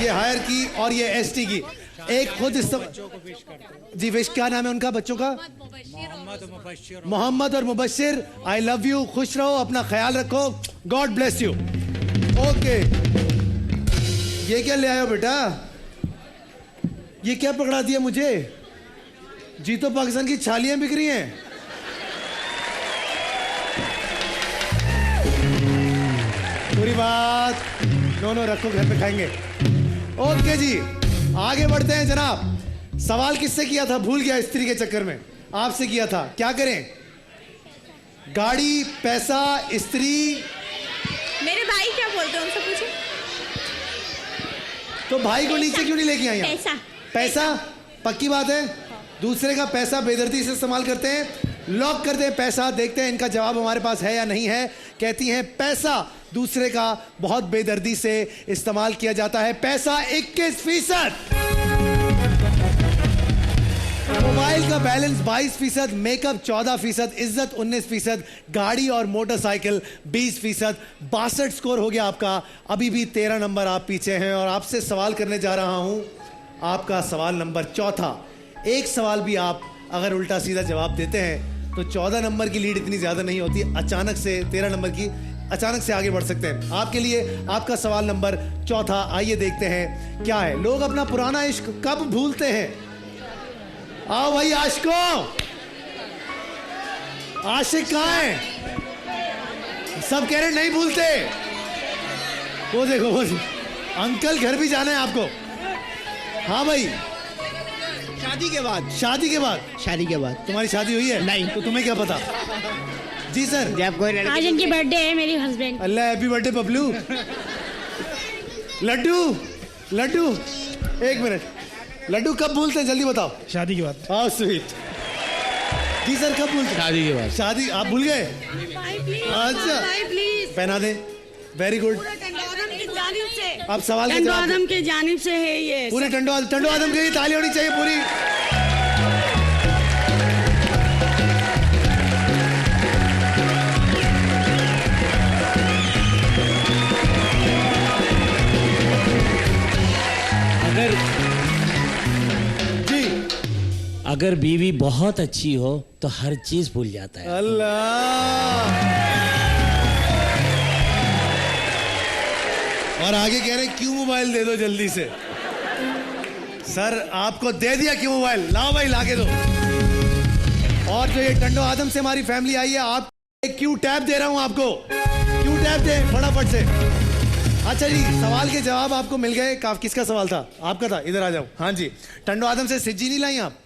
ये हायर की और ये एसटी की। एक खुद जी। विश क्या नाम है उनका बच्चों का? मोहम्मद और मुबशिर। I love you. खुश रहो, अपना ख्याल रखो। God bless you. ओके। ये क्या ले आए हो बेटा? ये क्या पकड़ा दिया मुझे? जी तो पाकिस्तान की छालियां बिक रही हैं। पूरी बात नो रखो, घर पे खाएंगे। ओके जी, आगे बढ़ते हैं जनाब। सवाल किससे किया था? भूल गया, स्त्री के चक्कर में आपसे किया था। क्या करें? गाड़ी, पैसा, स्त्री। मेरे भाई क्या बोलते हैं उनसे पूछो। तो भाई को नीचे क्यों नहीं लेके आई? पैसा। पक्की बात है। दूसरे का पैसा बेदर्दी से इस्तेमाल करते हैं। लॉक कर दें पैसा। देखते हैं इनका जवाब हमारे पास है या नहीं है। कहती हैं पैसा दूसरे का बहुत बेदर्दी से इस्तेमाल किया जाता है। पैसा 21%। मोबाइल का बैलेंस 22%, मेकअप 14%, इज्जत 19%, गाड़ी और मोटरसाइकिल 20%। 62 स्कोर हो गया आपका। अभी भी 13 नंबर आप पीछे हैं और आपसे सवाल करने जा रहा हूं। आपका सवाल नंबर 4था। एक सवाल भी आप अगर उल्टा सीधा जवाब देते हैं तो 14 नंबर की लीड इतनी ज्यादा नहीं होती, अचानक से 13 नंबर की अचानक से आगे बढ़ सकते हैं। आपके लिए आपका सवाल नंबर 4। आइए देखते हैं क्या है। लोग अपना पुराना इश्क कब भूलते हैं? आओ भाई आशिकों, आशिक कहाँ है? सब कह रहे नहीं भूलते। वो देखो वो अंकल घर भी जाना है आपको। हाँ भाई, शादी के बाद। शादी के बाद? शादी के बाद। तुम्हारी शादी हुई है? नहीं। तो तुम्हें क्या पता? जी सर। आज इनकी बर्थडे है, मेरी हस्बैंड। अल्लाह, हैप्पी बर्थडे बबलू। लड्डू लड्डू, एक मिनट। लड्डू कब भूलते हैं जल्दी बताओ। शादी के बाद। How sweet. जी सर कब भूलते? शादी के बाद। शादी आप भूल गए? अच्छा पहना दे। Very good. अब सवाल टंडो आदम के जानिब से है ये। पूरे टंडो आदम के लिए ताली होनी चाहिए पूरी। अगर बीवी बहुत अच्छी हो तो हर चीज भूल जाता है। अल्लाह। और आगे कह रहे क्यों मोबाइल दे दो जल्दी से। सर आपको दे दिया क्यों मोबाइल, लाओ भाई लाके दो। और जो ये टंडो आदम से हमारी फैमिली आई है, आप एक क्यू टैब दे रहा हूं आपको। क्यू टैब दे फटाफट से। अच्छा जी, सवाल के जवाब आपको मिल गए। किसका सवाल था? आपका था। इधर आ जाओ। हाँ जी, टंडो आदम से सिज्जी नहीं लाई आप।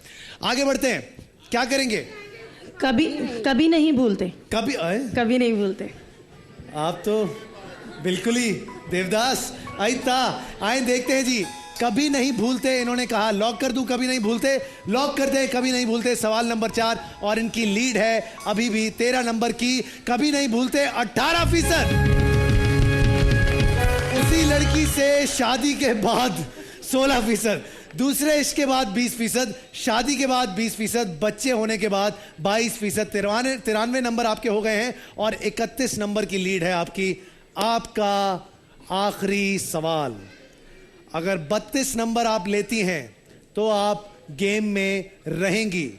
आगे बढ़ते हैं, क्या करेंगे? कभी नहीं भूलते। कभी नहीं भूलते। आप तो बिल्कुल ही देवदास। आए देखते हैं जी। कभी नहीं भूलते इन्होंने कहा। लॉक कर दूं? कभी नहीं भूलते लॉक कर दे। कभी नहीं भूलते सवाल नंबर 4 और इनकी लीड है अभी भी 13 नंबर की। कभी नहीं भूलते 18%। उसी लड़की से शादी के बाद 16%, दूसरे इश्क के बाद 20%, शादी के बाद 20%, बच्चे होने के बाद 22%। 93 नंबर आपके हो गए हैं और 31 नंबर की लीड है आपकी। आपका आखिरी सवाल, अगर 32 नंबर आप लेती हैं तो आप गेम में रहेंगी,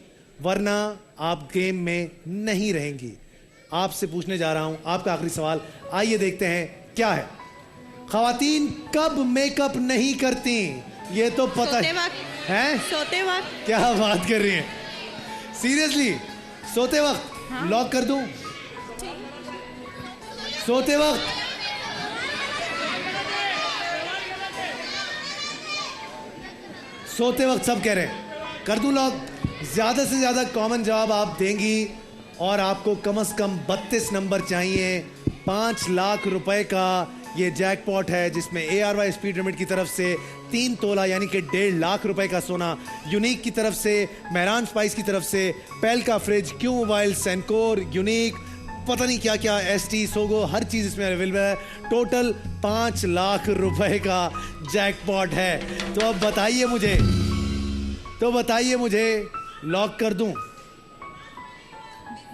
वरना आप गेम में नहीं रहेंगी। आपसे पूछने जा रहा हूं आपका आखिरी सवाल। आइए देखते हैं क्या है। खवातीन कब मेकअप नहीं करती? ये तो पता है। सोते वक्त। क्या बात कर रही हैं? सीरियसली? सोते वक्त? हाँ? लॉक कर दूं? सोते वक्त? सोते वक्त सब कह रहे हैं। कर दूं लॉक? ज्यादा से ज्यादा कॉमन जवाब आप देंगी और आपको कम से कम 32 नंबर चाहिए। 5 लाख रुपए का ये जैकपॉट है, जिसमें ARY स्पीड लिमिट की तरफ से 3 तोला यानी कि 1.5 लाख रुपए का सोना, यूनिक की तरफ से, मेहरान स्पाइस की तरफ से, पेल का फ्रिज, क्यू मोबाइल, सेंकोर, यूनिक, पता नहीं क्या क्या, ST, सोगो, हर चीज इसमें अवेलेबल है। टोटल 5 लाख रुपए का जैकपॉट है। तो अब बताइए मुझे लॉक कर दूं?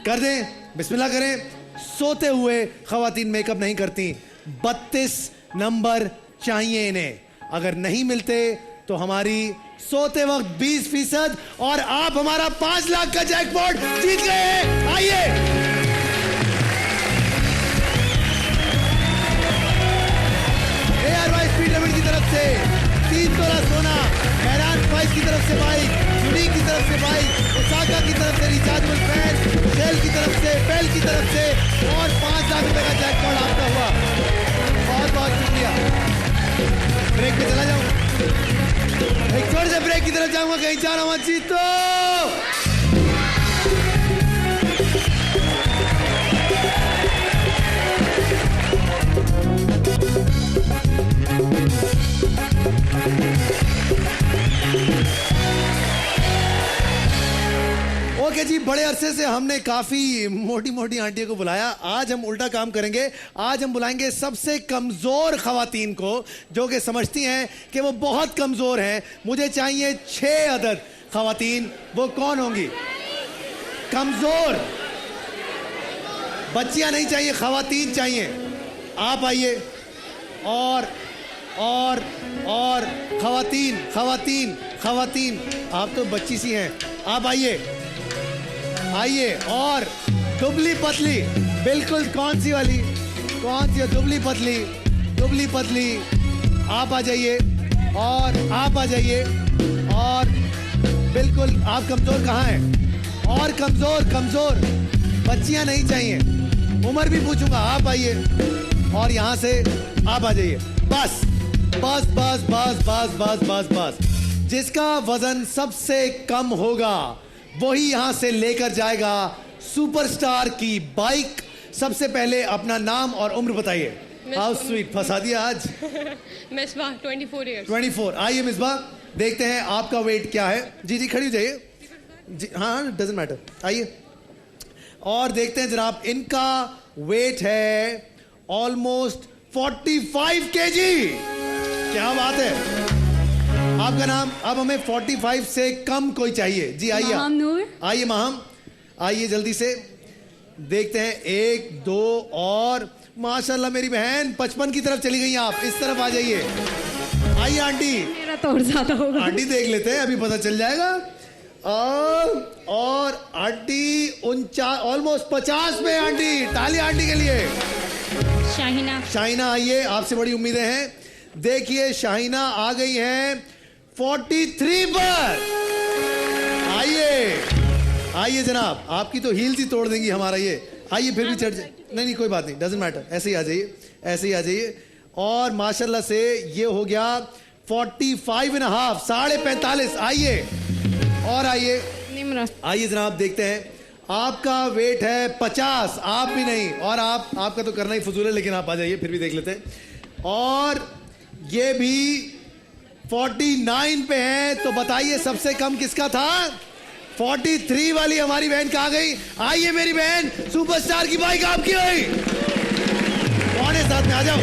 कर दें? बिस्मिल्लाह करें। सोते हुए खवातीन मेकअप नहीं करती। 32 नंबर चाहिए इन्हें। अगर नहीं मिलते तो हमारी सोते वक्त 20% और आप हमारा 5 लाख का जैकपॉट जीत गए हैं। आइए, ARY स्पीड लिमिट की तरफ से 3 तोला सोना, मेहरान स्पाइस की तरफ से बाइक, यूनिक की तरफ से बाइक, ओसाका की तरफ से रिचार्जेबल फैन, शेल की तरफ से, पेल की तरफ से और 5 लाख रुपए का जैकपॉट आपका हुआ। बहुत बहुत शुक्रिया। ब्रेक पे चला जाऊं? एक छोटे से ब्रेक की तरफ जाऊंगा, कहीं जाना मत जीतो। ओके जी, बड़े अरसे से हमने काफी मोटी मोटी आंटियों को बुलाया। आज हम उल्टा काम करेंगे। आज हम बुलाएंगे सबसे कमजोर खवातीन को, जो कि समझती हैं कि वो बहुत कमजोर हैं। मुझे चाहिए 6 अदद खवातीन वो कौन होंगी? कमजोर बच्चियां नहीं चाहिए, खवातीन चाहिए। आप आइए। और खवातीन खवातीन खवातीन, आप तो बच्ची सी हैं। आप आइए आइए। और दुबली पतली, बिल्कुल कौन सी वाली? कौन सी? दुबली पतली, दुबली पतली। आप आ जाइए। और आप आ जाइए। और बिल्कुल आप कमजोर कहाँ हैं? और कमजोर कमजोर बच्चियां नहीं चाहिए, उम्र भी पूछूंगा। आप आइए और यहां से आप आ जाइए। बस बस बस बस बस बस बस बस। जिसका वजन सबसे कम होगा वही यहां से लेकर जाएगा सुपरस्टार की बाइक। सबसे पहले अपना नाम और उम्र बताइए। हाउ स्वीट, फंसा दिया आज। मिसबाह 24 इयर्स। 24। आइए मिसबाह, देखते हैं आपका वेट क्या है। जी जी खड़ी हो जाइए जी। हाँ, डजंट मैटर। आइए और देखते हैं जनाब, इनका वेट है ऑलमोस्ट 45 केजी। क्या बात है। आपका नाम? अब हमें 45 से कम कोई चाहिए। जी आइए। आइए महम, आइए जल्दी से। देखते हैं 1 2 और माशाल्लाह मेरी बहन 55 की तरफ चली गई। आप इस तरफ आ जाइए। आइए आंटी। मेरा तो और ज्यादा होगा। आंटी देख लेते हैं, अभी पता चल जाएगा। और आंटी ऑलमोस्ट 50 में। आंटी, ताली आंटी के लिए। शाहिना। शाहिना आइए, आपसे बड़ी उम्मीदें हैं। देखिए शाहिना आ गई हैं 43 पर। आइए आइए जनाब, आपकी तो हील्स ही तोड़ देंगी हमारा ये। आइए फिर भी चढ़ जाए। नहीं कोई बात नहीं, डजंट मैटर। ऐसे ही आ जाइए, ऐसे ही आ जाइए। और माशाल्लाह से ये हो गया 45.5, 45.5। आइए और आइए आइए जनाब, देखते हैं आपका वेट है 50। आप भी नहीं, और आपका तो करना ही फजूल है, लेकिन आप आ जाइए फिर भी देख लेते हैं। और ये भी 49 पे है। तो बताइए सबसे कम किसका था? 43 वाली हमारी बहन कहाँ गई? आइए मेरी बहन, सुपरस्टार की बाइक आपकी हुई। कौन है साथ में? आ जाओ।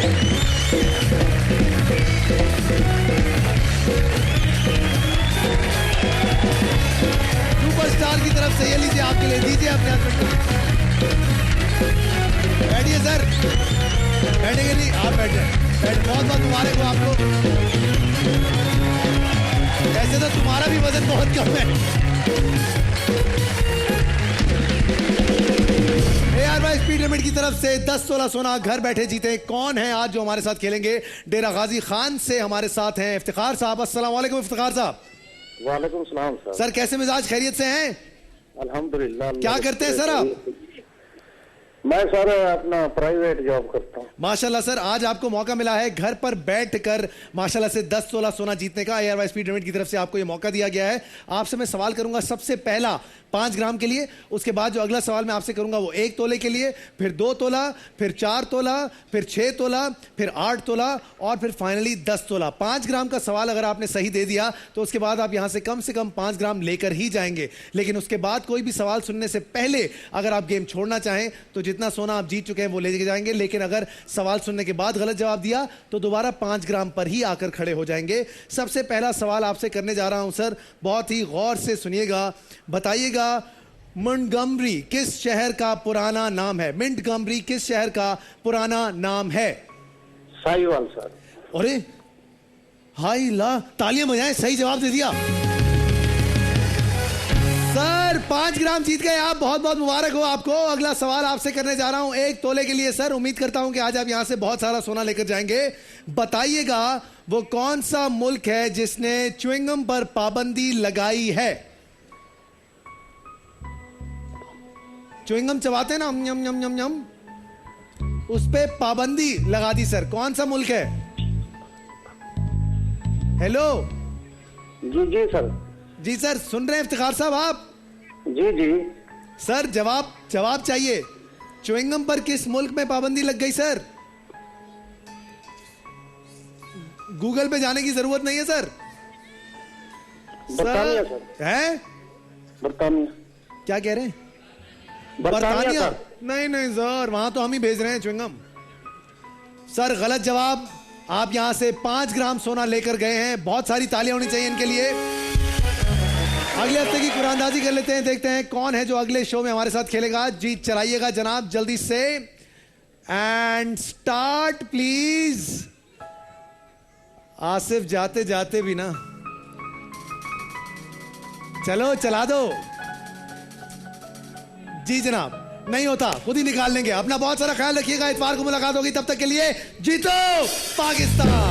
सुपरस्टार की तरफ से ये लीजिए, आपके लिए। दीजिए अपने हस्बैंड को। बैठिए सर। बैठेंगे नहीं? आप बैठ जाए। बहुत बहुत मुबारक हो आपको। वैसे तो तुम्हारा भी वजन बहुत कम है। ARY स्पीड लिमिट की तरफ से 10 16 सोना घर बैठे जीते। कौन है आज जो हमारे साथ खेलेंगे? डेरा गाजी खान से हमारे साथ हैं इफ्तिखार साहब। अस्सलाम वालेकुम इफ्तिखार साहब। वालेकुम सलाम सर। सर कैसे मिजाज, खैरियत से हैं? अल्हम्दुलिल्लाह। क्या करते हैं सर आप? मैं सर अपना प्राइवेट जॉब करता हूँ। माशाल्लाह सर, आज आपको मौका मिला है घर पर बैठकर माशाल्लाह से 10 16 सोना जीतने का। ARY स्पीड लिमिट की तरफ से आपको ये मौका दिया गया है। आपसे मैं सवाल करूंगा सबसे पहला 5 ग्राम के लिए। उसके बाद जो अगला सवाल मैं आपसे करूंगा वो 1 तोले के लिए, फिर 2 तोला, फिर 4 तोला, फिर 6 तोला, फिर 8 तोला और फिर फाइनली 10 तोला। 5 ग्राम का सवाल अगर आपने सही दे दिया तो उसके बाद आप यहां से कम 5 ग्राम लेकर ही जाएंगे। लेकिन उसके बाद कोई भी सवाल सुनने से पहले अगर आप गेम छोड़ना चाहें तो जितना सोना आप जीत चुके हैं वो लेके जाएंगे। लेकिन अगर सवाल सुनने के बाद गलत जवाब दिया तो दोबारा 5 ग्राम पर ही आकर खड़े हो जाएंगे। सबसे पहला सवाल आपसे करने जा रहा हूं सर, बहुत ही गौर से सुनिएगा। बताइएगा मोंटगोमरी किस शहर का पुराना नाम है? मोंटगोमरी किस शहर का पुराना नाम है? साहिवाल सर। अरे हाय ला, तालियां बजाएं, सही जवाब दे दिया सर। 5 ग्राम जीत गए आप, बहुत बहुत मुबारक हो आपको। अगला सवाल आपसे करने जा रहा हूं 1 तोले के लिए सर। उम्मीद करता हूं कि आज आप यहां से बहुत सारा सोना लेकर जाएंगे। बताइएगा वो कौन सा मुल्क है जिसने च्युइंगम पर पाबंदी लगाई है? च्युइंगम चबाते ना, यम यम यम यम, उस पे पाबंदी लगा दी सर। कौन सा मुल्क है? हेलो जी जी सर। जी सर, सुन रहे हैं इफ्तिखार साहब आप? जी जी सर जवाब चाहिए। च्युइंगम पर किस मुल्क में पाबंदी लग गई सर? गूगल पे जाने की जरूरत नहीं है सर। बरतानिया सर। है? बरतानिया। क्या कह रहे हैं? बरतानिया। नहीं नहीं सर, वहां तो हम ही भेज रहे हैं च्युइंगम। सर गलत जवाब। आप यहां से 5 ग्राम सोना लेकर गए हैं। बहुत सारी तालियां होनी चाहिए इनके लिए। अगले हफ्ते की कुरानदाजी कर लेते हैं, देखते हैं कौन है जो अगले शो में हमारे साथ खेलेगा। जीत चलाइएगा जनाब जल्दी से। And start please. आसिफ जाते जाते भी ना, चलो चला दो। जी जनाब, नहीं होता खुद ही निकाल लेंगे। अपना बहुत सारा ख्याल रखिएगा, इतवार को मुलाकात होगी, तब तक के लिए जीतो पाकिस्तान।